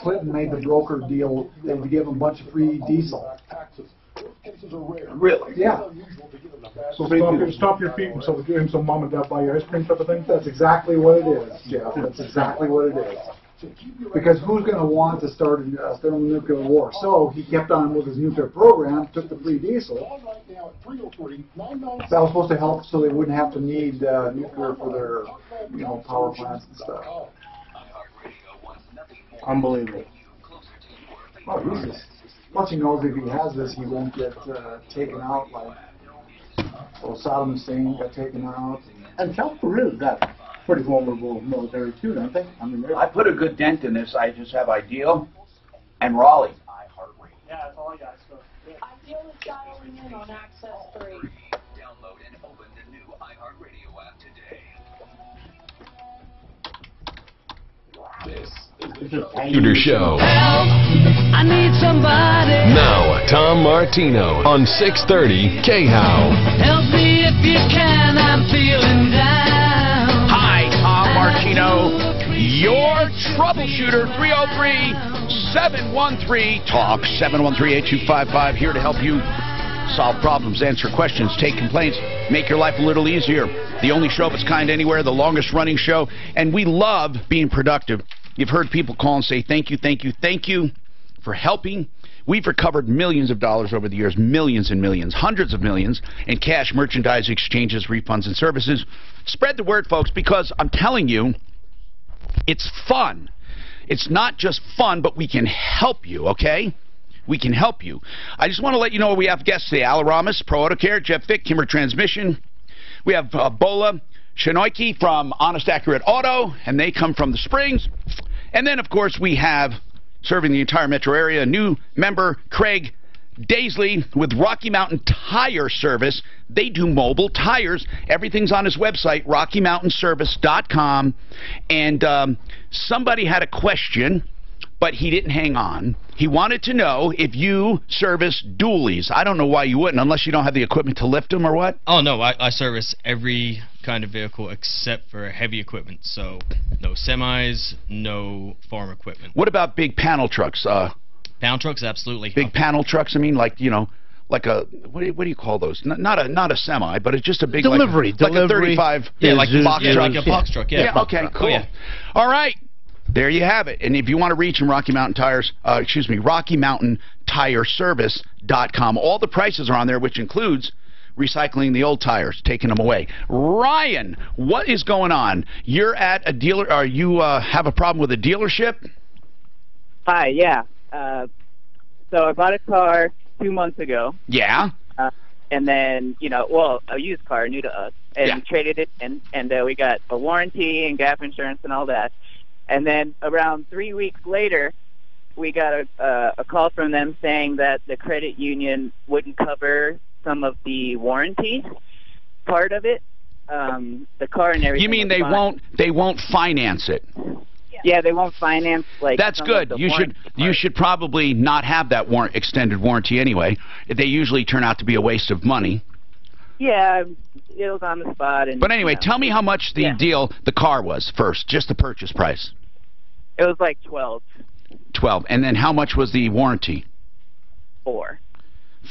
Clinton made the broker deal, they would give them a bunch of free diesel.
Really?
Yeah.
So stop your feet and so mom and dad buy you ice cream type of thing?
That's exactly what it is, Jeff. That's exactly what it is. Because who's going to want to start a nuclear war? So he kept on with his nuclear program, took the free diesel. That was supposed to help so they wouldn't have to need nuclear for their, power plants and stuff.
Unbelievable.
Oh, Jesus. Plus he knows if he has this, he won't get taken out like Saddam Hussein got taken out.
And South Korea's got pretty vulnerable military too, don't they? I mean,
I put a good dent in this. I just have Ideal and Raleigh.
Yeah, that's all I got.
Ideal is dialing in on Access 3.
Download and open the new iHeartRadio app today. This is the Troubleshooter Show.
I need somebody.
Now, Tom Martino on 630 KHOW.
Help me if you can, I'm feeling down.
Hi, Tom Martino, your troubleshooter, 303-713-TALK, 713-8255, here to help you solve problems, answer questions, take complaints, make your life a little easier. The only show of its kind anywhere, the longest running show, and we love being productive. You've heard people call and say thank you for helping. We've recovered millions of dollars over the years, millions and millions, hundreds of millions in cash, merchandise, exchanges, refunds, and services. Spread the word, folks, because I'm telling you, it's fun. It's not just fun, but we can help you, okay? we can help you. I just want to let you know we have guests today. Alaramis, Pro Auto Care, Jeff Vick, Kimmer Transmission. We have Bola Shinoiki from Honest Accurate Auto, and they come from the Springs. And then, of course, we have, serving the entire metro area, a new member, Craig Daisley with Rocky Mountain Tire Service. They do mobile tires. Everything's on his website, RockyMountainService.com. And somebody had a question, but he didn't hang on. He wanted to know if you service dualies. I don't know why you wouldn't, unless you don't have the equipment to lift them or what?
Oh, no, I service every kind of vehicle except for heavy equipment. So no semis, no farm equipment.
What about big panel trucks?
Panel trucks, absolutely.
Big panel trucks, I mean, like, you know, like a, what do you call those? Not a semi, but it's just a big,
delivery.
Like a 35
like
box truck.
Like a box truck, yeah.
Yeah, okay, cool.
Oh, yeah.
All right. There you have it. And if you want to reach them, Rocky Mountain Tires, RockyMountainTireService.com. All the prices are on there, which includes recycling the old tires, taking them away. Ryan, what is going on? You're at a dealer, or you have a problem with a dealership?
Hi, yeah. So I bought a car 2 months ago.
Yeah.
And then, you know, well, a used car, new to us, and traded it in, and we got a warranty and gap insurance and all that. And then around 3 weeks later, we got a call from them saying that the credit union wouldn't cover some of the warranty part of it. The car and everything.
You mean they won't finance it?
Yeah, they won't finance like.
That's good. You should probably not have that extended warranty anyway. They usually turn out to be a waste of money.
Yeah, it was on the spot. And,
but anyway,
you know,
tell me how much the car was first, just the purchase price.
It was like 12.
12, and then how much was the warranty?
4.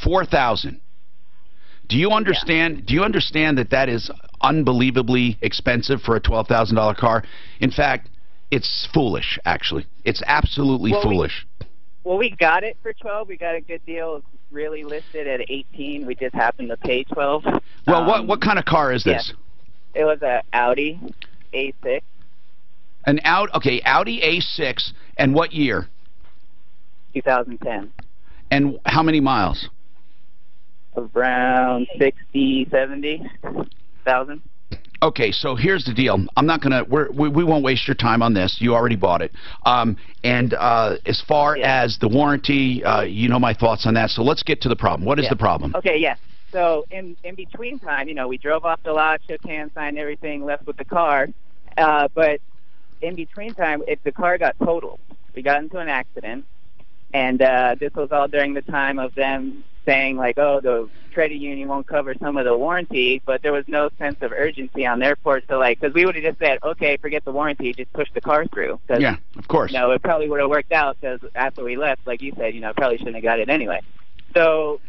4,000. Do you understand? Do you understand that that is unbelievably expensive for a $12,000 car? In fact, it's foolish. Actually, it's absolutely foolish.
We got it for 12. We got a good deal. It's really listed at 18. We just happened to pay 12.
Well, what kind of car is this?
It was an Audi A6.
An Audi A6, and what year?
2010.
And how many miles?
Around 70,000.
Okay, so here's the deal. I'm not gonna. We won't waste your time on this. You already bought it. As far as the warranty, you know my thoughts on that. So let's get to the problem. What is the problem?
Okay, yes. So in between time, you know, we drove off the lot, shook hands, signed everything, left with the car. But in between time, the car got totaled. We got into an accident, and this was all during the time of them saying, like, oh, the credit union won't cover some of the warranty, but there was no sense of urgency on their part. So, like, because we would have just said, okay, forget the warranty, just push the car through.
Yeah, of course.
You know, it probably would have worked out, because after we left, like you said, you know, probably shouldn't have got it anyway. So,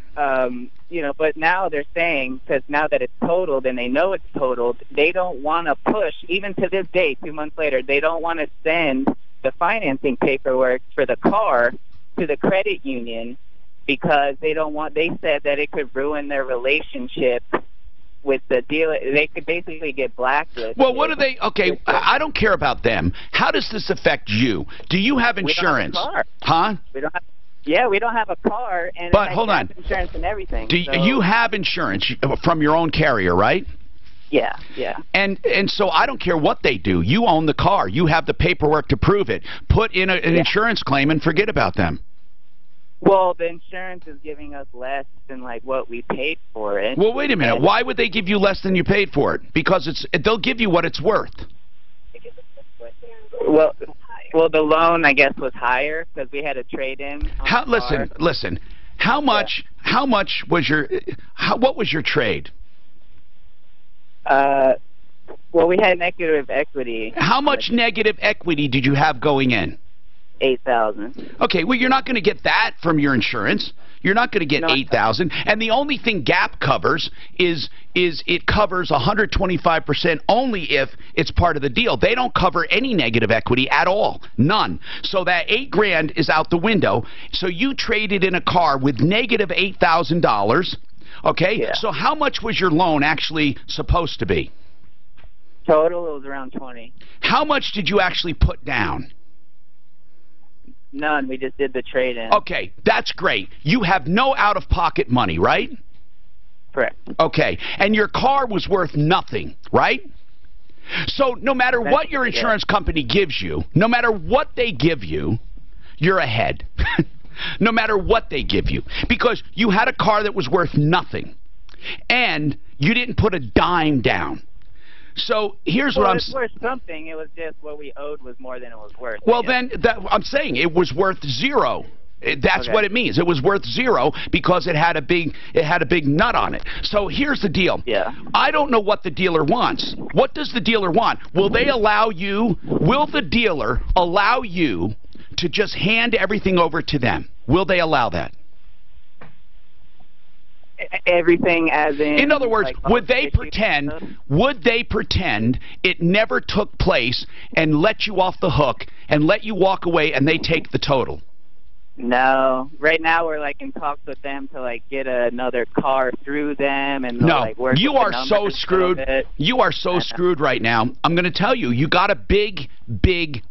you know, but now they're saying, because now that it's totaled and they know it's totaled, they don't want to push, even to this day, 2 months later, they don't want to send the financing paperwork for the car to the credit union, because they said that it could ruin their relationship with the dealer. They could basically get blacklisted.
Well, what do they, okay, I don't care about them. How does this affect you? Do you have insurance?
We don't have a car.
Huh?
We don't have a car, and
but hold on,
insurance and everything.
Do you have insurance from your own carrier, right?
Yeah.
And so I don't care what they do. You own the car. You have the paperwork to prove it. Put in an insurance claim and forget about them.
Well, the insurance is giving us less than like what we paid for it.
Well, wait a minute. Why would they give you less than you paid for it? Because they'll give you what it's worth.
Well, the loan, I guess, was higher because we had a trade-in.
Listen. How much was what was your trade?
Well, we had negative equity.
How much negative equity did you have going in?
8,000.
Okay, well, you're not going to get that from your insurance. You're not going to get 8,000. And the only thing GAP covers is it covers 125% only if it's part of the deal. They don't cover any negative equity at all. None. So that $8,000 is out the window. So you traded in a car with negative $8,000. Okay?
Yeah.
So how much was your loan actually supposed to be?
Total, it was around 20.
How much did you actually put down?
None. We just did the trade-in.
Okay, that's great. You have no out-of-pocket money, right?
Correct.
Okay, and your car was worth nothing, right? So no matter what your insurance company gives you, no matter what they give you, you're ahead. No matter what they give you. Because you had a car that was worth nothing. And you didn't put a dime down. So here's what I'm saying.
It was worth something. It was just what we owed was more than it was worth.
Well, then, I'm saying it was worth zero. That's what it means. It was worth zero because it had a big nut on it. So here's the deal.
Yeah.
I don't know what the dealer wants. What does the dealer want? Will the dealer allow you to just hand everything over to them? Will they allow that?
Everything as in
other words,
like,
would they pretend it never took place and let you off the hook and let you walk away and they take the total?
No. Right now we're like in talks with them to like get another car through them and like work
you
with
are
the
so screwed. You are so screwed right now. I'm going to tell you, you got a big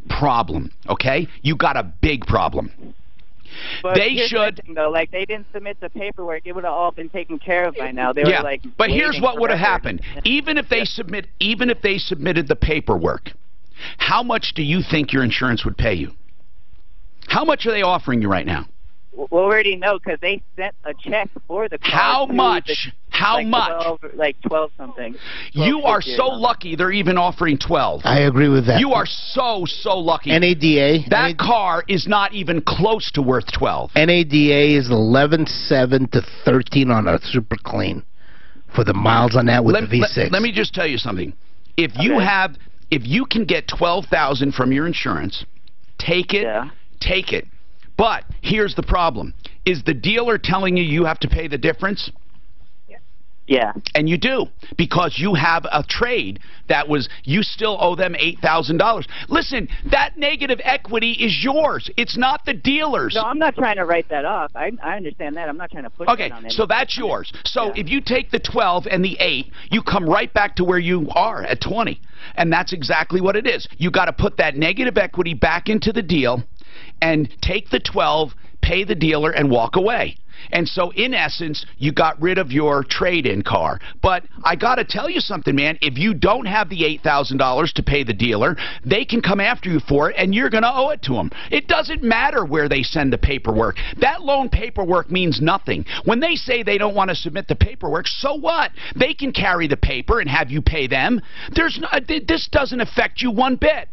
problem, okay? You got a big problem.
But
they should
though, like they didn't submit the paperwork. It would have all been taken care of by now. They were like
but here's what would have happened. Even if they submitted the paperwork, how much do you think your insurance would pay you? How much are they offering you right now?
Well, we already know because they sent a check for the car.
How much? How much?
12 something.
You are so lucky they're even offering 12.
I agree with that.
You are so lucky.
NADA.
That car is not even close to worth 12.
NADA is 11.7 to 13 on a super clean for the miles on that with the V6.
Let me just tell you something. If you can get 12,000 from your insurance, take it. Yeah. Take it. But here's the problem. Is the dealer telling you have to pay the difference?
Yeah.
And you do, because you have a trade that was, you still owe them $8,000. Listen, that negative equity is yours. It's not the dealer's.
No, I'm not trying to write that off. I understand that. I'm not trying to push it on anyone.
So that's yours. So if you take the 12 and the 8, you come right back to where you are at 20. And that's exactly what it is. You got to put that negative equity back into the deal and take the 12, pay the dealer, and walk away. And so, in essence, you got rid of your trade-in car. But I got to tell you something, man. If you don't have the $8,000 to pay the dealer, they can come after you for it, and you're going to owe it to them. It doesn't matter where they send the paperwork. That loan paperwork means nothing. When they say they don't want to submit the paperwork, so what? They can carry the paper and have you pay them. This doesn't affect you one bit.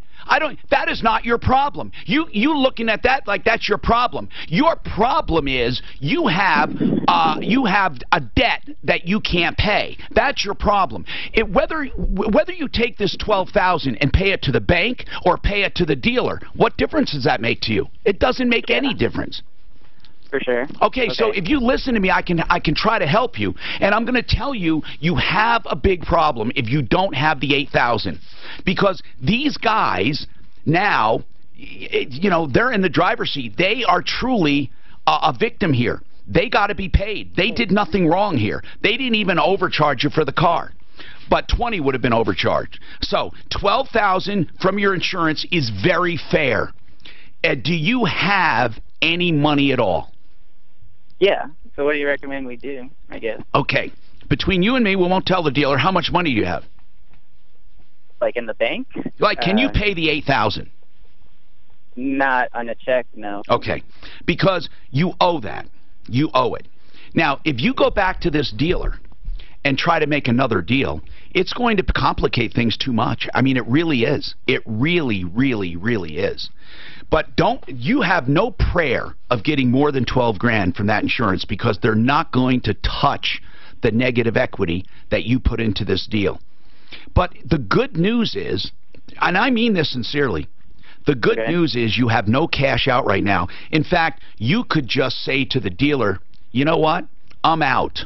That is not your problem. You looking at that like that's your problem. Your problem is you have a debt that you can't pay. That's your problem. Whether you take this $12,000 and pay it to the bank or pay it to the dealer, what difference does that make to you? It doesn't make any difference.
For sure.
Okay, so if you listen to me, I can try to help you. And I'm going to tell you, you have a big problem if you don't have the $8,000. Because these guys now, they're in the driver's seat. They are truly a victim here. They got to be paid. They did nothing wrong here. They didn't even overcharge you for the car. But 20 would have been overcharged. So $12,000 from your insurance is very fair. Do you have any money at all?
Yeah. So what do you recommend we do, I guess?
Okay. Between you and me, we won't tell the dealer. How much money do you have?
Like in the bank?
Like, can you pay the $8,000?
Not on a check, no.
Okay. Because you owe that. You owe it. Now, if you go back to this dealer and try to make another deal, it's going to complicate things too much. I mean, it really is. It really, really, really is. But you have no prayer of getting more than 12 grand from that insurance, because they're not going to touch the negative equity that you put into this deal. But the good news is, and I mean this sincerely, the good news is you have no cash out right now. In fact, you could just say to the dealer, you know what? I'm out.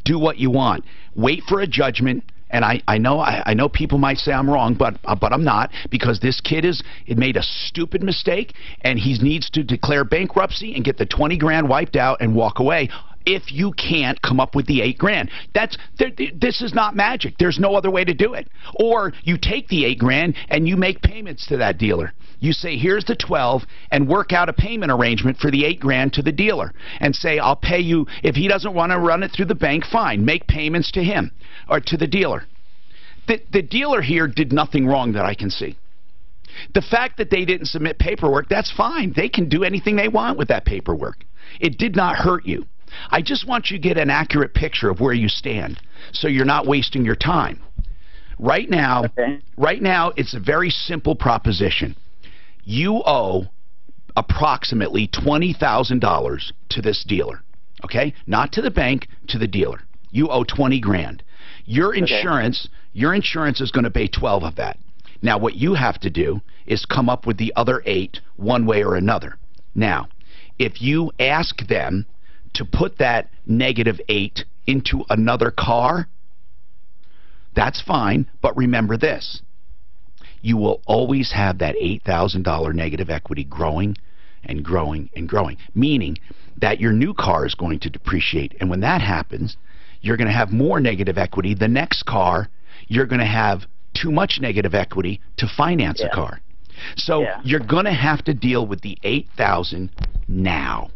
Do what you want. Wait for a judgment. And I know people might say I'm wrong, but I'm not, because this kid made a stupid mistake, and he needs to declare bankruptcy and get the 20 grand wiped out and walk away. if you can't come up with the $8,000. This is not magic. There's no other way to do it. Or you take the $8,000 and you make payments to that dealer. You say, here's the 12, and work out a payment arrangement for the $8,000 to the dealer, and say, I'll pay you. If he doesn't want to run it through the bank, fine. Make payments to him or to the dealer. The dealer here did nothing wrong that I can see. The fact that they didn't submit paperwork, that's fine. They can do anything they want with that paperwork. It did not hurt you. I just want you to get an accurate picture of where you stand so you're not wasting your time. Right now, it's a very simple proposition. You owe approximately $20,000 to this dealer, okay? Not to the bank, to the dealer. You owe $20,000. Your insurance is going to pay 12 of that. Now, what you have to do is come up with the other 8 one way or another. Now, if you ask them to put that -8 into another car, that's fine, but remember this. You will always have that $8,000 negative equity growing and growing and growing, meaning that your new car is going to depreciate. And when that happens, you're going to have more negative equity. The next car, you're going to have too much negative equity to finance a car. So you're going to have to deal with the $8,000 now.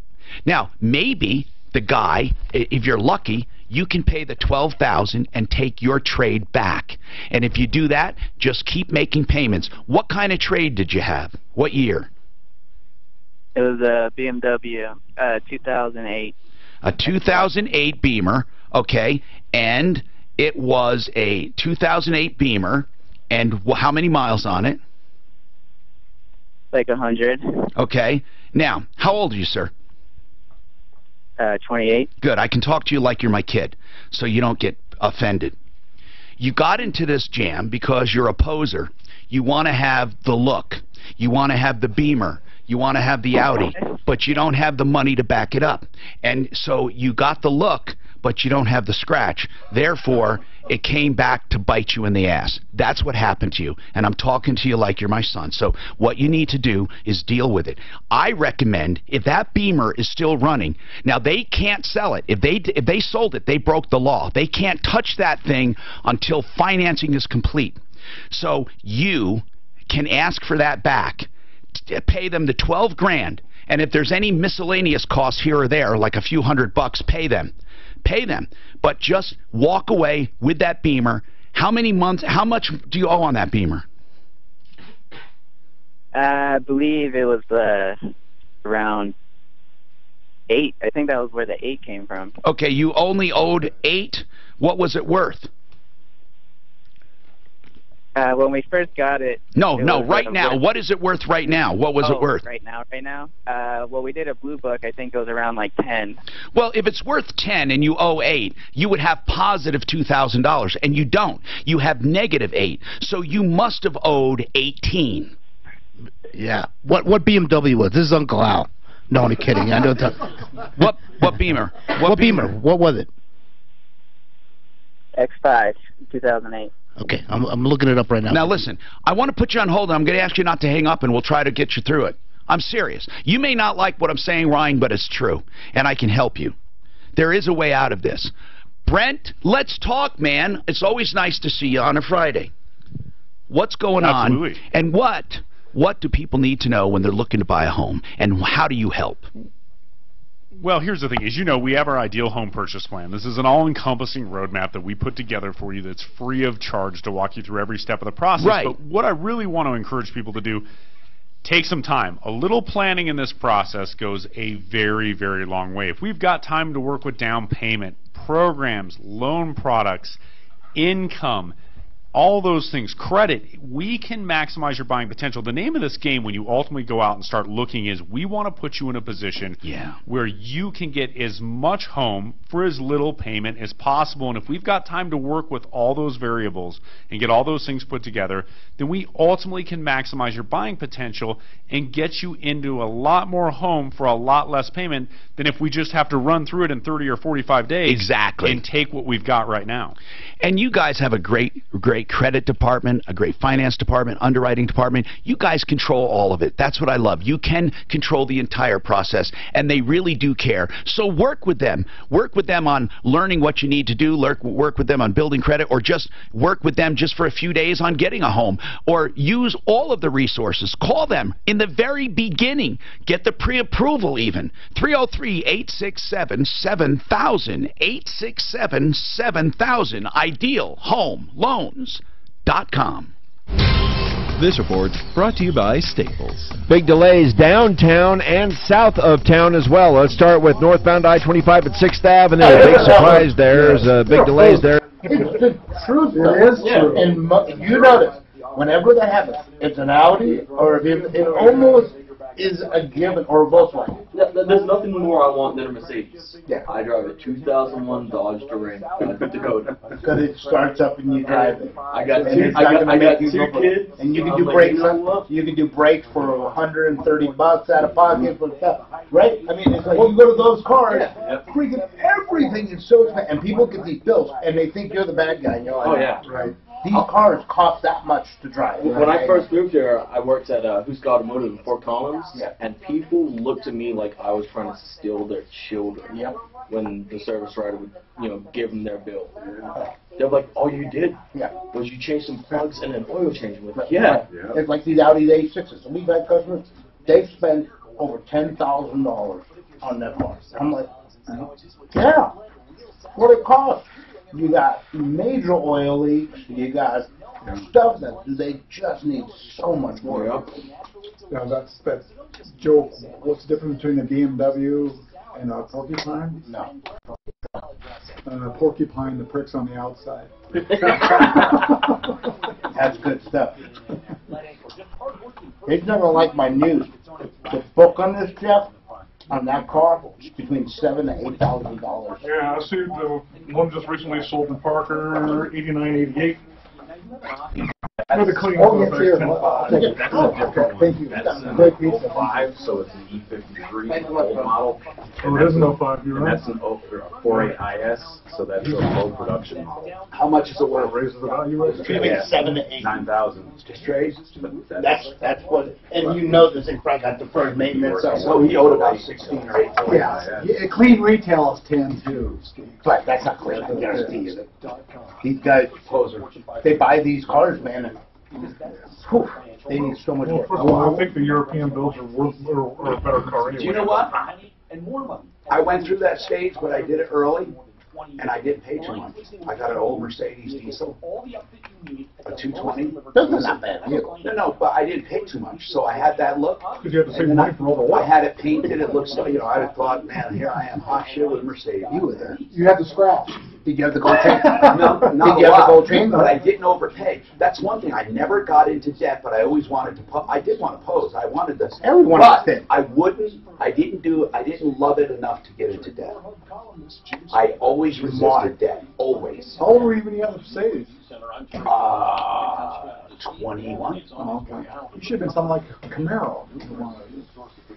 Now, maybe the guy, if you're lucky, you can pay the $12,000 and take your trade back. And if you do that, just keep making payments. What kind of trade did you have? What year?
It was a BMW 2008.
A 2008 Beamer, okay, and it was a 2008 Beamer, and how many miles on it?
Like 100.
Okay. Now, how old are you, sir?
28.
Good. I can talk to you like you're my kid, so you don't get offended. You got into this jam because you're a poser. You want to have the look. You want to have the Beamer. You want to have the Audi, but you don't have the money to back it up. And so you got the look, but you don't have the scratch. Therefore, it came back to bite you in the ass. That's what happened to you. And I'm talking to you like you're my son. So what you need to do is deal with it. I recommend, if that Beamer is still running, now they can't sell it. If they sold it, they broke the law. They can't touch that thing until financing is complete. So you can ask for that back. Pay them the $12,000, and if there's any miscellaneous costs here or there, like a few $100, pay them. Pay them, but just walk away with that Beamer. How many months? How much do you owe on that Beamer?
I believe it was around 8. I think that was where the 8 came from.
Okay, you only owed 8. What was it worth?
When we first got it...
No, right now. What is it worth right now? What was it worth?
Right now? Well, we did a blue book. I think it was around like 10.
Well, if it's worth 10 and you owe 8, you would have positive $2,000, and you don't. You have negative 8, so you must have owed 18.
Yeah. What BMW was? This is Uncle Al. No, I'm kidding. I know.
What Beamer?
What Beamer? What was it?
X5, 2008.
Okay, I'm looking it up right now.
Now listen, I want to put you on hold, and I'm going to ask you not to hang up, and we'll try to get you through it. I'm serious. You may not like what I'm saying, Ryan, but it's true, and I can help you. There is a way out of this. Brent, let's talk, man. It's always nice to see you on a Friday. What's going on? And what do people need to know when they're looking to buy a home, and how do you help?
Well, here's the thing. As you know, we have our ideal home purchase plan. This is an all-encompassing roadmap that we put together for you that's free of charge to walk you through every step of the process.
Right.
But what I really want to encourage people to do, take some time. A little planning in this process goes a very, very long way. If we've got time to work with down payment, programs, loan products, income, all those things, credit, we can maximize your buying potential. The name of this game when you ultimately go out and start looking is we want to put you in a position where you can get as much home for as little payment as possible. And if we've got time to work with all those variables and get all those things put together, then we ultimately can maximize your buying potential and get you into a lot more home for a lot less payment than if we just have to run through it in 30 or 45 days
exactly
and take what we've got right now.
And you guys have a great great credit department, a great finance department, underwriting department. You guys control all of it. That's what I love. You can control the entire process, and they really do care. So work with them. Work with them on learning what you need to do. Work with them on building credit, or just work with them just for a few days on getting a home, or use all of the resources. Call them in the very beginning. Get the pre-approval even. 303-867-7000. 867-7000. IdealHomeLoans.com.
This report brought to you by Staples.
Big delays downtown and south of town as well. Let's start with northbound I-25 at 6th Ave, and there's a big surprise. There's big delays there.
It's the truth, though. It is true. And you notice, whenever that happens, it's an Audi, or it almost is a given, or a Volkswagen.
There's nothing more I want than a Mercedes. Yeah. I drive a 2001 Dodge Dakota.
Because it starts up and you drive it.
I got two kids.
And you can do brakes. You can do brakes for $130 out of pocket for stuff, right? I mean, it's like you go to those cars, freaking everything is so expensive, and people get these bills, and they think you're the bad guy. And you're like,
oh yeah,
right. These cars cost that much to drive.
When I first moved here, I worked at Huska Automotive in Fort Collins, and people looked at me like I was trying to steal their children. When the service writer would, give them their bill. They're like, "All you did was you changed some plugs and an oil change with it." Yeah.
It's like these Audi A6s. So we've had customers, they've spent over $10,000 on their cars. I'm like, yeah, what it costs. You got major oil leaks. You got stuff that they just need so much more.
Yeah, that's Joe. What's the difference between a BMW and a Porcupine?
No.
Porcupine, the pricks on the outside.
That's good stuff. It's never like my news. The book on this, Jeff, on that car, it's between $7,000 to $8,000.
Yeah, I see the one just recently sold in Parker, 8988.
Oh, yes, here. Thank you. That's a great piece of
5, so it's an E53 old model.
Oh, it is an 05, you're right.
And that's an 48 IS, so that's a low production model.
How much is it worth?
Raises the value of it?
Between 7 to 8.
9,000.
Straight. That's what. And you know this thing probably got deferred maintenance.
So he owed about 16 or 18.
Yeah, clean retail is 10 too.
But that's not clean. I guarantee you that these guys, they buy these cars, man, and whew, they need so much
more. First of all, I think the European builds are a better car anyway.
Do you know what? I went through that stage, but I did it early, and I didn't pay too much. I got an old Mercedes diesel, a 220.
That's not bad.
No, but I didn't pay too much, so I had that look.
Because you had to save money for all the work.
I had it painted. It looks like, I thought, man, here I am, hot shit with a Mercedes.
You were there.
You had the scratch.
Did you have the gold chain?
No, not
Did you have the gold chain?
But I didn't overpay. That's one thing. I never got into debt, but I always wanted to. I did want to pose. I wanted this.
Everyone
did. I didn't love it enough to get into debt. I always resisted debt. Always.
How old were you when you had the Mercedes?
21.
Oh, okay. You should have been something like a Camaro.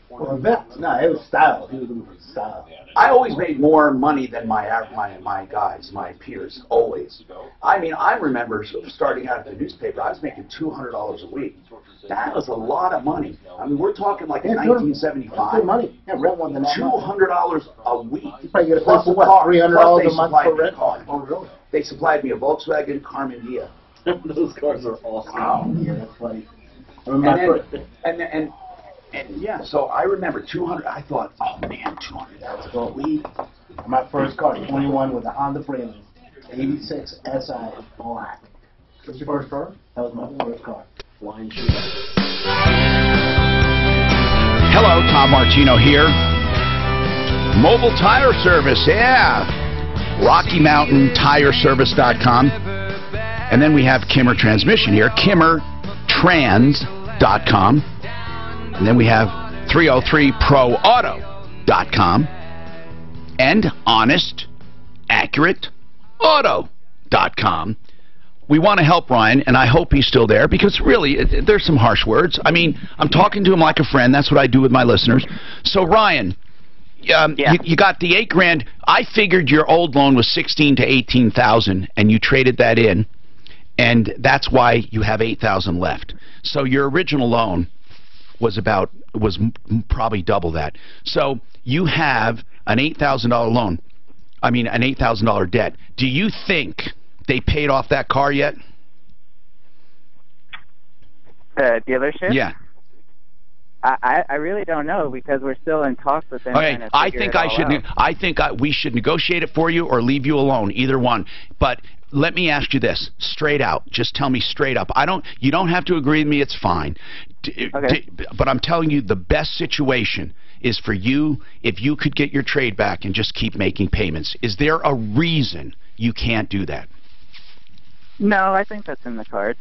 Or a Vet.
No, it was style. He was looking for style.
I always made more money than my guys, my peers, always. I mean, I remember starting out at the newspaper, I was making $200 a week. That was a lot of money. I mean, we're talking like in 1975.
That's good money. Yeah, rent one than that.
$200 a week.
You probably get a place for what, $300 a month for rent?
Oh, really? They supplied me a Volkswagen Carmendia.
Those cars are awesome.
Oh,
yeah, that's funny.
And yeah, so I remember 200. I thought, oh man, $200 a week.
My first car, 21, with a Honda Freeman, 86 SI black.
What's your first car?
That was my first car.
Flying shooter.
Hello, Tom Martino here. Mobile Tire Service, yeah. RockyMountainTireService.com. And then we have Kimmer Transmission here, KimmerTrans.com. And then we have 303ProAuto.com and HonestAccurateAuto.com. We want to help Ryan, and I hope he's still there, because really, there's some harsh words. I mean, I'm talking to him like a friend. That's what I do with my listeners. So, Ryan, you got the $8,000. I figured your old loan was $16,000 to $18,000, and you traded that in. and that's why you have $8,000 left. So your original loan was probably double that. So you have an $8,000 loan. I mean, an $8,000 debt. Do you think they paid off that car yet?
The dealership?
Yeah.
I really don't know because we're still in talks with them.
Okay, I think we should negotiate it for you or leave you alone, either one. But let me ask you this, straight out. Just tell me straight up. You don't have to agree with me. It's fine.
Okay.
But I'm telling you, the best situation is for you if you could get your trade back and just keep making payments. Is there a reason you can't do that?
No, I think that's in the cards.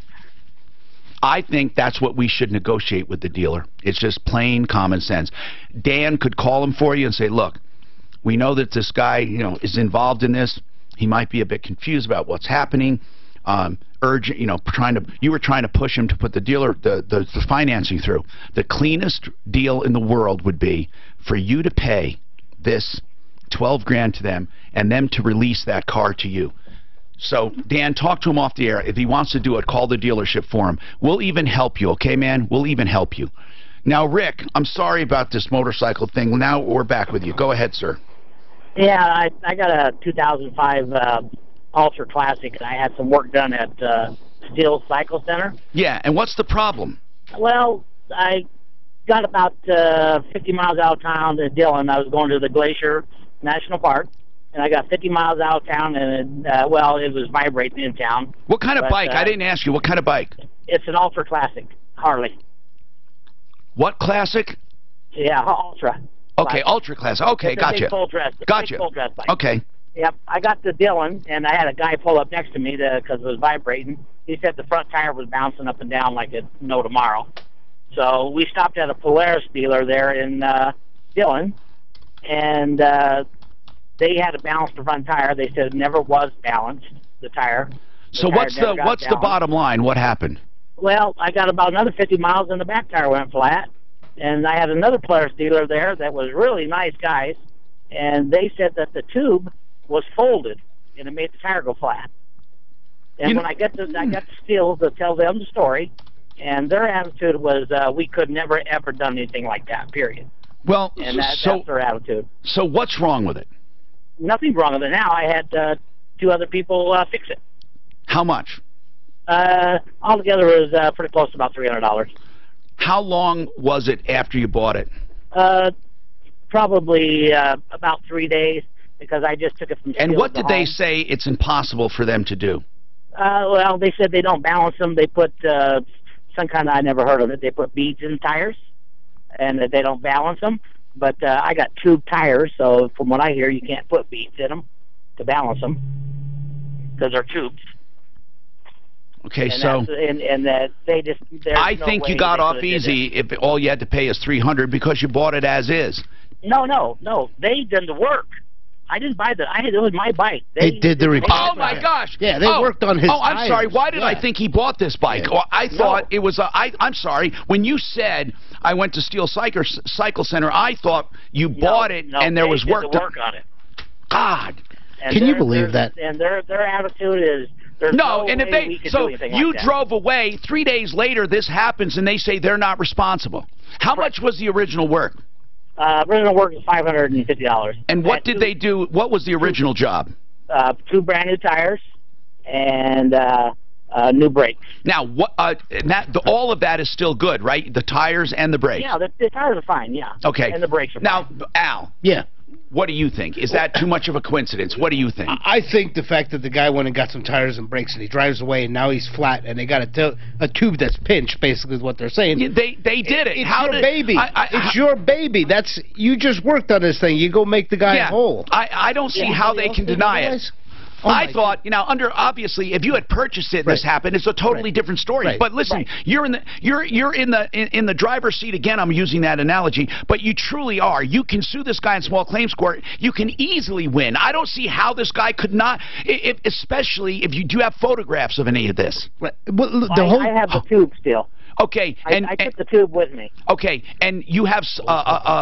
I think that's what we should negotiate with the dealer. It's just plain common sense. Dan could call him for you and say, look, we know that this guy, is involved in this. He might be a bit confused about what's happening. Urgent, you were trying to push him to put the financing through. The cleanest deal in the world would be for you to pay this $12,000 to them and them to release that car to you. So, Dan, talk to him off the air. If he wants to do it, call the dealership for him. We'll even help you, okay, man? We'll even help you. Now, Rick, I'm sorry about this motorcycle thing. Now we're back with you. Go ahead, sir.
Yeah, I got a 2005 Ultra Classic, and I had some work done at Steel Cycle Center.
Yeah, and what's the problem?
Well, I got about 50 miles out of town to Dillon. I was going to the Glacier National Park. And I got 50 miles out of town, and, it was vibrating in town.
What kind of bike? I didn't ask you. What kind of bike?
It's an Ultra Classic, Harley.
What Classic?
Yeah, Ultra.
Okay,
Classic.
Ultra Classic. Okay,
it's
gotcha.
A big full dress.
Gotcha.
Big full dress bike.
Okay.
Yep, I got to Dillon, and I had a guy pull up next to me because it was vibrating. He said the front tire was bouncing up and down like it's no tomorrow. So we stopped at a Polaris dealer there in Dillon, and they had to balance the front tire. They said it never was balanced, the tire.
So what's the bottom line? What happened?
Well, I got about another 50 miles and the back tire went flat. And I had another Polaris dealer there that was really nice guys. And they said that the tube was folded and it made the tire go flat. And when I got to Steel to tell them the story, and their attitude was we could never ever done anything like that, period.
Well,
and that's their attitude.
So what's wrong with it?
Nothing wrong with it now. I had two other people fix it.
How much?
Altogether it was pretty close to about $300.
How long was it after you bought it?
Probably about 3 days, because I just took it from
And
Steel
what
to
did they
home.
say it's impossible for them to do?
Well, they said they don't balance them. They put some kind of, I never heard of it, they put beads in tires, and that they don't balance them. But I got tube tires, so from what I hear, you can't put beads in them to balance them because they're tubes.
Okay,
and they just.
I think you got off easy if all you had to pay is $300 because you bought it as is.
No. They did the work. I didn't buy it was my bike.
They did the repair.
Oh my gosh!
Yeah, they worked on his.
Oh, I'm
tires.
sorry. Why did I think he bought this bike?
Yeah.
Well, I thought it was. I'm sorry. When you said I went to Steel Cycle Center, I thought you bought it and there was work
done on it.
God,
and
can you believe that?
And their attitude is. No,
and if they you drove away 3 days later, this happens, and they say they're not responsible. How much was the original work?
Original work was $550.
And what did they do? What was the original job?
2 brand new tires and new brakes.
Now, what? All of that is still good, right? The tires and the brakes.
Yeah, the tires are fine. Yeah.
Okay.
And the brakes are
now,
fine.
Al.
Yeah.
What do you think? Is that too much of a coincidence? What do you think?
I think the fact that the guy went and got some tires and brakes and he drives away and now he's flat and they got a tube that's pinched, basically is what they're saying.
Yeah, they did it.
It's your baby. It's your baby. You just worked on this thing. You go make the guy whole.
I don't see how they can deny it. I thought, obviously, if you had purchased it, and this happened, it's a totally different story.
Right.
But listen, you're in the driver's seat again. I'm using that analogy, but you truly are. You can sue this guy in small claims court. You can easily win. I don't see how this guy could not, especially if you do have photographs of any of this.
Right.
I have the tube still.
Okay, and
I took the tube with me.
Okay, and you have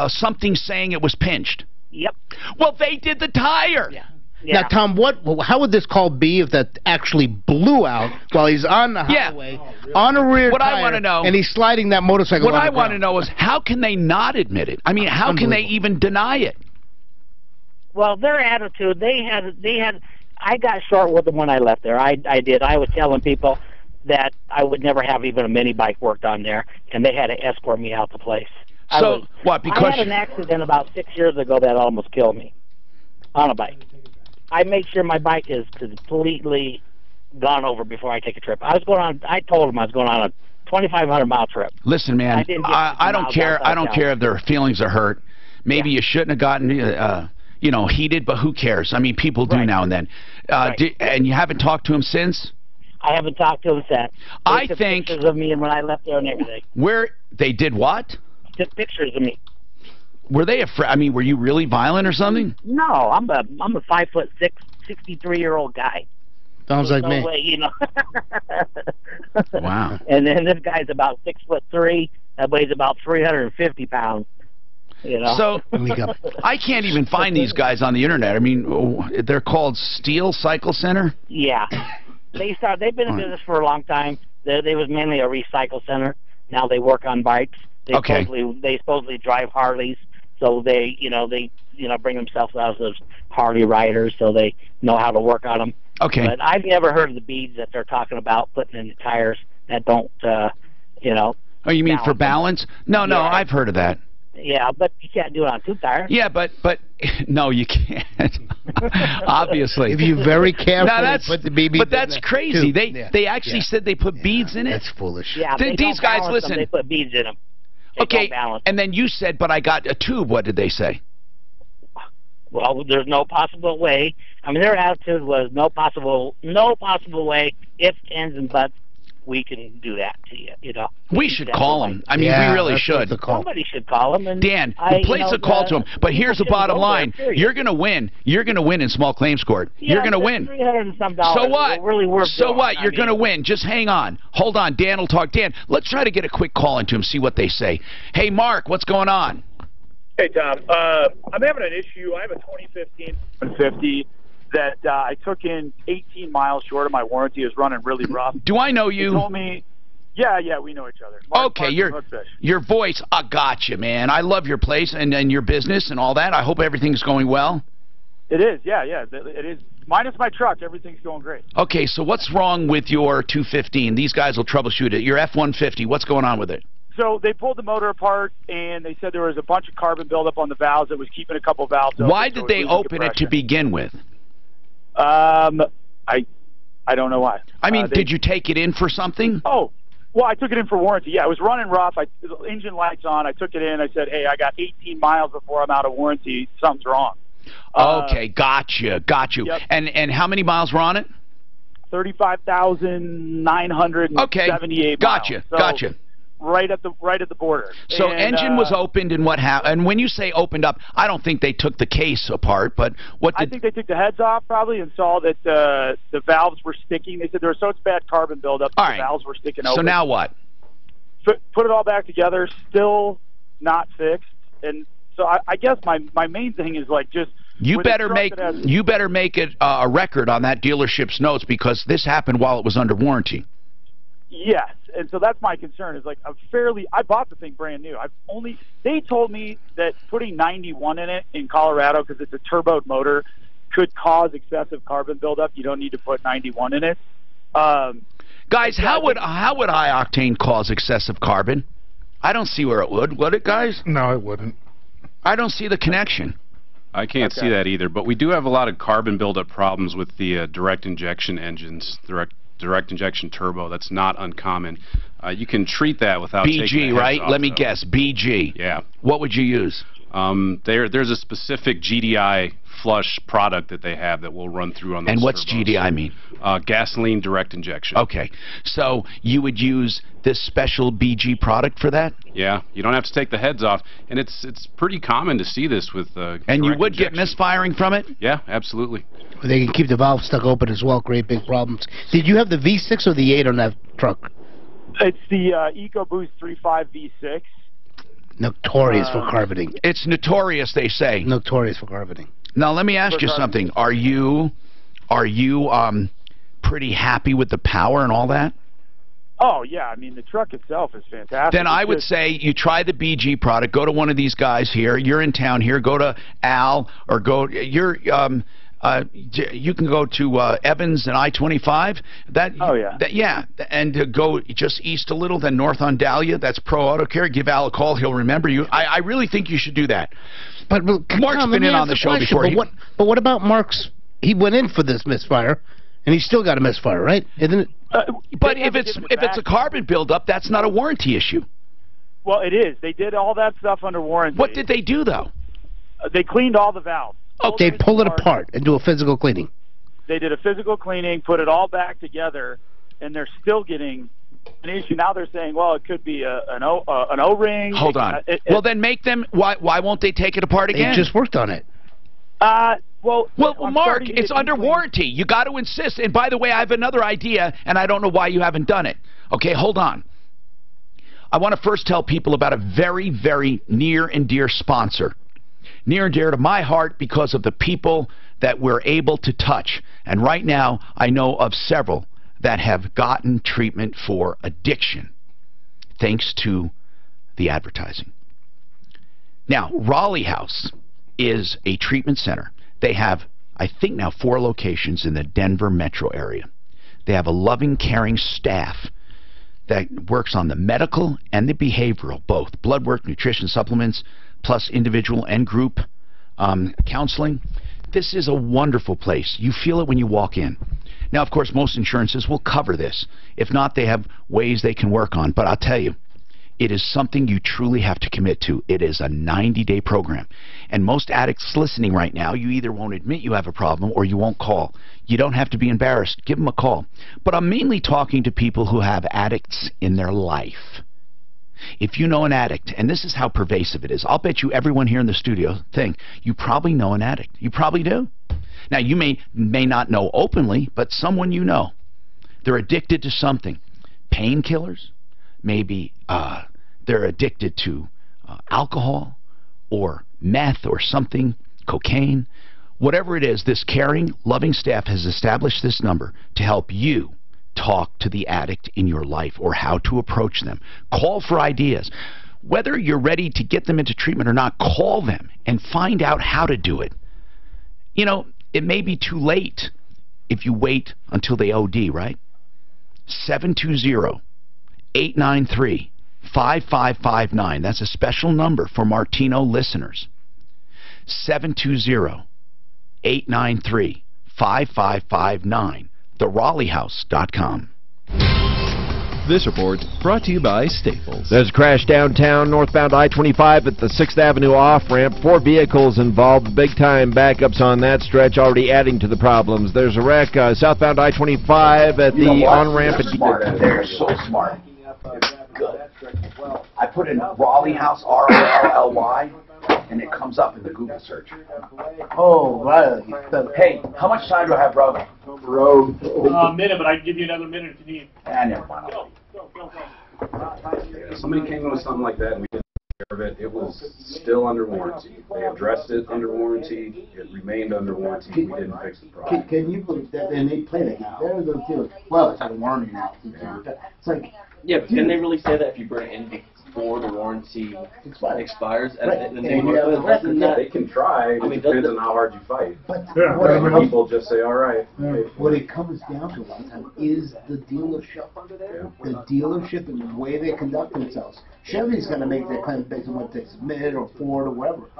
something saying it was pinched.
Yep.
Well, they did the tire.
Yeah.
Now, Tom, how would this call be if that actually blew out while he's on the highway, on a rear tire,
I want to know,
and he's sliding that motorcycle?
What I want to know is how can they not admit it? I mean, how can they even deny it?
Well, their attitude, they had. I got short with them when I left there. I did. I was telling people that I would never have even a mini bike worked on there, and they had to escort me out the place.
So what? Because
I had an accident about 6 years ago that almost killed me on a bike. I make sure my bike is completely gone over before I take a trip. I told them I was going on a 2,500-mile trip.
Listen, man, I don't care. I don't care if their feelings are hurt. Maybe you shouldn't have gotten heated, but who cares? I mean, people do now and then. And you haven't talked to him since?
I haven't talked to him since.
I think
pictures of me and when I left there and everything.
Where they did what?
Took pictures of me.
Were they afraid? I mean, were you really violent or something?
No, I'm a 5'6", 63-year-old guy.
Sounds like me.
Way,
Wow.
And then this guy's about 6'3". That weighs about 350 pounds.
So I can't even find these guys on the internet. I mean, they're called Steel Cycle Center.
Yeah, they've been in business for a long time. They was mainly a recycle center. Now they work on bikes. They supposedly drive Harleys, so they bring themselves out as Harley riders, so they know how to work on them.
Okay.
But I've never heard of the beads that they're talking about putting in the tires that don't,
Oh, you mean for balance? No, I've heard of that.
Yeah, but you can't do it on two tires.
Yeah, but no, you can't. Obviously,
if you're very careful,
put the BB. But that's crazy. They actually said they put beads in it.
That's foolish.
Yeah,
these guys listen.
They put beads in them.
Okay, and then you said, but I got a tube. What did they say?
Well, there's no possible way. I mean, their attitude was no possible way, ifs, ands, and buts. We can do that to you,
We should call him. I mean, we really should.
Somebody should call him. And
Dan, place a call to him. But here's the bottom line. You're going to win. You're going to win in small claims court. You're going to win.
$300 and some.
So what?
Really worth
so what? You're going to win. Just hang on. Hold on. Dan will talk. Dan, let's try to get a quick call into him, see what they say. Hey, Mark, what's going on?
Hey, Tom. I'm having an issue. I have a 2015 150 that I took in 18 miles short of my warranty. It was running really rough.
Do I know you?
He told me, yeah, we know each other.
Okay, your voice, I got you, man. I love your place and your business and all that. I hope everything's going well.
It is, yeah, it is. Minus my truck, everything's going great.
Okay, so what's wrong with your 215? These guys will troubleshoot it. Your F-150, what's going on with it?
So they pulled the motor apart, and they said there was a bunch of carbon buildup on the valves that was keeping a couple valves open.
Why did they open it to begin with?
I don't know why.
I mean, did you take it in for something?
Oh, well, I took it in for warranty. Yeah, it was running rough. The engine lights on. I took it in. I said, hey, I got 18 miles before I'm out of warranty. Something's wrong.
Okay, got you. Yep. And how many miles were on it?
35,978 miles.
Gotcha.
Right at the border.
So engine was opened, and what happened? And when you say opened up, I don't think they took the case apart, but what did...
I think they took the heads off probably and saw that the valves were sticking. They said there was such bad carbon buildup that the valves were sticking open.
So now what?
Put it all back together, still not fixed. And so I guess my main thing is like just... You better make
it a record on that dealership's notes, because this happened while it was under warranty.
Yes, and so that's my concern. Is like I bought the thing brand new. They told me that putting 91 in it in Colorado, because it's a turbo motor, could cause excessive carbon buildup. You don't need to put 91 in it.
Guys, how would high octane cause excessive carbon? I don't see where it would it, guys?
No, it wouldn't.
I don't see the connection.
I can't see that either, but we do have a lot of carbon buildup problems with the direct injection engines, direct injection turbo. That's not uncommon. You can treat that without taking the heads
right?
off,
Let me guess. BG.
Yeah.
What would you use?
There's a specific GDI flush product that they have that will run through on those.
And what's
turbos.
GDI mean?
Gasoline direct injection.
Okay. So you would use this special BG product for that?
Yeah. You don't have to take the heads off, and it's pretty common to see this with
and you would get misfiring from it?
Yeah, absolutely.
They can keep the valve stuck open as well. Great big problems. Did you have the V6 or the 8 on that truck?
It's the EcoBoost 3.5 V6.
Notorious for carboning.
It's notorious, they say.
Notorious for carboning.
Now let me ask you something. Are you pretty happy with the power and all that?
Oh yeah, I mean the truck itself is fantastic.
Then I would say you try the BG product. Go to one of these guys here. You're in town here. Go to Al or go. You can go to Evans and I-25. And go just east a little, then north on Dahlia. That's Pro Auto Care. Give Al a call. He'll remember you. I really think you should do that.
But
Mark's been in on the show before.
But what about Mark's? He went in for this misfire, and he still got a misfire, right? Isn't it?
But if it's a carbon buildup, that's not a warranty issue.
Well, it is. They did all that stuff under warranty.
What did they do though?
They cleaned all the valves.
They pull it apart and do a physical cleaning.
They did a physical cleaning, put it all back together, and they're still getting an issue. Now they're saying, well, it could be an O-ring.
Hold on. Well, then make them. Why won't they take it apart again?
They just worked on it.
Well, Mark, it's under warranty. You got to insist. And by the way, I have another idea, and I don't know why you haven't done it. Okay, hold on. I want to first tell people about a very, very near and dear sponsor. Near and dear to my heart because of the people that we're able to touch. And right now, I know of several that have gotten treatment for addiction thanks to the advertising. Now, Raleigh House is a treatment center. They have, I think now, 4 locations in the Denver metro area. They have a loving, caring staff that works on the medical and the behavioral, both blood work, nutrition supplements, plus individual and group counseling. This is a wonderful place. You feel it when you walk in. Now, of course, most insurances will cover this. If not, they have ways they can work on. But I'll tell you, it is something you truly have to commit to. It is a 90-day program. And most addicts listening right now, you either won't admit you have a problem or you won't call. You don't have to be embarrassed. Give them a call. But I'm mainly talking to people who have addicts in their life. If you know an addict, and this is how pervasive it is, I'll bet you everyone here in the studio think you probably know an addict. You probably do. Now, you may not know openly, but someone you know. They're addicted to something. Painkillers, maybe they're addicted to alcohol or meth or something, cocaine. Whatever it is, this caring, loving staff has established this number to help you talk to the addict in your life or how to approach them. Call for ideas. Whether you're ready to get them into treatment or not, call them and find out how to do it. You know, it may be too late if you wait until they OD, right? 720-893-5559. That's a special number for Martino listeners. 720-893-5559. TheRaleighHouse.com.
This report brought to you by Staples.
There's a crash downtown, northbound I-25 at the 6th Avenue off-ramp. 4 vehicles involved, big-time backups on that stretch, already adding to the problems. There's a wreck southbound I-25 at the on-ramp.
They're so smart. It's good. I put in Raleigh House, R-O-L-L-Y, and it comes up in the Google search.
Oh, right.
Hey, how much time do I have, bro?
A minute, but I can give you another minute if you need.
Never mind.
Somebody came in with something like that and we didn't take care of it. It was still under warranty. They addressed it under warranty. It remained under warranty. We didn't fix the problem.
Can you believe that? And they play that. They're the two. Well, it's a warranty now. It's like.
Yeah, but can they really say that if you bring it in before the warranty expires?
Right.
And they work with it?
They can try. It depends on how hard you fight.
But
some people just say, all right.
What it comes down to a lot of time is the dealership. The dealership and the way they conduct themselves. Chevy's going to make their claim based on what they submit or Ford or whatever.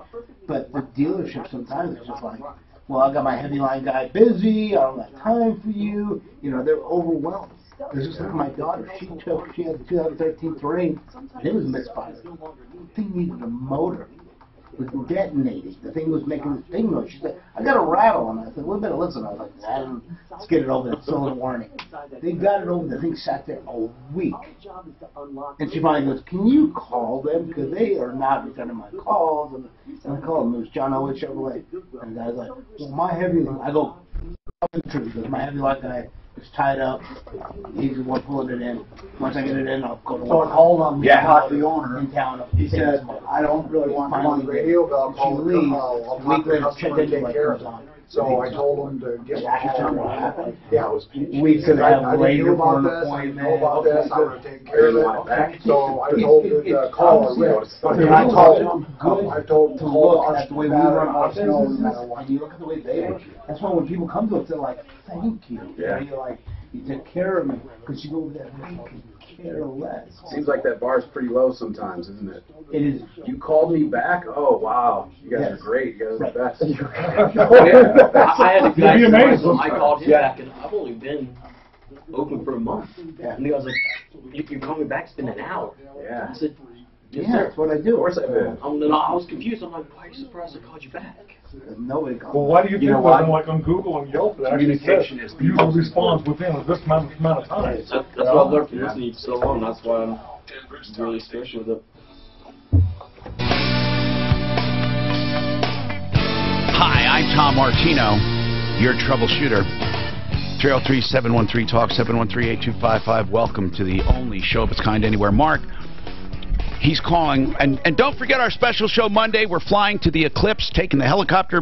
But the dealership sometimes is just like, well, I got my heavy line guy busy. I don't have time for you. You know, they're overwhelmed. There's just like my daughter. She had the 2013 Terrain, and it was misfired. The thing needed a motor. It was detonating. The thing was making this big noise. She said, I got a rattle. And I said, well, better listen. I was like, let's get it over. It's still in warning. They got it over. The thing sat there a week. And she finally goes, can you call them? Because they are not returning my calls. And I called them. It was John Owen Chevrolet. And I was like, well, my heavy line. I go, because my heavy line guy It's tied up. He's the one pulling it in. Once I get it in, I'll go to
So I called him, talked to the owner.
in town.
He said, I don't really want to come on the radio, but I'll call the I'll talk to the customer and take care of it. So I told him to get what happened. Yeah, it was
We could have
I didn't know about this. I didn't know about this. I would have taken care of it. So I told him to call Rick. I told him to look at the way we run our business, and you look at the way they work. That's why when people come to us, they're like, "Thank you."
Yeah.
You're like, "You took care of me," because you go over there and care less.
Seems like that bar's pretty low sometimes, isn't it?
It is.
You called me back? Oh, wow. You guys are great. You guys are the best.
I had a guy,
You'd be amazed.
I called him back, and I've only been open for a month. And the guy's like, you called me back, it's been an hour.
Yeah.
I said, yes,
Yeah,
sir.
that's what I do.
Of course I did.
I was confused. I'm like, why are you surprised I called you back?
Nobody calls.
Well, why do you think
know
that
what?
like on Google and Yelp that actually says
Communication is
user responds within this amount of time?
That's what I've learned from listening to you for so long. That's why I'm really special with it.
Hi, I'm Tom Martino, your troubleshooter. 303-713-TALK, 713-8255. Welcome to the only show of its kind anywhere. Mark, he's calling. And don't forget our special show Monday. We're flying to the Eclipse, taking the helicopter.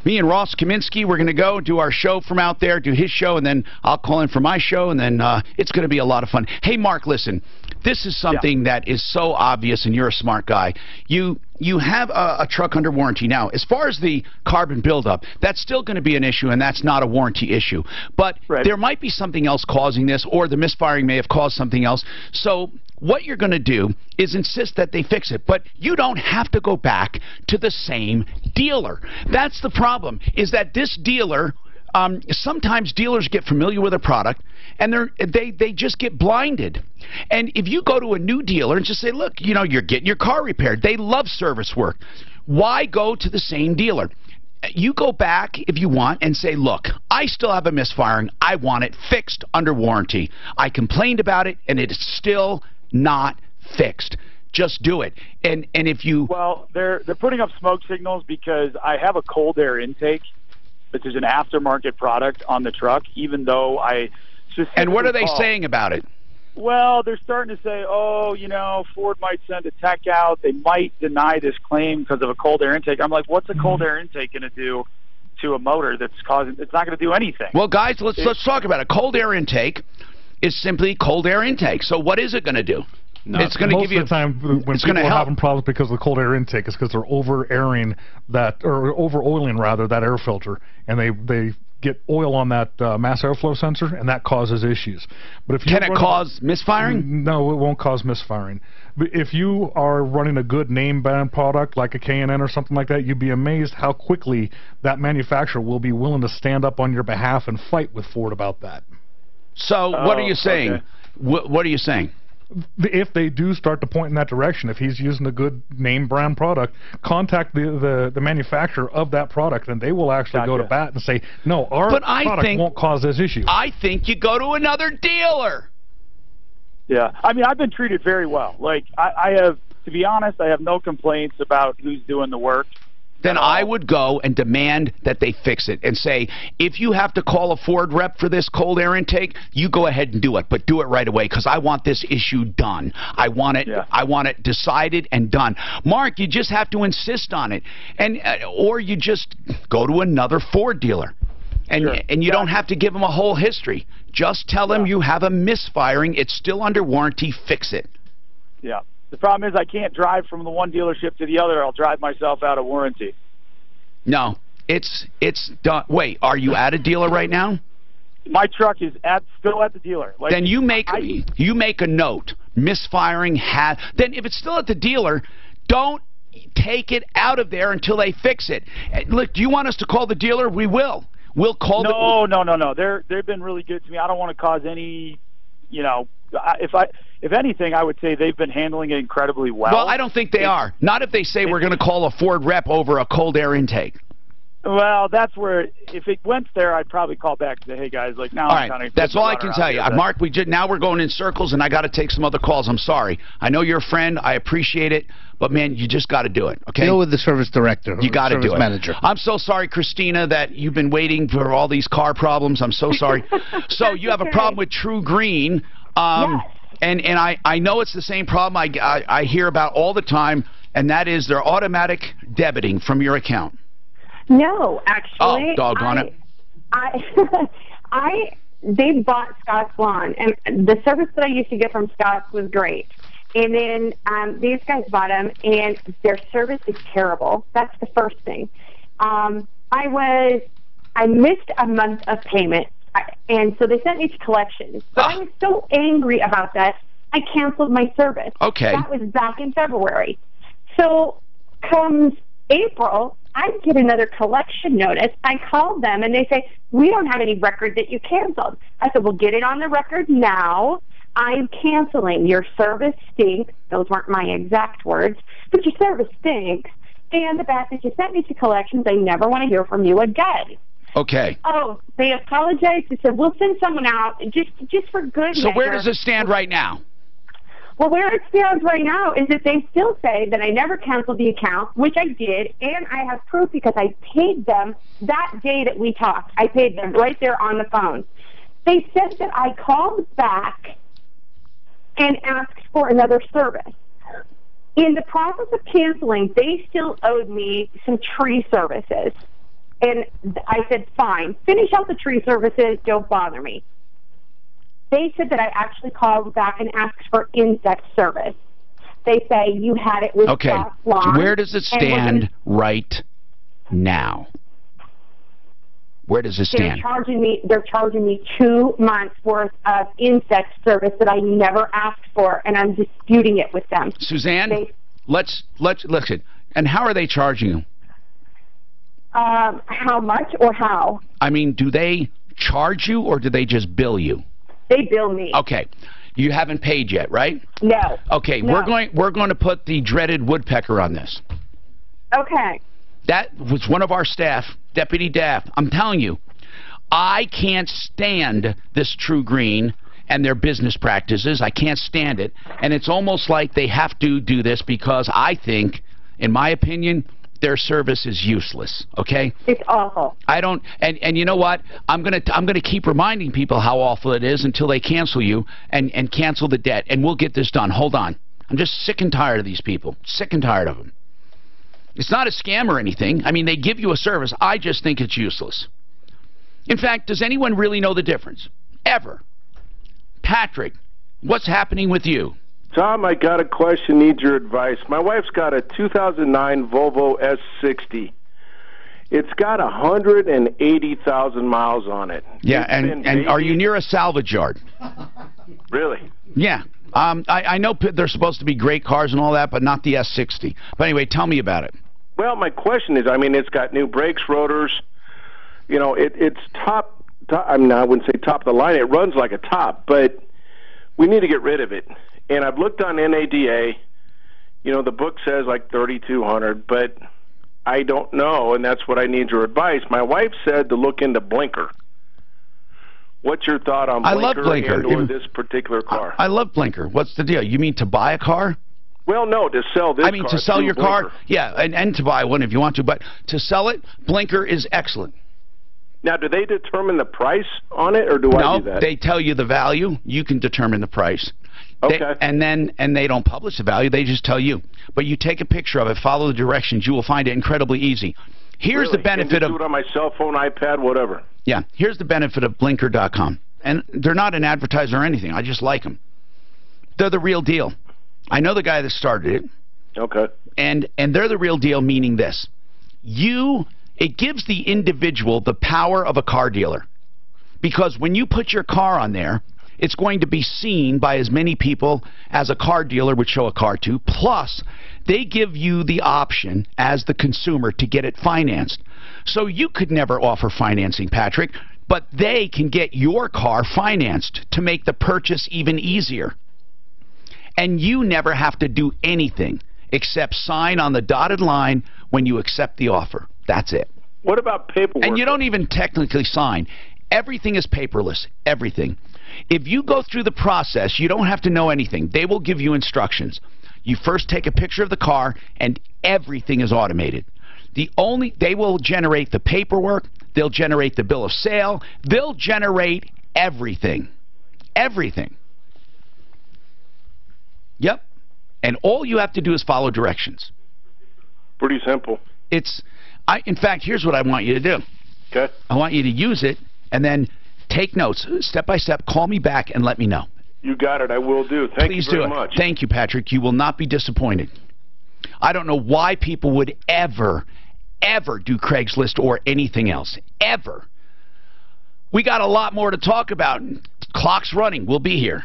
Me and Ross Kaminsky, we're going to go do our show from out there, do his show, and then I'll call in for my show, and then it's going to be a lot of fun. Hey, Mark, listen. This is something that is so obvious, and you're a smart guy. You have a truck under warranty. Now, as far as the carbon buildup, that's still going to be an issue, and that's not a warranty issue. But there might be something else causing this, or the misfiring may have caused something else. So what you're going to do is insist that they fix it. But you don't have to go back to the same dealer. That's the problem, is that this dealer... sometimes dealers get familiar with a product and they just get blinded. And if you go to a new dealer and just say, look, you know, you're getting your car repaired. They love service work. Why go to the same dealer? You go back if you want and say, look, I still have a misfiring. I want it fixed under warranty. I complained about it and it is still not fixed. Just do it. And if you...
Well, they're putting up smoke signals because I have a cold air intake, which is an aftermarket product on the truck, even though I specifically...
And what are they saying about it?
Well, they're starting to say, oh, you know, Ford might send a tech out. They might deny this claim because of a cold air intake. I'm like, what's a cold air intake going to do to a motor that's causing... It's not going to do anything.
Well, guys, let's talk about it. Cold air intake is simply cold air intake. So what is it going to do?
No,
it's going to give you...
Most of the time, when people are having problems because of the cold air intake, is because they're over-airing that, or over-oiling, rather, that air filter, and they get oil on that mass airflow sensor, and that causes issues. But if you
Can it cause misfiring?
No, it won't cause misfiring. But if you are running a good name brand product, like a K&N or something like that, you'd be amazed how quickly that manufacturer will be willing to stand up on your behalf and fight with Ford about that.
So, what are you saying? Okay. What are you saying?
If they do start to point in that direction, if he's using a good name brand product, contact the manufacturer of that product, and they will actually go to bat and say, no, our product won't cause this issue.
I think you go to another dealer.
Yeah, I mean, I've been treated very well. Like, I have, to be honest, I have no complaints about who's doing the work.
Then I would go and demand that they fix it and say, if you have to call a Ford rep for this cold air intake, you go ahead and do it, but do it right away because I want this issue done. I want it decided and done. Mark, you just have to insist on it, and or you just go to another Ford dealer, and you don't have to give them a whole history. Just tell them you have a misfiring. It's still under warranty. Fix it.
Yeah. The problem is I can't drive from the one dealership to the other. I'll drive myself out of warranty.
No, it's done. Wait, are you at a dealer right now?
My truck is still at the dealer. Like,
then you make a note. Misfiring then if it's still at the dealer, don't take it out of there until they fix it. Look, do you want us to call the dealer? We will. We'll call
No. They've been really good to me. I don't want to cause any, you know, if anything, I would say they've been handling it incredibly well.
Well, I don't think they are. Not if they say we're going to call a Ford rep over a cold air intake.
Well, that's where, if it went there, I'd probably call back and say, hey, guys, like, now
All
I'm
right,
kind of...
that's all I can tell you.
Here,
Mark, now we're going in circles, and I got to take some other calls. I'm sorry. I know you're a friend. I appreciate it. But, man, you just got to do it, okay?
Deal with the service director.
You got to do it.
Manager.
I'm so sorry, Christina, that you've been waiting for all these car problems. I'm so sorry. So you have a problem with True Green.
Yes.
And I know it's the same problem I hear about all the time, and that is their automatic debiting from your account.
No, actually.
Oh, doggone it.
They bought Scott's Lawn, and the service that I used to get from Scott's was great. And then these guys bought them, and their service is terrible. That's the first thing. I missed a month of payment, and so they sent me to collections. But I was so angry about that, I canceled my service.
Okay.
That was back in February. So comes April, I get another collection notice. I called them, and they say, we don't have any record that you canceled. I said, well, get it on the record now. I'm canceling. Your service stinks. Those weren't my exact words, but your service stinks. And the fact that you sent me to collections, I never want to hear from you again.
Okay.
Oh, they apologized. They said, we'll send someone out just for good
So
measure.
where does it stand right now?
Well, where it stands right now is that they still say that I never canceled the account, which I did, and I have proof because I paid them that day that we talked. I paid them right there on the phone. They said that I called back and asked for another service. In the process of canceling, they still owed me some tree services. And I said, fine, finish out the tree services, don't bother me. They said that I actually called back and asked for insect service. They say you had it with Scott's Lawn.
Where does it stand right now? Where does it stand?
They're charging me 2 months worth of insect service that I never asked for, and I'm disputing it with them.
Suzanne, let's listen. And how are they charging you?
How much or how?
I mean, do they charge you or do they just bill you?
They bill me.
Okay. You haven't paid yet, right?
No.
Okay,
no.
we're going to put the dreaded woodpecker on this.
Okay.
That was one of our staff, Deputy Daff. I'm telling you, I can't stand this True Green and their business practices. I can't stand it. And it's almost like they have to do this because I think, in my opinion, their service is useless, okay?
It's awful.
I don't, and you know what? I'm gonna keep reminding people how awful it is until they cancel you and cancel the debt, and we'll get this done. Hold on. I'm just sick and tired of these people. Sick and tired of them. It's not a scam or anything. I mean, they give you a service. I just think it's useless. In fact, does anyone really know the difference? Ever? Patrick, what's happening with you?
Tom, I got a question, need your advice. My wife's got a 2009 Volvo S60. It's got 180,000 miles on it.
Yeah, and are you near a salvage yard?
Really?
Yeah. I know they're supposed to be great cars and all that, but not the S60. But anyway, tell me about it.
Well, my question is, I mean, it's got new brakes, rotors. You know, it's top, I mean, I wouldn't say top of the line. It runs like a top, but we need to get rid of it. And I've looked on NADA, you know, the book says like 3,200, but I don't know, and that's what I need your advice. My wife said to look into Blinker. What's your thought on Blinker,
I love Blinker.
or this particular car?
I love Blinker. What's the deal? You mean to buy a car?
Well, no, to sell this car.
I mean, to sell your car? Yeah, and to buy one if you want to, but to sell it, Blinker is excellent.
Now, do they determine the price on it, or do I do that?
No, they tell you the value. You can determine the price.
Okay.
And they don't publish the value. They just tell you. But you take a picture of it, follow the directions. You will find it incredibly easy. Here's the benefit of...
do it on my cell phone, iPad, whatever.
Yeah. Here's the benefit of Blinker.com. And they're not an advertiser or anything. I just like them. They're the real deal. I know the guy that started it.
Okay.
And they're the real deal, meaning this. It gives the individual the power of a car dealer. Because when you put your car on there, it's going to be seen by as many people as a car dealer would show a car to. Plus, they give you the option as the consumer to get it financed. So you could never offer financing, Patrick, but they can get your car financed to make the purchase even easier. And you never have to do anything except sign on the dotted line when you accept the offer. That's it.
What about paperwork?
And you don't even technically sign. Everything is paperless. Everything. If you go through the process, you don't have to know anything. They will give you instructions. You first take a picture of the car, and everything is automated. They will generate the paperwork. They'll generate the bill of sale. They'll generate everything. Everything. Yep. And all you have to do is follow directions.
Pretty simple.
In fact, here's what I want you to do.
Okay.
I want you to use it and then take notes step by step. Call me back and let me know.
You got it. I will do. Thank you very much.
Thank you, Patrick. You will not be disappointed. I don't know why people would ever do Craigslist or anything else. Ever. We got a lot more to talk about. Clock's running. We'll be here.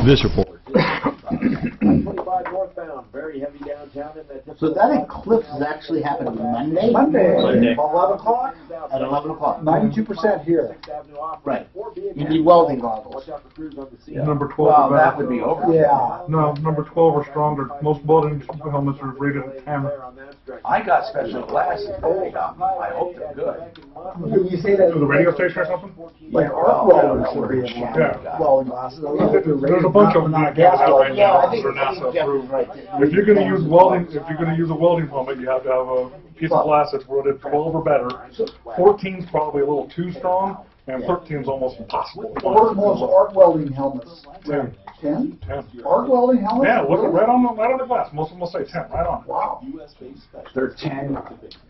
This report.
25 northbound, very heavy downtown in that.
So that eclipse is actually happening Monday?
Monday.
11
o'clock?
At 11 o'clock.
92% here.
Right. You need welding goggles.
Number 12
Well,
are
that
better.
would be over.
Yeah.
No, number 12 are stronger. Most welding helmets are rated at 10.
I got special glasses. I hope they're good.
You say that
To the radio station or something?
like arc welders should be able to
Yeah.
welding glasses.
There's a bunch of them that get out right
Yeah,
now.
I think
They're NASA approved.
right.
If you're going to use welding, if you're going to use a welding helmet, you have to have a piece of glass that's rated 12 or better. 14's probably a little too strong, and 13's almost impossible.
What are most arc welding helmets?
10.
10?
10.
Arc welding helmets?
Yeah, look right on the glass. Most of them will say 10, right on.
Wow.
They're 10.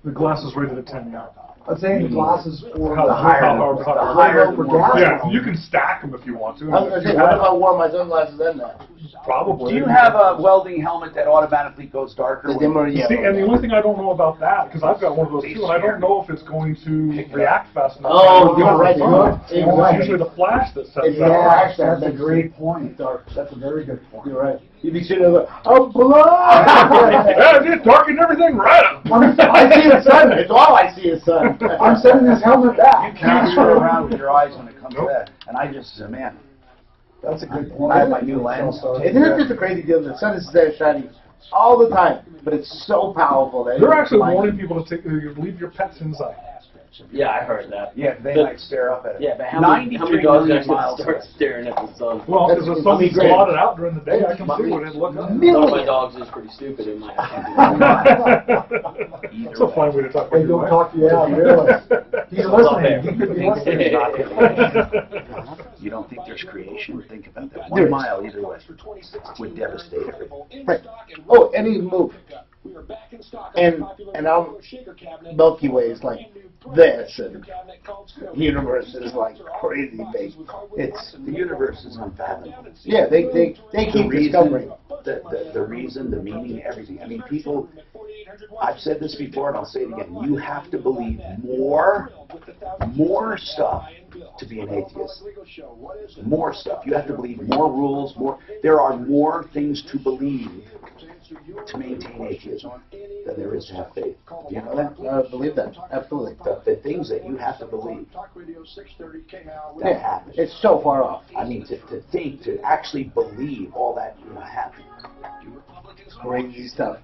The glass is rated at 10 now.
I'm saying the glasses for
How-
the
higher
for gas.
Yeah, you can stack them if you want to.
I was going to say, what if I wore my sunglasses then?
Probably.
Do you have a welding helmet that automatically goes darker?
The dimmer,
You
yeah.
see, and the only thing I don't know about that, because I've got one of those too, and I don't know if it's going to react fast enough.
Oh, you're right.
It's usually the flash that sets that off.
That's a great point. That's a very good point.
You're right. You'd be sitting there like, oh, blood!
Yeah, it darkened everything right up.
I see the sun. It's all I see is sun.
I'm sending this helmet back.
You can't screw around with your eyes when it comes to that. And I just, man,
That's a good point.
I have my new lens.
Isn't it just a crazy deal? The sun is there shining all the time, but it's so powerful that
They're actually warning people to leave your pets inside.
Yeah, I heard that.
Yeah, they might stare up at it.
Yeah, but how many dogs actually
miles
start
away.
staring at the sun?
Well, because the sun's blotted out during the day, I can see what it looks like.
One of my dogs is pretty stupid in my
That's a fun way to talk about
Hey, don't
your
talk you out, really. He's listening. He could be listening.
You don't think there's creation? Think about that. 1 mile either way would devastate everything.
Right. Oh, and he's moved. And our Milky Way is like this, and the universe is like crazy big.
The universe is unfathomable.
Yeah, they keep discovering.
The reason, the meaning, everything. I mean, people, I've said this before and I'll say it again, you have to believe more stuff to be an atheist. More stuff. You have to believe more rules, there are more things to believe to maintain atheism than there is to have faith. Do you know that?
I believe that. Absolutely.
The things that you have to believe that happen.
It's so far off.
I mean, to think, to actually believe all that happened.
Crazy stuff.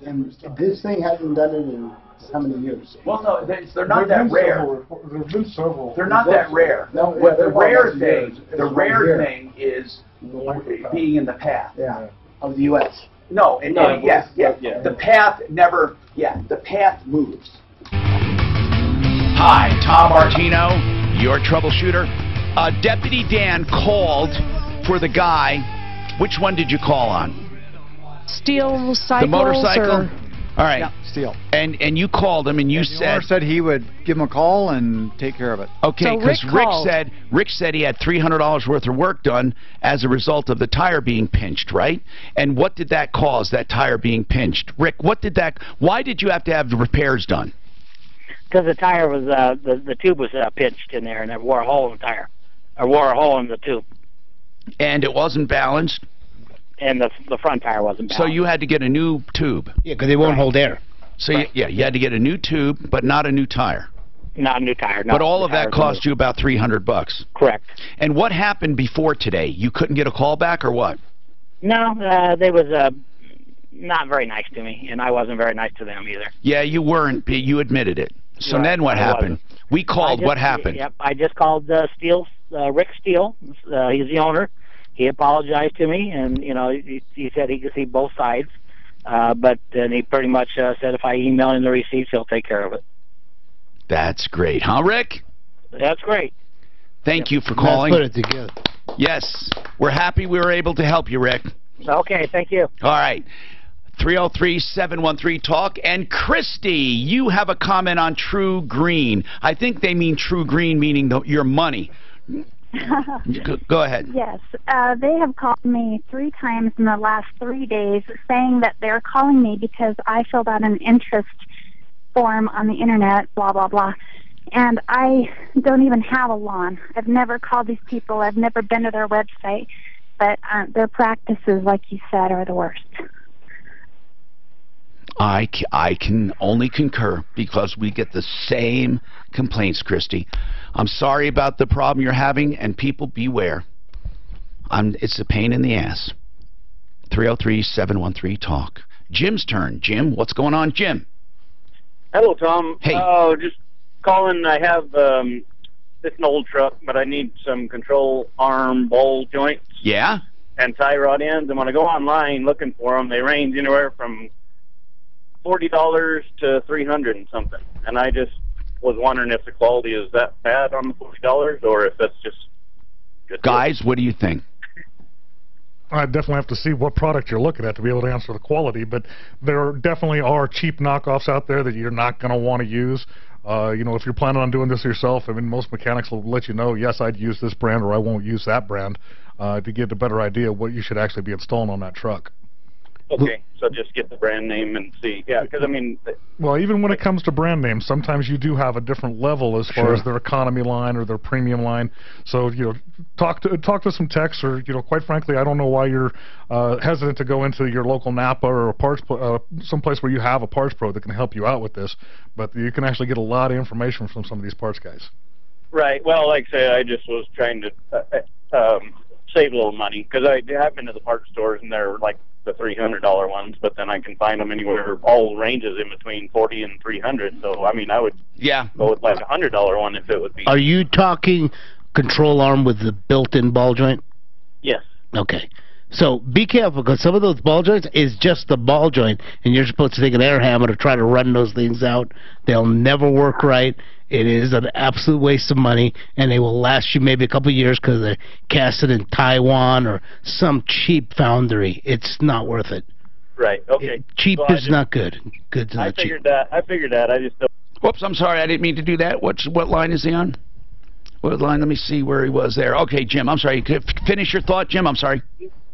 And this thing hasn't done it in how many years?
Well, no, they're not that rare.
There's been several.
They're not that rare.
No,
What the rare
years.
thing is being in the path.
Yeah. Of the U.S.
No, the path never. Yeah, the path moves.
Hi, Tom Martino, your troubleshooter. Deputy Dan called for the guy. Which one did you call on?
Steel cycles.
The motorcycle?
Or...
All right.
Yeah, Steel.
And you called him and you
said he would give him a call and take care of it.
Okay,
So
because
Rick
Rick said he had $300 worth of work done as a result of the tire being pinched, right? And what did that cause, that tire being pinched? Rick, why did you have to have the repairs done?
Because the tire was, the tube was pinched in there, and it wore a hole in the tire. Or wore a hole in the tube.
And it wasn't balanced?
And the front tire wasn't balanced.
So you had to get a new tube?
Yeah, because they won't hold air.
So, you had to get a new tube, but not a new tire.
Not a new tire. No,
but all of that cost you about $300.
Correct.
And what happened before today? You couldn't get a call back or what?
No, there was not very nice to me, and I wasn't very nice to them either.
Yeah, you weren't. You admitted it. So
Right,
then what
I
happened?
wasn't.
We called. What happened?
Yep, I just called Rick Steele. He's the owner. He apologized to me, and he said he could see both sides. But then he pretty much said if I email him the receipts, he'll take care of it.
That's great, huh, Rick?
That's great.
Thank you for calling.
Let's put it together.
Yes, we're happy we were able to help you, Rick.
Okay, thank you.
All right. 303-713-TALK. And Christy, you have a comment on True Green. I think they mean True Green meaning your money. Go ahead.
Yes. They have called me 3 times in the last 3 days saying that they're calling me because I filled out an interest form on the internet, blah, blah, blah. And I don't even have a lawn. I've never called these people. I've never been to their website. But their practices, like you said, are the worst.
I can only concur because we get the same complaints, Christy. I'm sorry about the problem you're having, and people beware. It's a pain in the ass. 303-713-TALK. Jim's turn. Jim, what's going on, Jim?
Hello, Tom.
Hey.
Just calling. I have it's an old truck, but I need some control arm ball joints.
Yeah?
And tie rod ends. And when I go online looking for them, they range anywhere from $40 to $300 and something. And I just was wondering if the quality is that bad on the $40 or if that's just good.
Guys, what do you think?
I definitely have to see what product you're looking at to be able to answer the quality, but there definitely are cheap knockoffs out there that you're not going to want to use. If you're planning on doing this yourself, I mean, most mechanics will let you know, yes, I'd use this brand or I won't use that brand to get a better idea of what you should actually be installing on that truck.
Okay, so just get the brand name and see. Yeah, because, I mean...
Well, even when it comes to brand names, sometimes you do have a different level as far as their economy line or their premium line. So, talk to some techs or, quite frankly, I don't know why you're hesitant to go into your local Napa or a parts someplace where you have a parts pro that can help you out with this. But you can actually get a lot of information from some of these parts guys.
Right. Well, like I say, I just was trying to save a little money because I've been to the parts stores and they're like the $300 ones, but then I can find them anywhere, all ranges in between $40 and $300. So I mean, I would go with like a $100 one if it would be.
Are you talking control arm with the built-in ball joint?
Yes.
Okay. So be careful because some of those ball joints is just the ball joint, and you're supposed to take an air hammer to try to run those things out. They'll never work right. It is an absolute waste of money, and they will last you maybe a couple of years because they're casted in Taiwan or some cheap foundry. It's not worth it.
Right. Okay.
Cheap is not good. Good's not cheap.
I figured that. I just don't.
Whoops, I'm sorry. I didn't mean to do that. What line is he on? What line? Let me see where he was there. Okay, Jim, I'm sorry. Could you finish your thought, Jim? I'm sorry.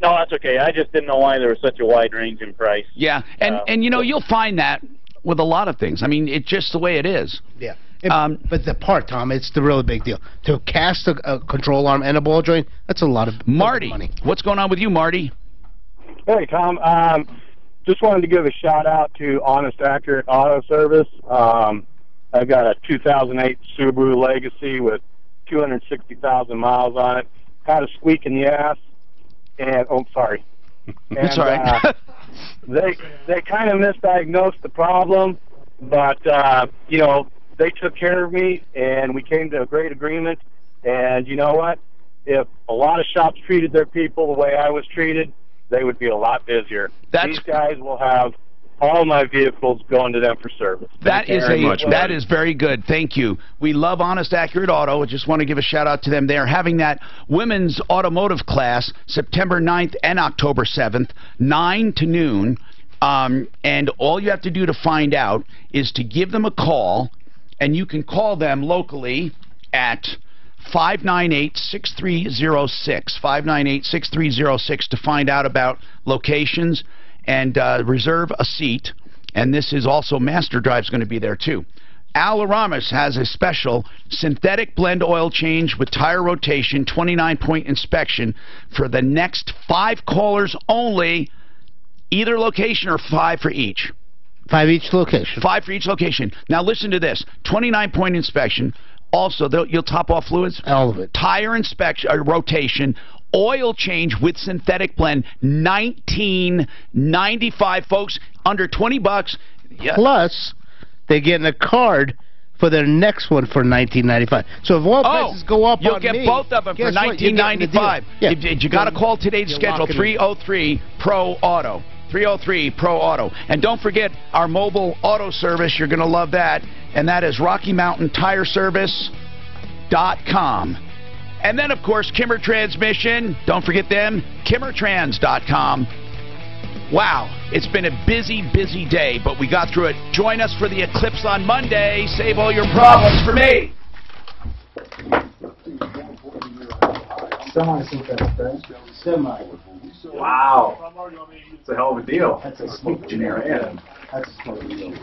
No, that's okay. I just didn't know why there was such a wide range in price.
Yeah, and you'll find that with a lot of things. I mean, it's just the way it is.
Yeah. But the part, Tom, it's the really big deal. To cast a control arm and a ball joint, that's a lot of
Marty,
money.
What's going on with you, Marty?
Hey, Tom. Just wanted to give a shout-out to Honest Accurate Auto Service. I've got a 2008 Subaru Legacy with 260,000 miles on it. Had a squeak in the ass. And, sorry. And,
it's all right.
they kind of misdiagnosed the problem, but, they took care of me, and we came to a great agreement. And you know what? If a lot of shops treated their people the way I was treated, they would be a lot busier. These guys will have all my vehicles going to them for service.
That is very good. Thank you. We love Honest Accurate Auto. I just want to give a shout out to them. They're having that women's automotive class September 9th and October 7th, 9 to noon. And all you have to do to find out is to give them a call, and you can call them locally at 598-6306, 598-6306 to find out about locations and reserve a seat. And this is also Master Drive's going to be there too. Al Aramis has a special synthetic blend oil change with tire rotation, 29-point inspection for the next 5 callers only, either location or 5 for each.
5 each location.
5 for each location. Now listen to this, 29-point inspection. Also, you'll top off fluids.
All of it.
Tire inspection, rotation, oil change with synthetic blend, $19.95, folks. Under $20. Yeah.
Plus, they're getting a card for their next one for $19.95. So if oil prices go up,
you'll get both of them for $19.95.
Yeah.
You got to call today to schedule 303 Pro Auto. 303 Pro Auto. And don't forget our mobile auto service. You're going to love that. And that is RockyMountainTireService.com. And then, of course, Kimmer Transmission. Don't forget them. KimmerTrans.com. Wow, it's been a busy, busy day, but we got through it. Join us for the eclipse on Monday. Save all your problems for me.
Semi. Wow. It's a hell of a deal. That's a sweet generic. Yeah. That's a sweet deal.